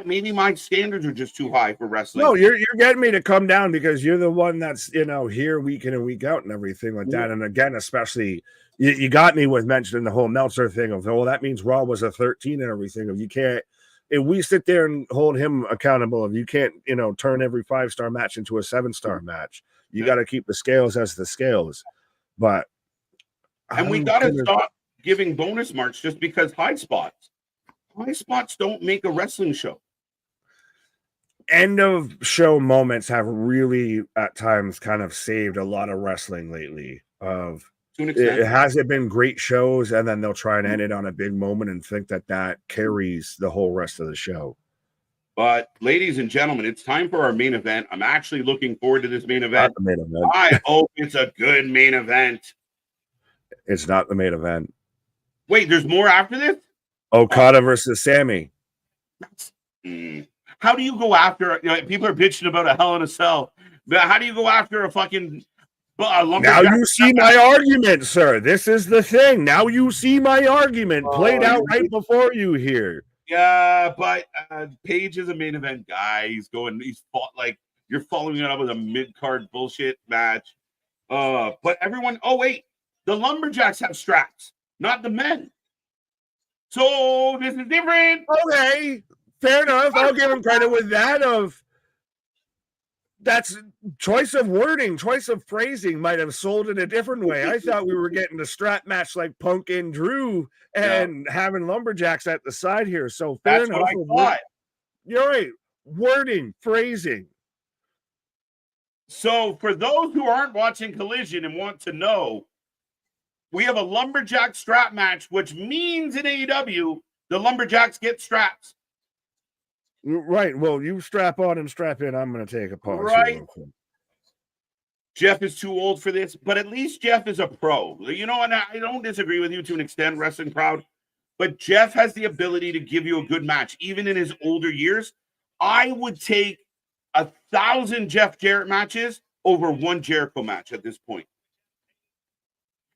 Speaker 1: Maybe my standards are just too high for wrestling.
Speaker 2: No, you're getting me to come down because you're the one that's, here week in and week out and everything like that. And again, especially you got me with mentioning the whole Meltzer thing of, well, that means Raw was a 13 and everything. If you can't, if we sit there and hold him accountable, if you can't, turn every 5-star match into a 7-star match, you got to keep the scales as the scales. But
Speaker 1: we got to stop giving bonus marks just because high spots don't make a wrestling show.
Speaker 2: End of show moments have really at times kind of saved a lot of wrestling lately. It hasn't been great shows, and then they'll try and end it on a big moment and think that carries the whole rest of the show.
Speaker 1: But ladies and gentlemen, it's time for our main event. I'm actually looking forward to this main event.
Speaker 2: Not the main event.
Speaker 1: I hope it's a good main event.
Speaker 2: It's not the main event.
Speaker 1: Wait, there's more after this?
Speaker 2: Okada versus Sammy.
Speaker 1: How do you go after? People are bitching about a Hell in a Cell. But how do you go after a fucking?
Speaker 2: Now you see my argument, sir. This is the thing. Now you see my argument played out right before you here.
Speaker 1: Yeah, but Page is a main event guy. He's fought like you're following it up with a mid-card bullshit match. But everyone. Oh wait, the Lumberjacks have straps, not the men. So this is different.
Speaker 2: Okay, fair enough. I'll give him credit with that. That's choice of wording, choice of phrasing might have sold it a different way. I thought we were getting a strap match like Punk and Drew and having Lumberjacks at the side here. So fair enough.
Speaker 1: What I thought.
Speaker 2: You're right. Wording, phrasing.
Speaker 1: So for those who aren't watching Collision and want to know, we have a Lumberjack strap match, which means in AEW, the Lumberjacks get straps.
Speaker 2: Right. Well, you strap on and strap in. I'm going to take a pause.
Speaker 1: Right. Jeff is too old for this, but at least Jeff is a pro. And I don't disagree with you to an extent, wrestling crowd, but Jeff has the ability to give you a good match, even in his older years. I would take 1,000 Jeff Jarrett matches over one Jericho match at this point.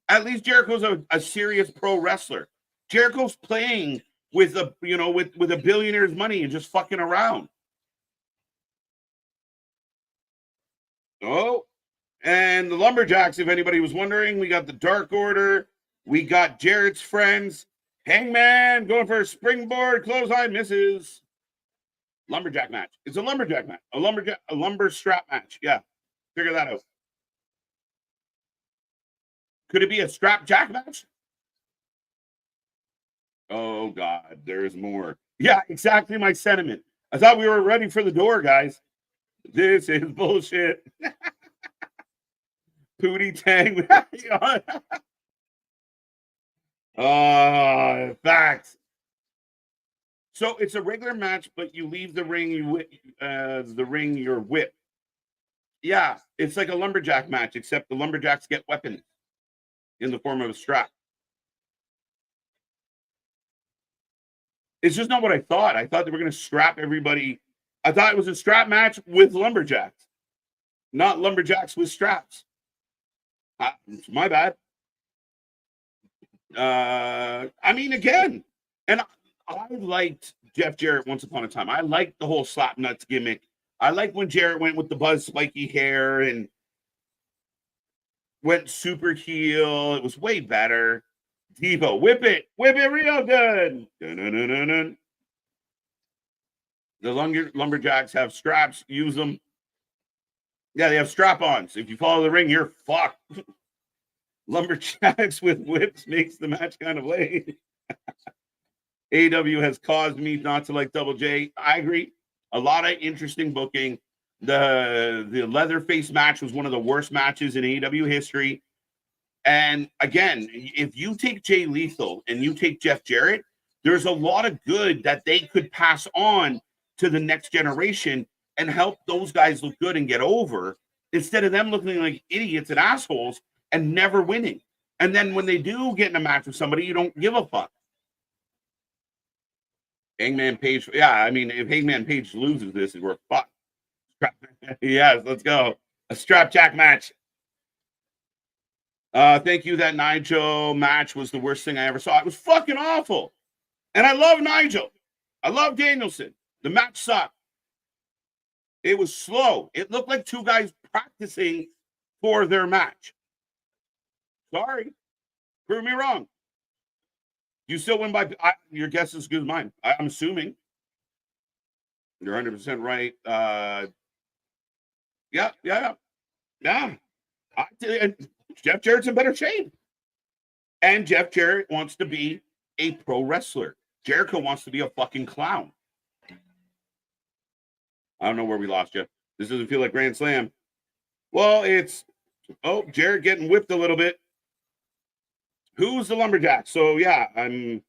Speaker 1: At least Jericho's a serious pro wrestler. Jericho's playing with a billionaire's money and just fucking around. Oh, and the Lumberjacks, if anybody was wondering, we got the Dark Order, we got Jarrett's friends, Hangman going for a springboard, clothesline misses. Lumberjack match. It's a lumberjack match. A lumber strap match. Yeah, figure that out. Could it be a strap jack match? Oh, God, there's more. Yeah, exactly my sentiment. I thought we were ready for the door, guys. This is bullshit. Pootie Tang. Facts. So it's a regular match, but you leave the ring, your whip. Yeah, it's like a lumberjack match, except the Lumberjacks get weapons in the form of a strap. It's just not what I thought. I thought they were going to strap everybody. I thought it was a strap match with Lumberjacks, not Lumberjacks with straps. It's my bad. Again, and I liked Jeff Jarrett once upon a time. I liked the whole slap nuts gimmick. I liked when Jarrett went with the buzz spiky hair and went super heel. It was way better. Devo, whip it real good. Dun-dun-dun-dun-dun. The Lumberjacks have straps. Use them. Yeah, they have strap-ons. If you follow the ring, you're fucked. Lumberjacks with whips makes the match kind of late. AEW has caused me not to like Double J. I agree. A lot of interesting booking. The Leatherface match was one of the worst matches in AEW history. And again, if you take Jay Lethal and you take Jeff Jarrett, there's a lot of good that they could pass on to the next generation and help those guys look good and get over instead of them looking like idiots and assholes and never winning. And then when they do get in a match with somebody, you don't give a fuck. Hangman Page, yeah, I mean, if Hangman Page loses this, we're fucked. Yes, let's go. A strapjack match. Thank you. That Nigel match was the worst thing I ever saw. It was fucking awful. And I love Nigel. I love Danielson. The match sucked. It was slow. It looked like two guys practicing for their match. Sorry. Prove me wrong. You still win by your guess is as good as mine. I'm assuming. You're 100% right. Yeah. And Jeff Jarrett's in better shape. And Jeff Jarrett wants to be a pro wrestler. Jericho wants to be a fucking clown. I don't know where we lost you. This doesn't feel like Grand Slam. Well, it's Jarrett getting whipped a little bit. Who's the lumberjack? So yeah, I'm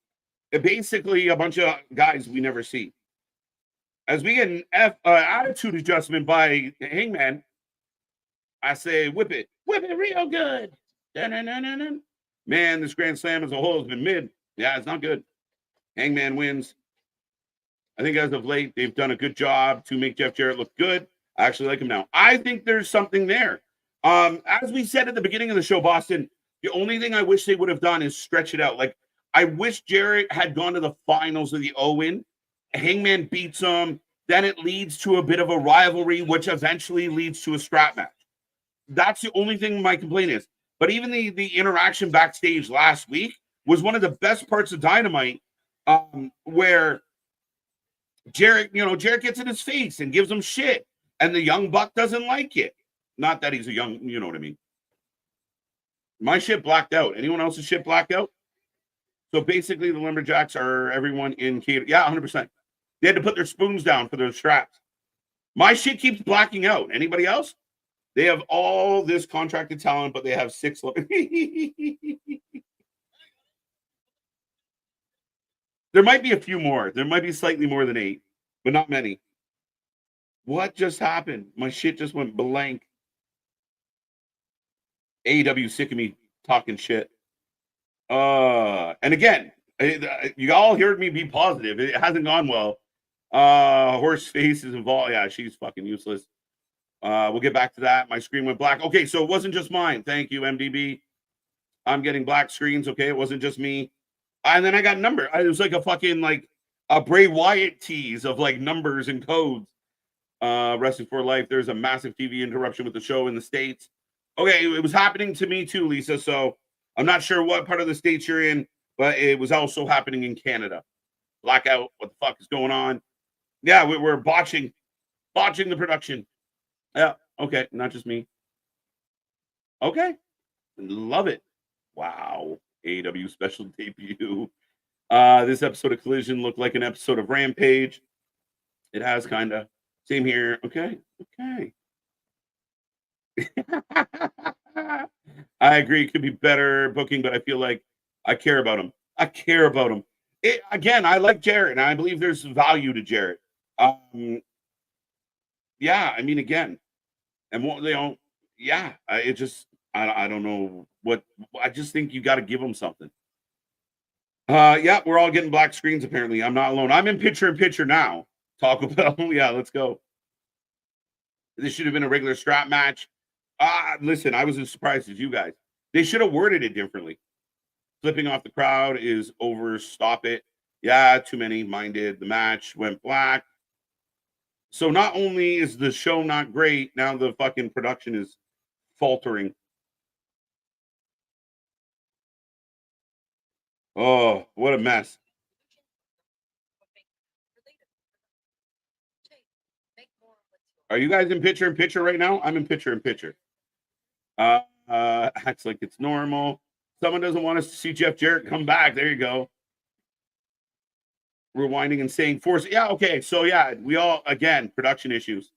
Speaker 1: basically a bunch of guys we never see. As we get an attitude adjustment by Hangman, I say whip it real good. Dun-dun-dun-dun-dun. Man, this Grand Slam as a whole has been mid. Yeah, it's not good. Hangman wins. I think as of late, they've done a good job to make Jeff Jarrett look good. I actually like him now. I think there's something there. As we said at the beginning of the show, Boston, the only thing I wish they would have done is stretch it out. Like, I wish Jarrett had gone to the finals of the Owen. Hangman beats him. Then it leads to a bit of a rivalry, which eventually leads to a strap match. That's the only thing my complaint is. But even the interaction backstage last week was one of the best parts of Dynamite, where Jarrett gets in his face and gives him shit, and the young buck doesn't like it. Not that he's a young, you know what I mean. My shit blacked out. Anyone else's shit blacked out? So basically, the Lumberjacks are everyone in Cater. Yeah, 100%. They had to put their spoons down for their straps. My shit keeps blacking out. Anybody else? They have all this contracted talent, but they have 6. There might be a few more. There might be slightly more than 8, but not many. What just happened? My shit just went blank. AEW sick of me talking shit. And again, you all heard me be positive. It hasn't gone well. Horseface is involved. Yeah, she's fucking useless. We'll get back to that. My screen went black. Okay, so it wasn't just mine. Thank you, MDB. I'm getting black screens. Okay, it wasn't just me. And then I got number. It was like a fucking like a Bray Wyatt tease of like numbers and codes. Wrestling for Life. There's a massive TV interruption with the show in the States. Okay, it was happening to me too, Lisa. So I'm not sure what part of the States you're in, but it was also happening in Canada. Blackout. What the fuck is going on? Yeah, we're botching the production. Yeah, okay, not just me. Okay, love it. Wow, AEW special debut. This episode of Collision looked like an episode of Rampage. It has kind of. Same here. Okay. I agree. It could be better booking, but I feel like I care about him. Again, I like Jarrett, and I believe there's value to Jarrett. Yeah, I mean, again, and what they don't. Yeah, I don't know what. I just think you got to give them something. Yeah, we're all getting black screens. Apparently, I'm not alone. I'm in picture now. Taco Bell. Yeah, let's go. This should have been a regular strap match. Listen, I was as surprised as you guys. They should have worded it differently. Flipping off the crowd is over. Stop it. Yeah, too many minded. The match went black. So not only is the show not great, now the fucking production is faltering. Oh, what a mess. Are you guys in picture right now? I'm in picture. Acts like it's normal. Someone doesn't want us to see Jeff Jarrett come back. There you go. Rewinding and saying force. Yeah, okay. So yeah, we all again production issues.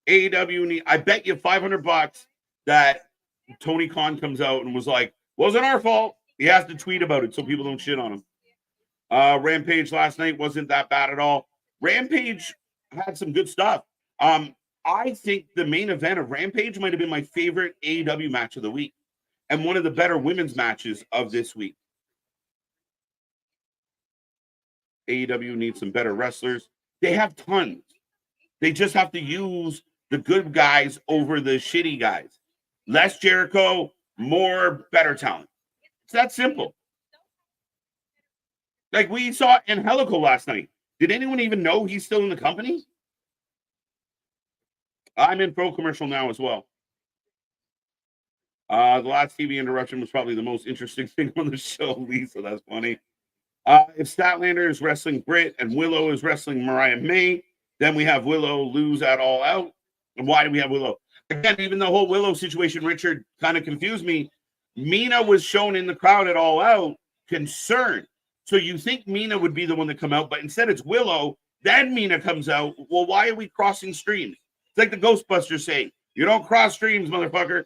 Speaker 1: AEW need. I bet you $500 that Tony Khan comes out and was like, "Wasn't our fault." He has to tweet about it so people don't shit on him. Rampage last night wasn't that bad at all. Rampage had some good stuff. I think the main event of Rampage might have been my favorite AEW match of the week and one of the better women's matches of this week. AEW needs some better wrestlers. They have tons. They just have to use the good guys over the shitty guys. Less Jericho, more better talent. It's that simple. Like we saw Angelico last night. Did anyone even know he's still in the company? I'm in pro commercial now as well. The last TV interruption was probably the most interesting thing on the show, Lisa. That's funny. If Statlander is wrestling Britt and Willow is wrestling Mariah May, then we have Willow lose at All Out. And why do we have Willow? Again, even the whole Willow situation, Richard, kind of confused me. Mina was shown in the crowd at All Out concerned. So you think Mina would be the one to come out, but instead it's Willow. Then Mina comes out. Well, why are we crossing streams? It's like the Ghostbusters saying, you don't cross streams, motherfucker.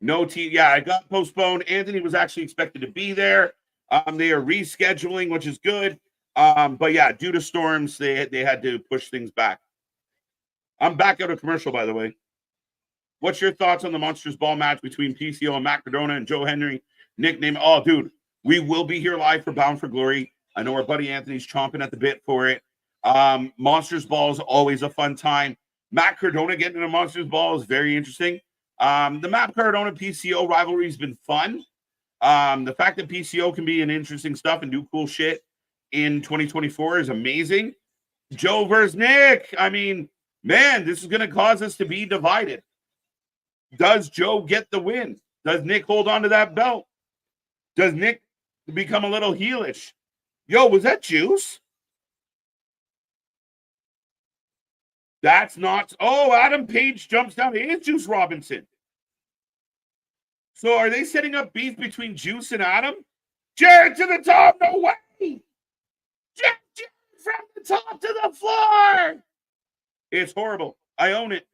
Speaker 1: No team. Yeah, it got postponed. Anthony was actually expected to be there. They are rescheduling, which is good. But yeah, due to storms, they had to push things back. I'm back out of commercial, by the way. What's your thoughts on the Monsters Ball match between PCO and Matt Cardona and Joe Henry? Nickname. Oh, dude, we will be here live for Bound for Glory. I know our buddy Anthony's chomping at the bit for it. Monsters Ball is always a fun time. Matt Cardona getting in a Monsters Ball is very interesting. The Matt Cardona PCO rivalry has been fun. The fact that PCO can be an interesting stuff and do cool shit in 2024 is amazing. Joe versus Nick. I mean, man, this is going to cause us to be divided. Does Joe get the win? Does Nick hold on to that belt? Does Nick become a little heelish? Yo, was that Juice? That's not. Oh, Adam Page jumps down. It is Juice Robinson. So are they setting up beef between Juice and Adam? Jarrett to the top. No way. Jarrett from the top to the floor. It's horrible. I own it.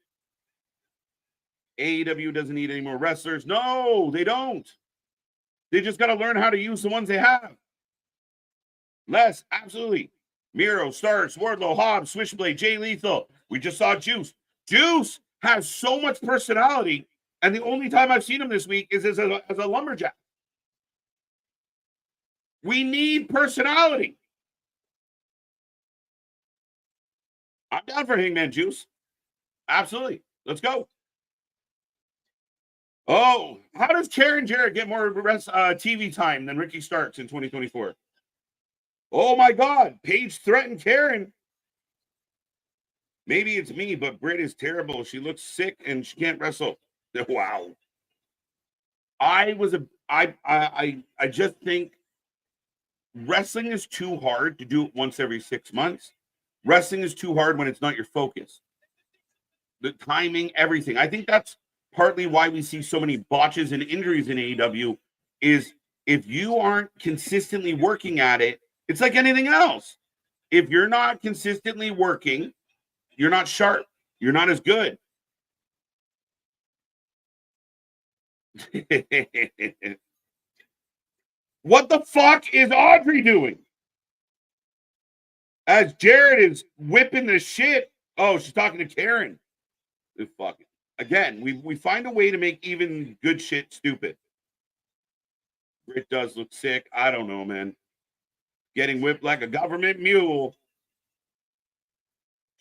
Speaker 1: AEW doesn't need any more wrestlers. No, they don't. They just got to learn how to use the ones they have. Less, absolutely. Miro, Starks, Wardlow, Hobbs, Switchblade, Jay Lethal. We just saw Juice. Juice has so much personality, and the only time I've seen him this week is as a lumberjack. We need personality. I'm down for Hangman Juice. Absolutely. Let's go. Oh, how does Karen Jarrett get more TV time than Ricky Starks in 2024? Oh, my God. Paige threatened Karen. Maybe it's me, but Britt is terrible. She looks sick and she can't wrestle. Wow. I just think wrestling is too hard to do it once every 6 months. Wrestling is too hard when it's not your focus. The timing, everything. I think that's partly why we see so many botches and injuries in AEW is if you aren't consistently working at it, it's like anything else. If you're not consistently working, you're not sharp. You're not as good. What the fuck is Audrey doing? As Jarrett is whipping the shit. Oh, she's talking to Karen. Fuck it. Again, we find a way to make even good shit stupid. Britt does look sick. I don't know, man. Getting whipped like a government mule.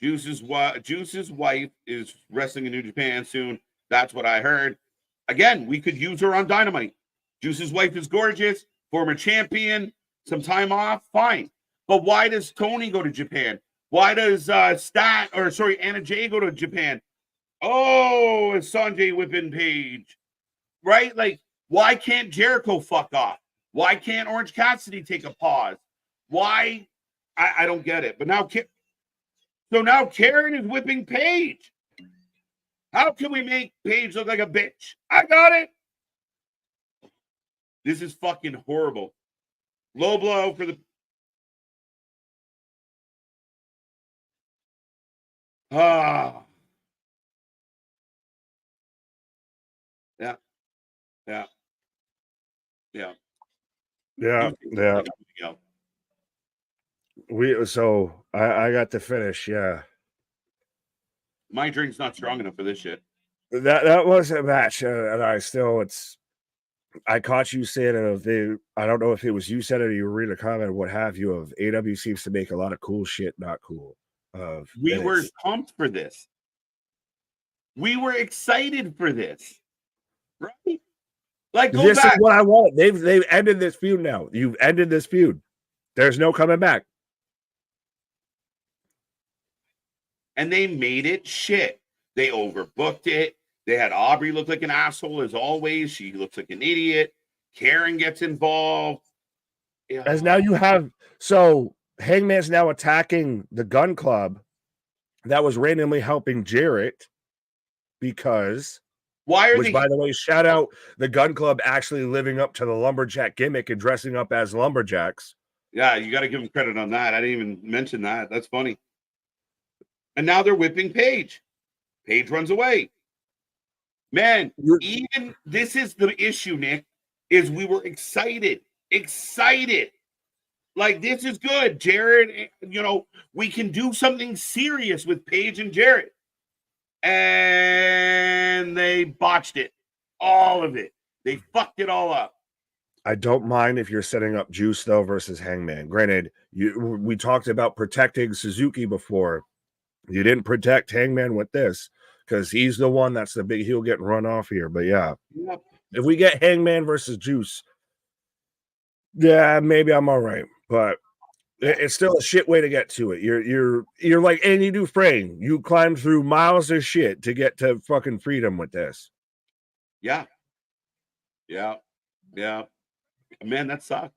Speaker 1: Juice's wife is wrestling in New Japan soon. That's what I heard. Again, we could use her on Dynamite. Juice's wife is gorgeous, former champion, some time off, fine. But why does Tony go to Japan? Why does Anna Jay go to Japan? Oh, it's Sanjay whipping Page. Right? Like, why can't Jericho fuck off? Why can't Orange Cassidy take a pause? Why? I don't get it. But now, So now Karen is whipping Paige. How can we make Paige look like a bitch? I got it. This is fucking horrible. Low blow for the... Ah. Yeah. Yeah. Yeah.
Speaker 2: Yeah. Yeah. I got to finish. Yeah.
Speaker 1: My drink's not strong enough for this shit.
Speaker 2: That was a match, and I caught you saying it. I don't know if it was you said it or you read a comment or what have you. Of AW seems to make a lot of cool shit not cool.
Speaker 1: We were pumped for this. We were excited for this, right? Like, go
Speaker 2: this
Speaker 1: back.
Speaker 2: is what I want. They've ended this feud now. You've ended this feud. There's no coming back.
Speaker 1: And they made it shit. They overbooked it. They had Aubrey look like an asshole as always. She looks like an idiot. Karen gets involved.
Speaker 2: Yeah. As now you have, so Hangman's now attacking the Gun Club that was randomly helping Jarrett because
Speaker 1: why are
Speaker 2: which, by the way, shout out the Gun Club actually living up to the lumberjack gimmick and dressing up as lumberjacks.
Speaker 1: Yeah, you got to give them credit on that. I didn't even mention that. That's funny. And now they're whipping Paige. Paige runs away. Man, even this is the issue, Nick, is we were excited. Like, this is good. Jarrett, we can do something serious with Paige and Jarrett. And they botched it. All of it. They fucked it all up.
Speaker 2: I don't mind if you're setting up Juice, though, versus Hangman. Granted, we talked about protecting Suzuki before. You didn't protect Hangman with this because he's the one that's the big heel getting run off here. But yeah,
Speaker 1: yep.
Speaker 2: If we get Hangman versus Juice, yeah, maybe I'm all right. But it's still a shit way to get to it. You're like Andy Dufresne. You climbed through miles of shit to get to fucking freedom with this.
Speaker 1: Yeah. Man, that sucked.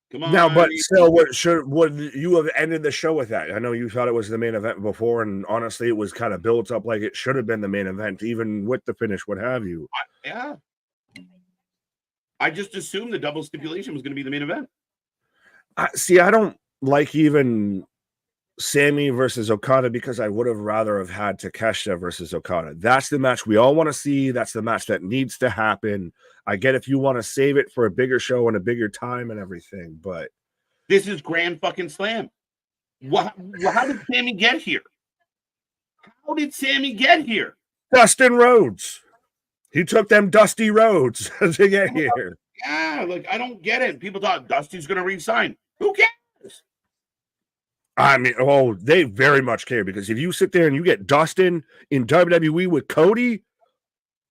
Speaker 1: Come on.
Speaker 2: Now, but still, would you have ended the show with that? I know you thought it was the main event before, and honestly, it was kind of built up like it should have been the main event, even with the finish, what have you.
Speaker 1: Yeah. I just assumed the double stipulation was going to be the main event.
Speaker 2: I don't like even Sammy versus Okada because I would have rather have had Takeshita versus Okada. That's the match we all want to see. That's the match that needs to happen. I get if you want to save it for a bigger show and a bigger time and everything, but
Speaker 1: this is Grand fucking Slam. How did Sammy get here? How did Sammy get here?
Speaker 2: Dustin Rhodes. He took them dusty roads to get here.
Speaker 1: Yeah, like I don't get it. People thought Dusty's going to resign. Who cares?
Speaker 2: I mean, they very much care because if you sit there and you get Dustin in WWE with Cody,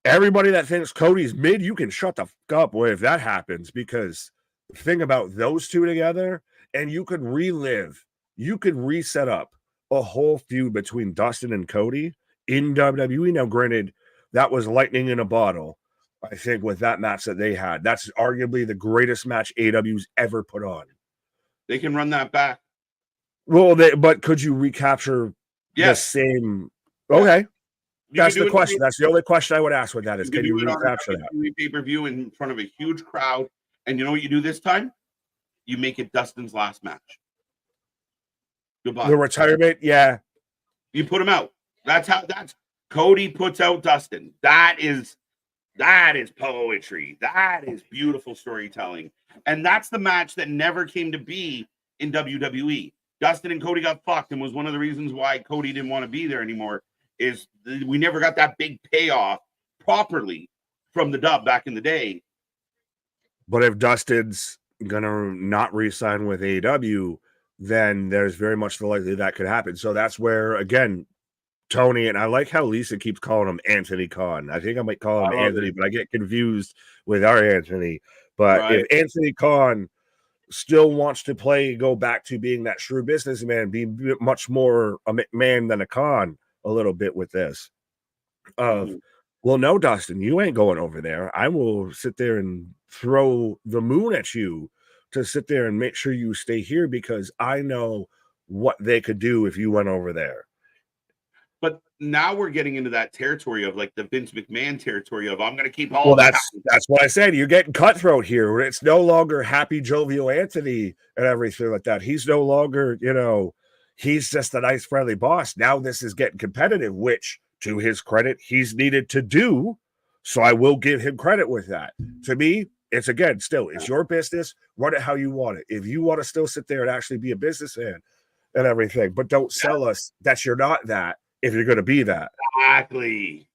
Speaker 2: everybody that thinks Cody's mid, you can shut the fuck up if that happens because the thing about those two together, and you could reset up a whole feud between Dustin and Cody in WWE. Now, granted, that was lightning in a bottle, I think, with that match that they had. That's arguably the greatest match AEW's ever put on.
Speaker 1: They can run that back.
Speaker 2: Well, but could you recapture the same? Okay. That's the question. That's the only question I would ask with that is, can you recapture that?
Speaker 1: Pay-per-view in front of a huge crowd. And you know what you do this time? You make it Dustin's last match. Goodbye.
Speaker 2: The retirement, yeah.
Speaker 1: You put him out. That's Cody puts out Dustin. That is poetry. That is beautiful storytelling. And that's the match that never came to be in WWE. Dustin and Cody got fucked, and was one of the reasons why Cody didn't want to be there anymore. Is we never got that big payoff properly from the dub back in the day.
Speaker 2: But if Dustin's gonna not re-sign with AEW, then there's very much the likelihood that could happen. So that's where, again, Tony, and I like how Lisa keeps calling him Anthony Khan. I think I might call him Anthony, but I get confused with our Anthony. But if Anthony Khan still wants to go back to being that shrewd businessman, be much more a McMahon than a Khan a little bit with this. Well, no, Dustin, you ain't going over there. I will sit there and throw the moon at you to sit there and make sure you stay here because I know what they could do if you went over there.
Speaker 1: But now we're getting into that territory of like the Vince McMahon territory of I'm going to keep all.
Speaker 2: Well, that's what I said. You're getting cutthroat here. It's no longer happy jovial Anthony and everything like that. He's no longer, he's just a nice friendly boss. Now this is getting competitive, which to his credit, he's needed to do. So I will give him credit with that. To me, it's again, still, it's your business. Run it how you want it. If you want to still sit there and actually be a businessman and everything, but don't sell us that you're not that if you're going to be that.
Speaker 1: Exactly.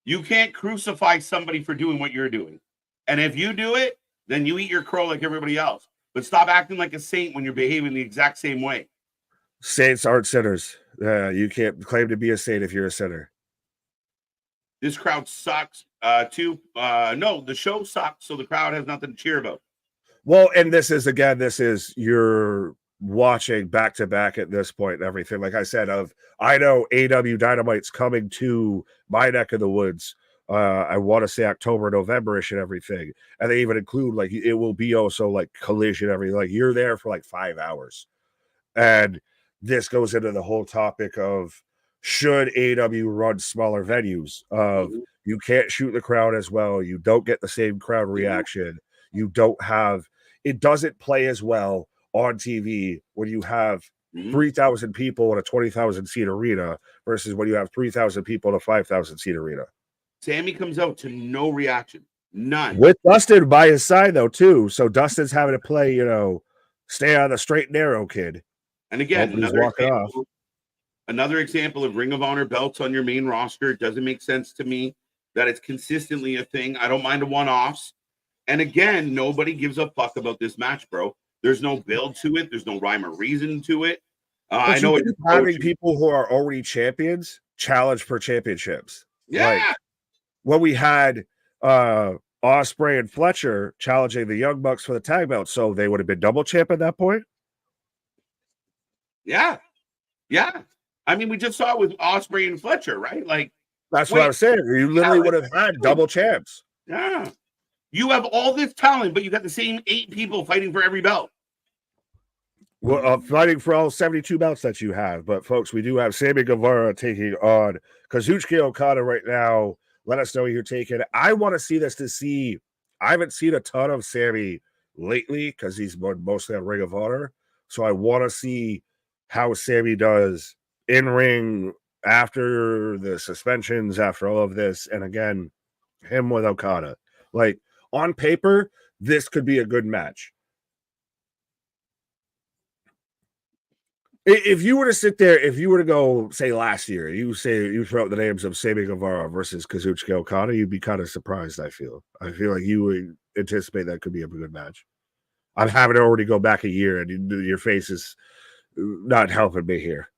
Speaker 1: You can't crucify somebody for doing what you're doing. And if you do it, then you eat your crow like everybody else. But stop acting like a saint when you're behaving the exact same way.
Speaker 2: Saints aren't sinners. You can't claim to be a saint if you're a sinner.
Speaker 1: This crowd sucks too. No, the show sucks, so the crowd has nothing to cheer about.
Speaker 2: Well, and this is you're watching back to back at this point and everything. Like I said, I know AEW Dynamite's coming to my neck of the woods. I want to say October, November-ish and everything. And they even include like it will be also like Collision, everything. Like you're there for like 5 hours. And this goes into the whole topic of should AEW run smaller venues of you can't shoot the crowd as well. You don't get the same crowd reaction. You don't have, it doesn't play as well on TV when you have 3,000 people in a 20,000 seat arena versus when you have 3,000 people in a 5,000 seat arena.
Speaker 1: Sammy comes out to no reaction. None.
Speaker 2: With Dustin by his side though, too. So Dustin's having to play, stay on the straight and narrow, kid.
Speaker 1: And again, another example of Ring of Honor belts on your main roster. It doesn't make sense to me that it's consistently a thing. I don't mind the one-offs. And again, nobody gives a fuck about this match, bro. There's no build to it. There's no rhyme or reason to it. I know it's
Speaker 2: having people who are already champions challenge for championships.
Speaker 1: Yeah.
Speaker 2: Like when we had Ospreay and Fletcher challenging the Young Bucks for the tag belt, so they would have been double champ at that point.
Speaker 1: Yeah. Yeah. I mean, we just saw it with Ospreay and Fletcher, right? Like
Speaker 2: that's what I was saying. You literally would have had double champs.
Speaker 1: Yeah. You have all this talent, but you got the same 8 people fighting for every belt.
Speaker 2: Well, fighting for all 72 belts that you have. But, folks, we do have Sammy Guevara taking on Kazuchika Okada right now. Let us know who you're taking. I want to see this to see. I haven't seen a ton of Sammy lately because he's mostly on Ring of Honor. So I want to see how Sammy does in ring after the suspensions, after all of this. And, again, him with Okada. Like, on paper, this could be a good match. If you were to sit there, if you were to go, say, last year, you throw out the names of Sammy Guevara versus Kazuchika Okada, you'd be kind of surprised, I feel. I feel like you would anticipate that could be a good match. I'm having to already go back a year, and your face is not helping me here.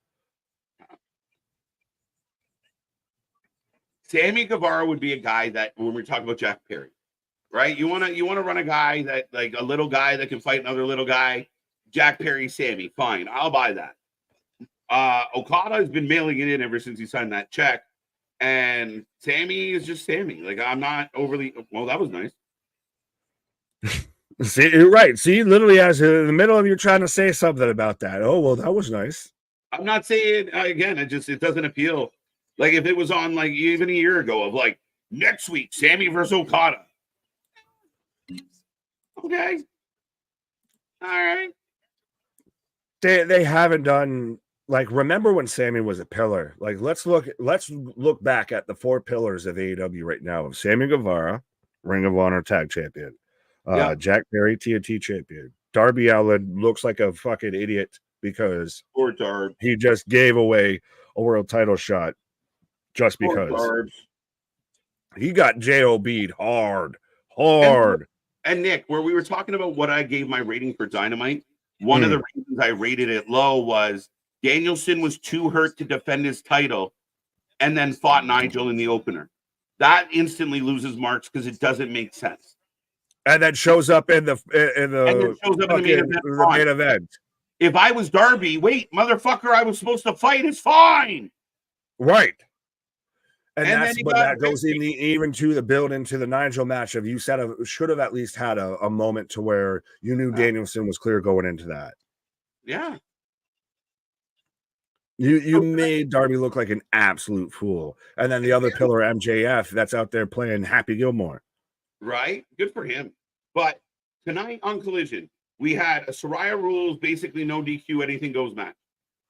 Speaker 1: Sammy Guevara would be a guy that, when we're talking about Jack Perry, right? You want to run a guy that, like a little guy that can fight another little guy. Jack Perry, Sammy, fine. I'll buy that. Okada has been mailing it in ever since he signed that check. And Sammy is just Sammy. Like, I'm not overly, well, that was nice.
Speaker 2: See, you're right. See, literally as in the middle of you trying to say something about that. Oh, well, that was nice.
Speaker 1: I'm not saying, again, it doesn't appeal. Like, if it was on, like, even a year ago of, like, next week, Sammy versus Okada. Okay. All right.
Speaker 2: They haven't done, like, remember when Sammy was a pillar? Like, let's look back at the 4 pillars of AEW right now of Sammy Guevara, Ring of Honor Tag Champion, Jack Perry, TNT Champion. Darby Allin looks like a fucking idiot because he just gave away a world title shot just because. He got JOB'd hard.
Speaker 1: And Nick, where we were talking about what I gave my rating for Dynamite, one of the reasons I rated it low was Danielson was too hurt to defend his title and then fought Nigel in the opener. That instantly loses marks because it doesn't make sense.
Speaker 2: And then shows up in the main event.
Speaker 1: If I was Darby, wait, motherfucker, I was supposed to fight. It's fine.
Speaker 2: Right. And that goes even to the build into the Nigel match of you said should have at least had a moment to where you knew Danielson was clear going into that.
Speaker 1: Yeah.
Speaker 2: You made Darby look like an absolute fool. And then the other pillar, MJF, that's out there playing Happy Gilmore.
Speaker 1: Right? Good for him. But tonight on Collision, we had a Saraya rules, basically no DQ, anything goes match.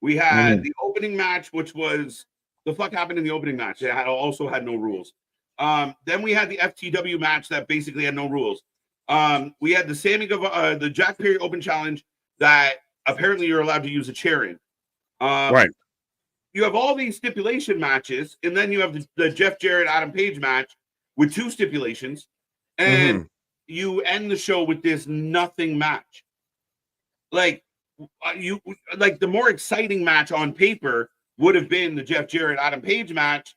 Speaker 1: We had the opening match, which was the fuck happened in the opening match. It also had no rules. Then we had the FTW match that basically had no rules. We had the Sammy Guevara, the Jack Perry Open Challenge that apparently you're allowed to use a chair in.
Speaker 2: Right.
Speaker 1: You have all these stipulation matches, and then you have the Jeff Jarrett Adam Page match with 2 stipulations, and you end the show with this nothing match. Like the more exciting match on paper would have been the Jeff Jarrett Adam Page match,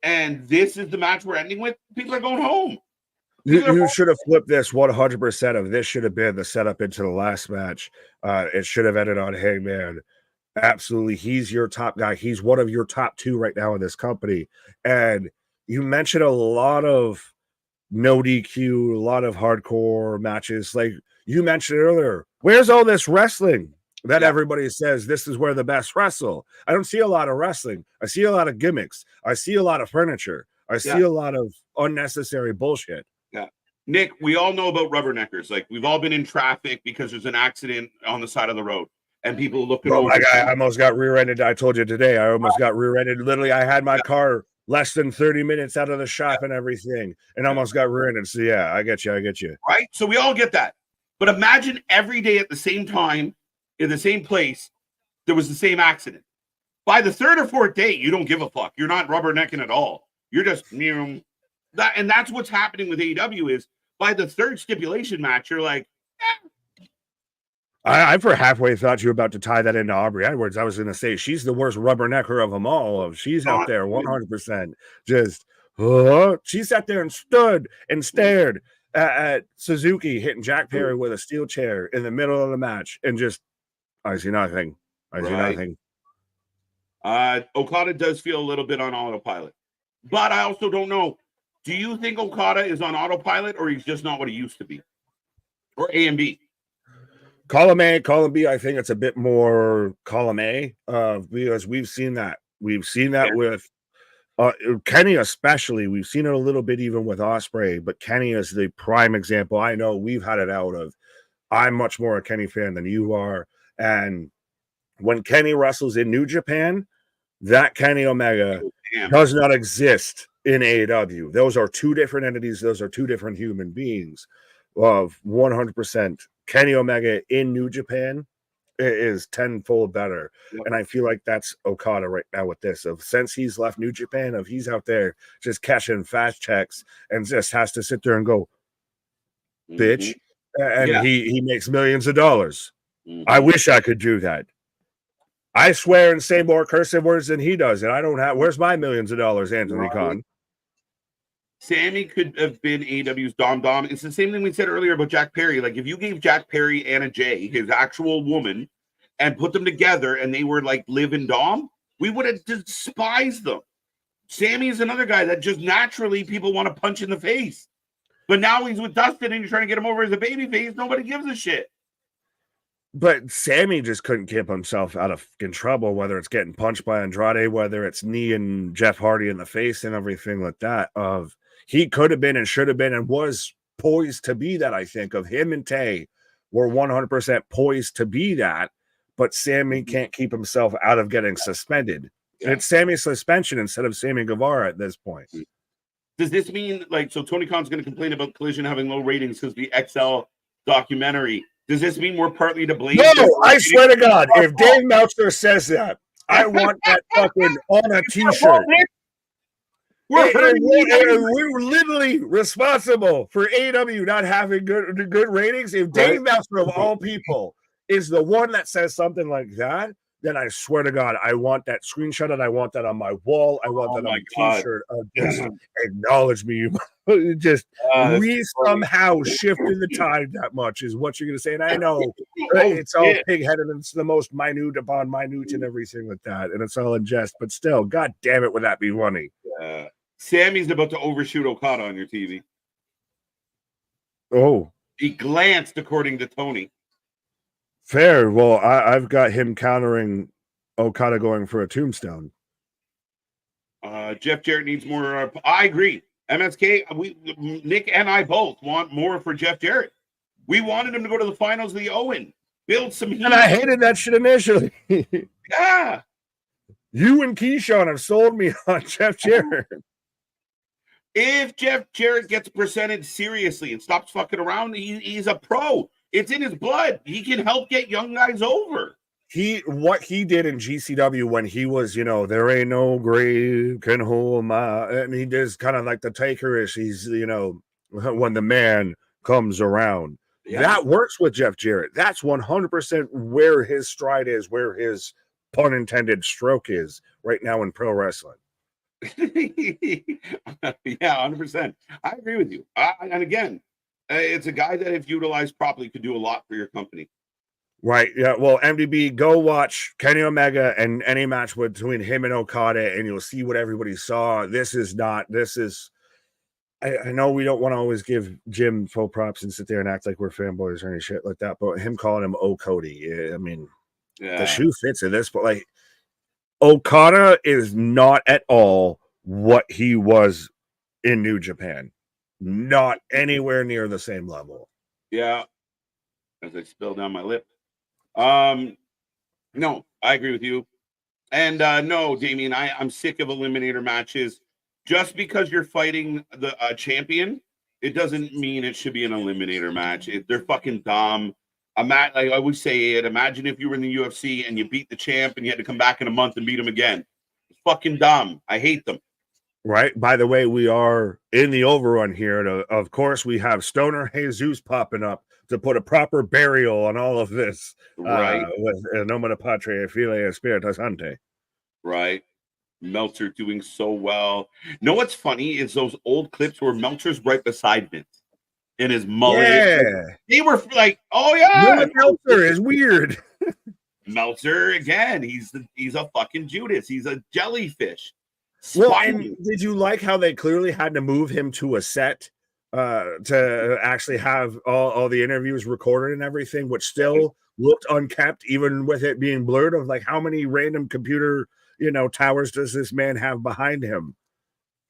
Speaker 1: and this is the match we're ending with. People are going home.
Speaker 2: You should have flipped this 100% of this should have been the setup into the last match. It should have ended on Hangman. Absolutely. He's your top guy. He's one of your top 2 right now in this company. And you mentioned a lot of no DQ, a lot of hardcore matches. Like you mentioned earlier, where's all this wrestling that everybody says this is where the best wrestle? I don't see a lot of wrestling. I see a lot of gimmicks. I see a lot of furniture. I see a lot of unnecessary bullshit.
Speaker 1: Yeah. Nick, we all know about rubberneckers. Like we've all been in traffic because there's an accident on the side of the road. And people looking over.
Speaker 2: I almost got rear-ended. I told you today. I almost got rear-ended. Literally, I had my car less than 30 minutes out of the shop and everything, and almost got rear-ended. So yeah, I get you.
Speaker 1: Right? So we all get that. But imagine every day at the same time, in the same place, there was the same accident. By the 3rd or 4th day, you don't give a fuck. You're not rubbernecking at all. You're just that, and that's what's happening with AEW is by the 3rd stipulation match, you're like,
Speaker 2: I for halfway thought you were about to tie that into Aubrey Edwards. I was going to say she's the worst rubbernecker of them all. She's out there 100%. Just she sat there and stood and stared at Suzuki hitting Jack Perry with a steel chair in the middle of the match, and just I see nothing. I see nothing.
Speaker 1: Okada does feel a little bit on autopilot, but I also don't know. Do you think Okada is on autopilot, or he's just not what he used to be, or A and B?
Speaker 2: Column A, column B, I think it's a bit more column A because we've seen that. We've seen that with Kenny especially. We've seen it a little bit even with Ospreay, but Kenny is the prime example. I know we've had it out of. I'm much more a Kenny fan than you are. And when Kenny wrestles in New Japan, that Kenny Omega does not exist in AEW. Those are 2 different entities. Those are 2 different human beings. Of 100%. Kenny Omega in New Japan is tenfold better. Yep. And I feel like that's Okada right now with this. Since he's left New Japan, he's out there just cashing fast checks and just has to sit there and go, bitch. And he makes millions of dollars. I wish I could do that. I swear and say more cursive words than he does. And I don't have, where's my millions of dollars, Anthony Khan?
Speaker 1: Sammy could have been AEW's Dom. It's the same thing we said earlier about Jack Perry. Like, if you gave Jack Perry Anna Jay, his actual woman, and put them together and they were like Liv and Dom, we would have despised them. Sammy is another guy that just naturally people want to punch in the face. But now he's with Dustin and you're trying to get him over as a baby face. Nobody gives a shit.
Speaker 2: But Sammy just couldn't keep himself out of fucking trouble, whether it's getting punched by Andrade, whether it's kneeing Jeff Hardy in the face and everything like that. He could have been and should have been and was poised to be that, I think, of him and Tay were 100% poised to be that, but Sammy can't keep himself out of getting suspended. Yeah. It's Sammy's suspension instead of Sammy Guevara at this point.
Speaker 1: Does this mean, so Tony Khan's going to complain about Collision having low ratings because the XL documentary, does this mean we're partly to blame?
Speaker 2: No, I swear to God, if Dave Meltzer says that, I want that fucking on a t-shirt. We're literally responsible for AEW not having good ratings. If Dave Meltzer of all people is the one that says something like that, then I swear to God, I want that screenshot and I want that on my wall. I want that on a t-shirt. Just acknowledge me. Just we somehow shifted the tide that much is what you're going to say. And I know it's all pig-headed and it's the most minute upon minute and everything like that. And it's all in jest. But still, God damn it, would that be funny?
Speaker 1: Yeah. Sammy's about to overshoot Okada on your TV.
Speaker 2: Oh.
Speaker 1: He glanced, according to Tony.
Speaker 2: Fair. Well, I've got him countering Okada going for a tombstone.
Speaker 1: Jeff Jarrett needs more. I agree. MSK, Nick and I both want more for Jeff Jarrett. We wanted him to go to the finals of the Owen. Build some heat.
Speaker 2: And I hated that shit initially.
Speaker 1: Yeah.
Speaker 2: You and Keyshawn have sold me on Jeff Jarrett.
Speaker 1: If Jeff Jarrett gets presented seriously and stops fucking around, he's a pro. It's in his blood. He can help get young guys over.
Speaker 2: What he did in GCW when he was, there ain't no grave can hold my, and he does kind of like the Taker-ish. He's, when the man comes around. Yeah. That works with Jeff Jarrett. That's 100% where his stride is, where his pun intended stroke is right now in pro wrestling.
Speaker 1: Yeah, 100%. I agree with you. And again, it's a guy that if utilized properly could do a lot for your company.
Speaker 2: Right. Yeah. Well, MDB, go watch Kenny Omega and any match between him and Okada, and you'll see what everybody saw. I know we don't want to always give Jim full props and sit there and act like we're fanboys or any shit like that, but him calling him Cody, I mean, the shoe fits in this, but like Okada is not at all what he was in New Japan. Not anywhere near the same level.
Speaker 1: Yeah. As I spill down my lip. No, I agree with you. And no, Damien, I'm sick of eliminator matches. Just because you're fighting the champion, it doesn't mean it should be an eliminator match. They're fucking dumb. Like I would say it. Imagine if you were in the UFC and you beat the champ and you had to come back in a month and beat him again. It's fucking dumb. I hate them.
Speaker 2: Right. By the way, we are in the overrun here. Of course, we have Stoner Jesus popping up to put a proper burial on all of this.
Speaker 1: Right.
Speaker 2: With Nomina Patria Filia Spiritus Ante.
Speaker 1: Right. Meltzer doing so well. Know what's funny is those old clips where Meltzer's right beside Vince in his mullet.
Speaker 2: Yeah.
Speaker 1: They were like, oh yeah.
Speaker 2: Meltzer is weird.
Speaker 1: Meltzer, again, he's a fucking Judas. He's a jellyfish.
Speaker 2: Well, and did you like how they clearly had to move him to a set to actually have all the interviews recorded and everything, which still looked unkept, even with it being blurred, of like how many random computer, towers does this man have behind him?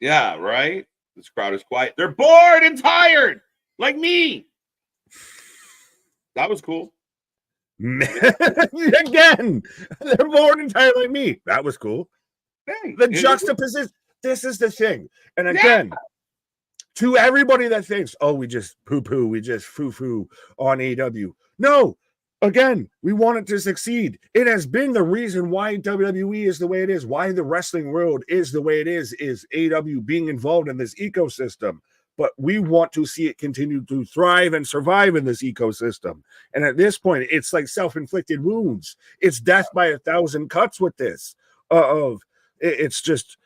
Speaker 1: Yeah, right? This crowd is quiet. They're bored and tired, like me. That was cool.
Speaker 2: Again, they're bored and tired like me. That was cool. Hey, the juxtaposition. This is the thing. And again, to everybody that thinks, oh, we just poo-poo, we just foo-foo on AEW. No, again, we want it to succeed. It has been the reason why WWE is the way it is, why the wrestling world is the way it is AEW being involved in this ecosystem. But we want to see it continue to thrive and survive in this ecosystem. And at this point, it's like self-inflicted wounds. It's death by 1,000 cuts with this. It's just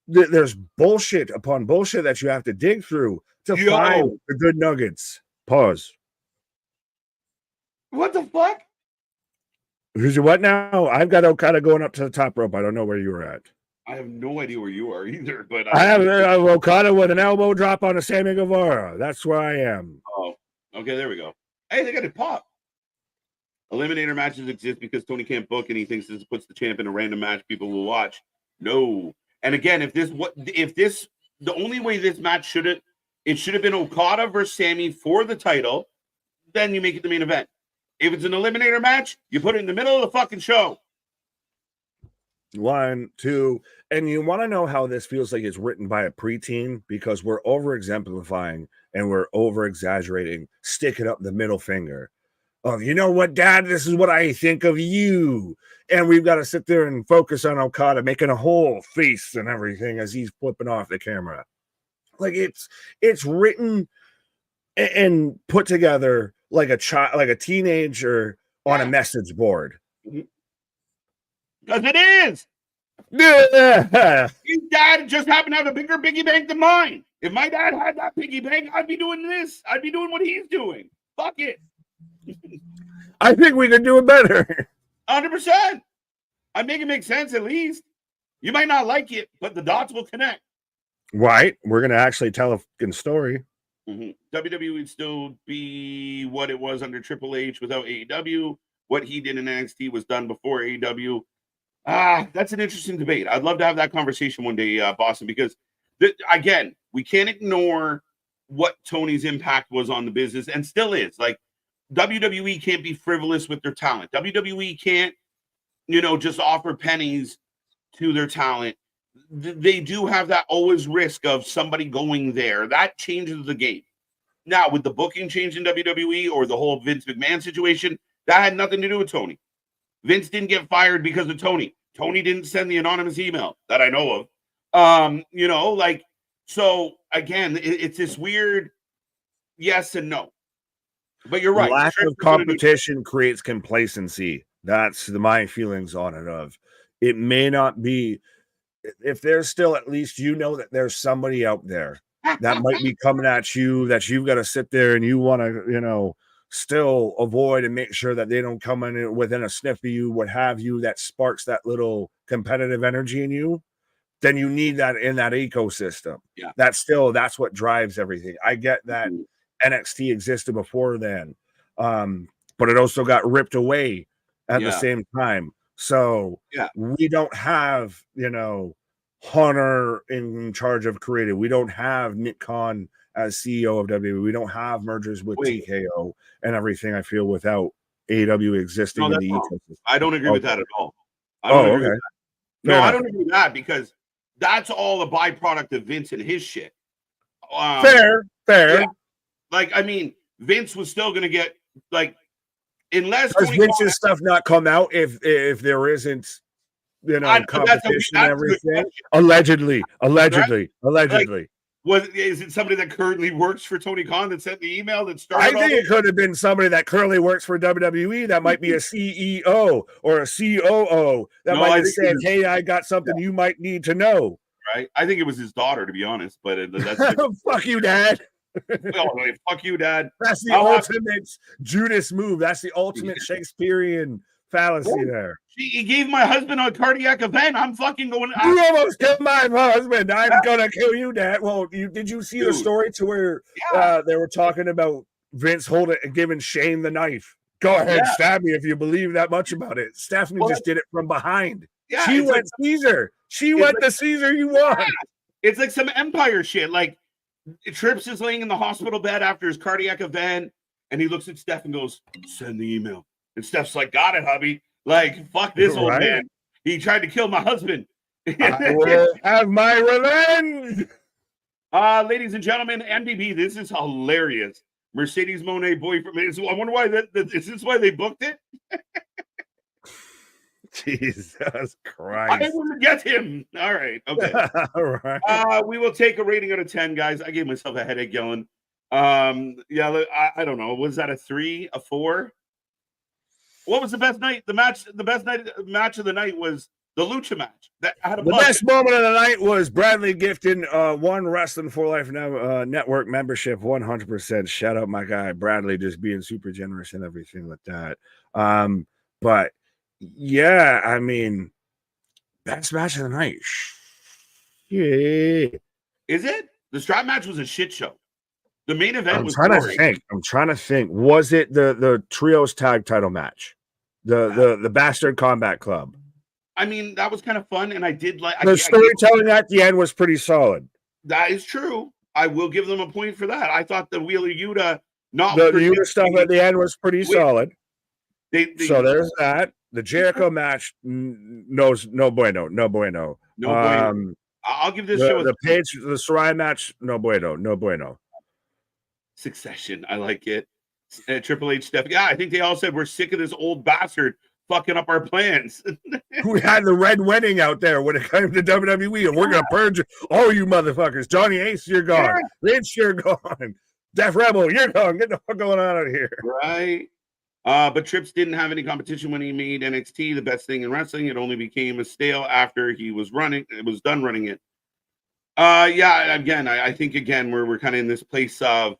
Speaker 2: there's bullshit upon bullshit that you have to dig through to find the good nuggets. Pause.
Speaker 1: What the fuck?
Speaker 2: Who's what now? I've got Okada going up to the top rope. I don't know where you were at.
Speaker 1: I have no idea where you are either, but
Speaker 2: I have Okada with an elbow drop on a Sammy Guevara. That's where I am.
Speaker 1: Oh, okay, there we go. Hey, they got it pop. Eliminator matches exist because Tony can't book and he thinks this puts the champ in a random match people will watch. No. And again, the only way this match should have been Okada versus Sammy for the title, then you make it the main event. If it's an eliminator match, you put it in the middle of the fucking show.
Speaker 2: 1, 2, and you want to know how this feels like it's written by a preteen, because we're over exemplifying and we're over exaggerating, sticking up the middle finger. Oh, you know what, Dad? This is what I think of you. And we've got to sit there and focus on Okada making a whole face and everything as he's flipping off the camera. Like it's written and put together like a child, like a teenager on a message board.
Speaker 1: Because it is. Yeah. His dad just happened to have a bigger piggy bank than mine. If my dad had that piggy bank, I'd be doing this. I'd be doing what he's doing. Fuck it.
Speaker 2: I think we could do it better.
Speaker 1: 100%. I make it make sense at least. You might not like it, but the dots will connect.
Speaker 2: Right. We're going to actually tell a fucking story.
Speaker 1: Mm-hmm. WWE would still be what it was under Triple H without AEW. What he did in NXT was done before AEW. That's an interesting debate. I'd love to have that conversation one day, Boston, because again, we can't ignore what Tony's impact was on the business and still is. Like WWE can't be frivolous with their talent. WWE can't, just offer pennies to their talent. They do have that always risk of somebody going there. That changes the game. Now, with the booking change in WWE or the whole Vince McMahon situation, that had nothing to do with Tony. Vince didn't get fired because of Tony. Tony didn't send the anonymous email that I know of. So again, it's this weird yes and no. But you're right.
Speaker 2: Lack of competition creates complacency. That's my feelings on it. Of it may not be, if there's still, at least that there's somebody out there that might be coming at you, that you've got to sit there and you want to, still avoid and make sure that they don't come in within a sniff of you, what have you, that sparks that little competitive energy in you, then you need that in that ecosystem.
Speaker 1: Yeah.
Speaker 2: That's what drives everything. I get that NXT existed before then, but it also got ripped away at the same time. So we don't have, Hunter in charge of creative. We don't have Nick Khan as CEO of WWE. We don't have mergers with TKO and everything. I feel without AEW existing in the ecosystem.
Speaker 1: I don't agree with that at all. I don't agree with that. No, I don't agree with that because that's all a byproduct of Vince and his shit.
Speaker 2: Fair.
Speaker 1: Yeah. Like, I mean, Vince was still going to get, like, unless
Speaker 2: Vince's stuff not come out if there isn't, competition and everything. Allegedly.
Speaker 1: Like, is it somebody that currently works for Tony Khan that sent the email that started?
Speaker 2: I think it could have been somebody that currently works for WWE. That might be a CEO or a COO that might have said, "Hey, I got something you might need to know."
Speaker 1: Right? I think it was his daughter, to be honest. But that's
Speaker 2: fuck you, Dad.
Speaker 1: Fuck you, Dad.
Speaker 2: That's the ultimate Judas move. That's the ultimate Shakespearean fallacy there.
Speaker 1: He gave my husband a cardiac event. I'm fucking going.
Speaker 2: You almost killed my husband. I'm gonna kill you, Dad. Well, did you see the story to where they were talking about Vince holding and giving Shane the knife? Go ahead, stab me if you believe that much about it. Stephanie just did it from behind. Yeah, she went Caesar. She went the Caesar you want.
Speaker 1: It's like some Empire shit. Like Trips is laying in the hospital bed after his cardiac event, and he looks at Steph and goes, "Send the email." And Steph's like, "Got it, hubby." Like, fuck this old man. He tried to kill my husband.
Speaker 2: I will have my revenge.
Speaker 1: Ladies and gentlemen, MDB, this is hilarious. Mercedes Moné boyfriend. I wonder why is this why they booked it?
Speaker 2: Jesus Christ.
Speaker 1: I want to get him. All right. Okay.
Speaker 2: All right.
Speaker 1: We will take a rating out of 10, guys. I gave myself a headache yelling. I don't know. Was that a 3, a 4? What was the best night? The best match of the night was the Lucha match. That had
Speaker 2: the best moment of the night was Bradley gifting one Wrestling for Life network membership 100%. Shout out my guy Bradley, just being super generous and everything like that. But yeah, I mean, best match of the night. Yeah.
Speaker 1: Is it? The strap match was a shit show. The main event was
Speaker 2: I'm trying to think. Was it the trios tag title match? The Bastard Combat Club.
Speaker 1: I mean, that was kind of fun, and I did like
Speaker 2: the storytelling at the end was pretty solid.
Speaker 1: That is true. I will give them a point for that. I thought the Wheeler Yuta,
Speaker 2: the Yuta stuff at the end was pretty solid. So there's that. The Jericho match, no bueno.
Speaker 1: No bueno. I'll give this show
Speaker 2: the Saraya match, no bueno.
Speaker 1: Succession, I like it. Triple H stuff. Yeah, I think they all said we're sick of this old bastard fucking up our plans.
Speaker 2: We had the red wedding out there when it came to WWE, and we're gonna purge all you motherfuckers. Johnny Ace, you're gone. Vince, you're gone. Def Rebel, you're gone. Get the fuck going on out of here.
Speaker 1: Right. But Trips didn't have any competition when he made NXT the best thing in wrestling. It only became a stale after he was done running it. Again, I think we're kind of in this place of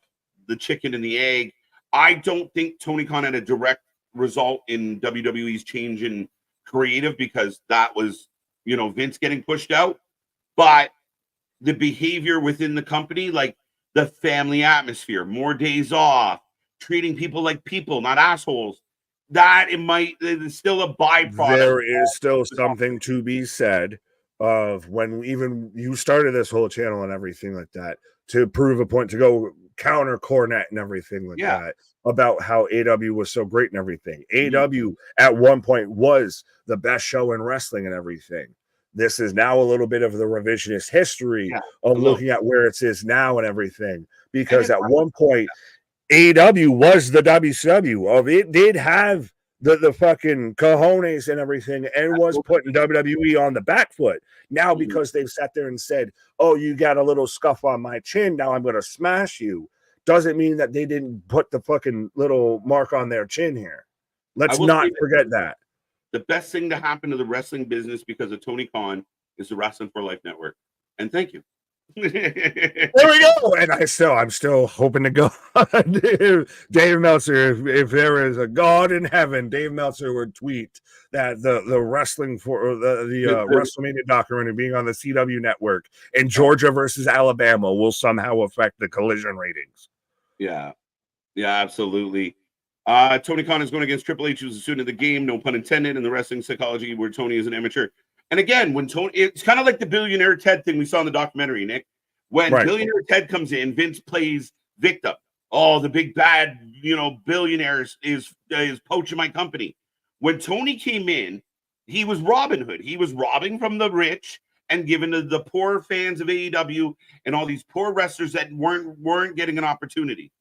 Speaker 1: the chicken and the egg. I don't think Tony Khan had a direct result in WWE's change in creative because that was, Vince getting pushed out. But the behavior within the company, like the family atmosphere, more days off, treating people like people, not assholes. that it's still a byproduct.
Speaker 2: There is still something to be said of when even you started this whole channel and everything like that to prove a point, to go counter Cornette and everything like that about how AEW was so great and everything. AEW at one point was the best show in wrestling and everything. This is now a little bit of the revisionist history of looking at where it is now and everything, because at one point AEW was the WCW of it did have the fucking cojones and everything and was putting WWE on the back foot. Now, because they've sat there and said, oh, you got a little scuff on my chin, now I'm going to smash you, doesn't mean that they didn't put the fucking little mark on their chin here. Let's not forget that.
Speaker 1: The best thing to happen to the wrestling business because of Tony Khan is the Wrestling for Life Network. And thank you.
Speaker 2: There we go. And I'm still hoping to go. Dave Meltzer, if there is a God in heaven, Dave Meltzer would tweet that the wrestling for the WrestleMania documentary being on the CW network and Georgia versus Alabama will somehow affect the Collision ratings.
Speaker 1: Yeah, absolutely. Tony Khan is going against Triple H, who's a student of the game, no pun intended, in the wrestling psychology where Tony is an amateur. And again, when Tony, it's kind of like the billionaire Ted thing we saw in the documentary, Nick. When billionaire Ted comes in, Vince plays victim. Oh, the big bad, billionaire is poaching my company. When Tony came in, he was Robin Hood. He was robbing from the rich and giving to the poor fans of AEW and all these poor wrestlers that weren't getting an opportunity.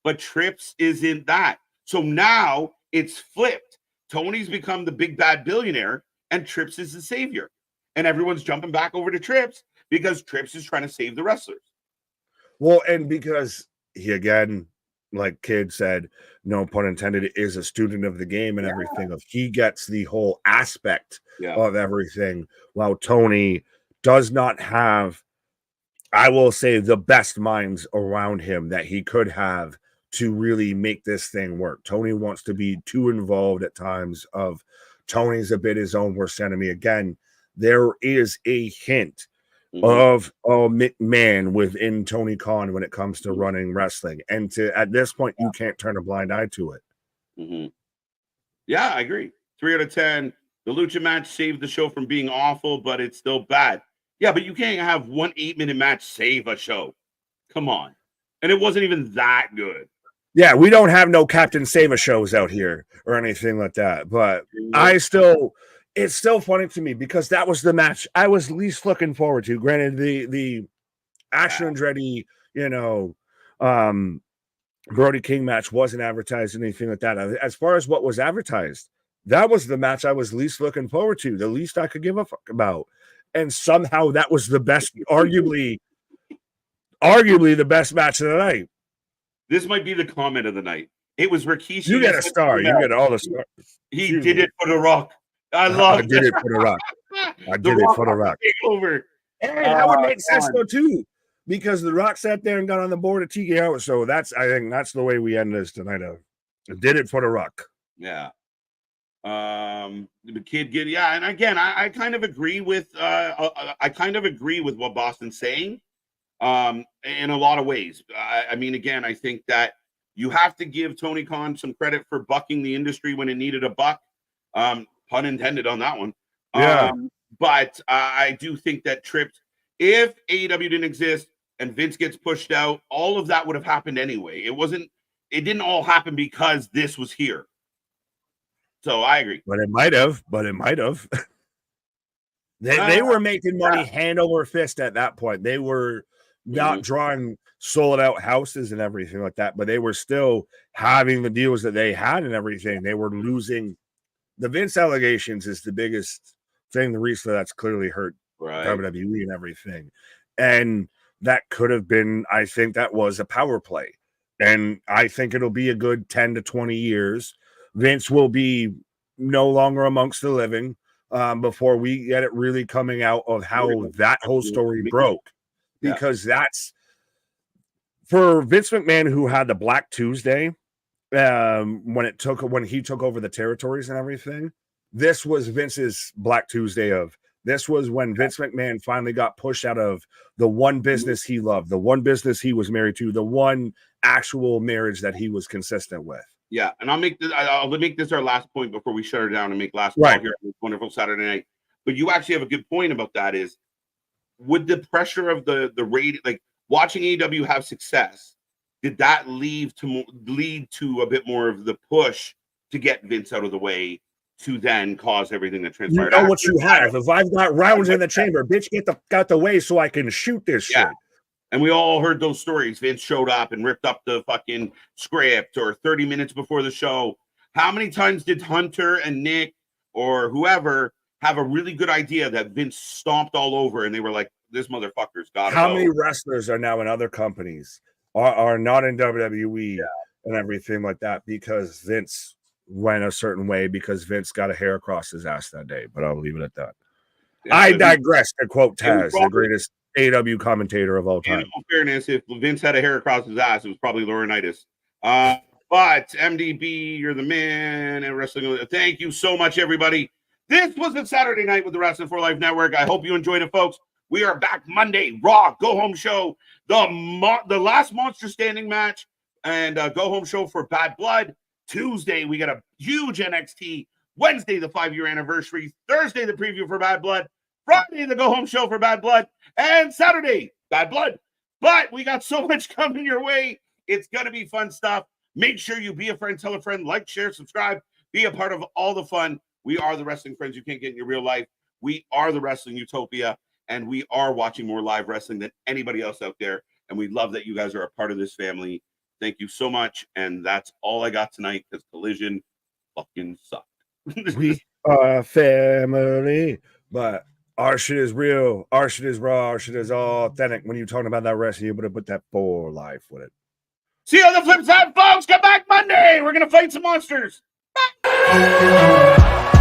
Speaker 1: But Trips isn't that. So now it's flipped. Tony's become the big bad billionaire and Trips is the savior. And everyone's jumping back over to Trips because Trips is trying to save the wrestlers.
Speaker 2: Well, and because he, again, like Kid said, no pun intended, is a student of the game and everything. Of he gets the whole aspect of everything, while Tony does not have, I will say, the best minds around him that he could have to really make this thing work. Tony wants to be too involved at times. Of Tony's a bit his own worst enemy. Again, there is a hint of a McMahon within Tony Khan when it comes to running wrestling. And at this point, you can't turn a blind eye to it.
Speaker 1: Yeah, I agree. 3 out of 10. The Lucha match saved the show from being awful, but it's still bad. Yeah, but you can't have 1 8-minute match save a show. Come on. And it wasn't even that good.
Speaker 2: Yeah, we don't have no Captain Save-A shows out here or anything like that. But it's still funny to me because that was the match I was least looking forward to. Granted, the Action Andretti, Brody King match wasn't advertised, anything like that. As far as what was advertised, that was the match I was least looking forward to, the least I could give a fuck about. And somehow that was the best, arguably the best match of the night.
Speaker 1: This might be the comment of the night. It was Rikishi.
Speaker 2: You get a star. You get all the stars.
Speaker 1: He did it for The Rock. I
Speaker 2: did it for The Rock. I did it for The Rock.
Speaker 1: Over.
Speaker 2: And that would make sense though too, because The Rock sat there and got on the board of TKO. So I think that's the way we end this tonight. Did it for The Rock.
Speaker 1: Yeah. The kid and again, I kind of agree with what Boston's saying. In a lot of ways. I mean, again, I think that you have to give Tony Khan some credit for bucking the industry when it needed a buck. Pun intended on that one. But I do think that Trips, if AEW didn't exist and Vince gets pushed out, all of that would have happened anyway. It didn't all happen because this was here. So I agree.
Speaker 2: But it might have. They were making money hand over fist at that point. They were not drawing sold out houses and everything like that, but they were still having the deals that they had and everything. They were losing. The Vince allegations is the biggest thing, the reason that's clearly hurt WWE and everything. And that could have been, I think that was a power play. And I think it'll be a good 10 to 20 years. Vince will be no longer amongst the living before we get it really coming out of how that whole story broke. Because that's for Vince McMahon, who had the Black Tuesday when he took over the territories and everything. This was Vince's Black Tuesday this was when Vince McMahon finally got pushed out of the one business he loved, the one business he was married to, the one actual marriage that he was consistent with.
Speaker 1: Yeah, and I'll make this our last point before we shut her down and make last
Speaker 2: Right.
Speaker 1: call here on this wonderful Saturday night. But you actually have a good point about that. Is would the pressure of the rate, like watching AEW have success, did that lead to a bit more of the push to get Vince out of the way to then cause everything that
Speaker 2: You
Speaker 1: transpired?
Speaker 2: know what you have. If I've got rounds in the chamber, bitch, got the way so I can shoot this
Speaker 1: Yeah.
Speaker 2: shit.
Speaker 1: And we all heard those stories. Vince showed up and ripped up the fucking script, or 30 minutes before the show. How many times did Hunter and Nick or whoever have a really good idea that Vince stomped all over and they were like, this motherfucker's got to go?
Speaker 2: How many wrestlers are now in other companies are not in WWE and everything like that because Vince went a certain way, because Vince got a hair across his ass that day? But I'll leave it at that.
Speaker 1: Yeah,
Speaker 2: I digress, to quote Taz,
Speaker 1: probably
Speaker 2: the greatest AEW commentator of all time.
Speaker 1: In all fairness, if Vince had a hair across his ass, it was probably Laurinaitis. But MDB, you're the man, and wrestling. Thank you so much, everybody. This was the Saturday night with the Wrestling for Life Network. I hope you enjoyed it, folks. We are back Monday, Raw, Go Home Show, the last Monster Standing match, and Go Home Show for Bad Blood. Tuesday, we got a huge NXT. Wednesday, the 5-year anniversary. Thursday, the preview for Bad Blood. Friday, the Go Home Show for Bad Blood. And Saturday, Bad Blood. But we got so much coming your way. It's going to be fun stuff. Make sure you be a friend, tell a friend, like, share, subscribe, be a part of all the fun. We are the wrestling friends you can't get in your real life. We are the Wrestling Utopia, and we are watching more live wrestling than anybody else out there. And we love that you guys are a part of this family. Thank you so much. And that's all I got tonight, because Collision fucking sucked.
Speaker 2: We are family, but our shit is real. Our shit is raw. Our shit is authentic. When you're talking about that wrestling, you better put that for life with it.
Speaker 1: See you on the flip side, folks. Come back Monday. We're going to fight some monsters. Bye.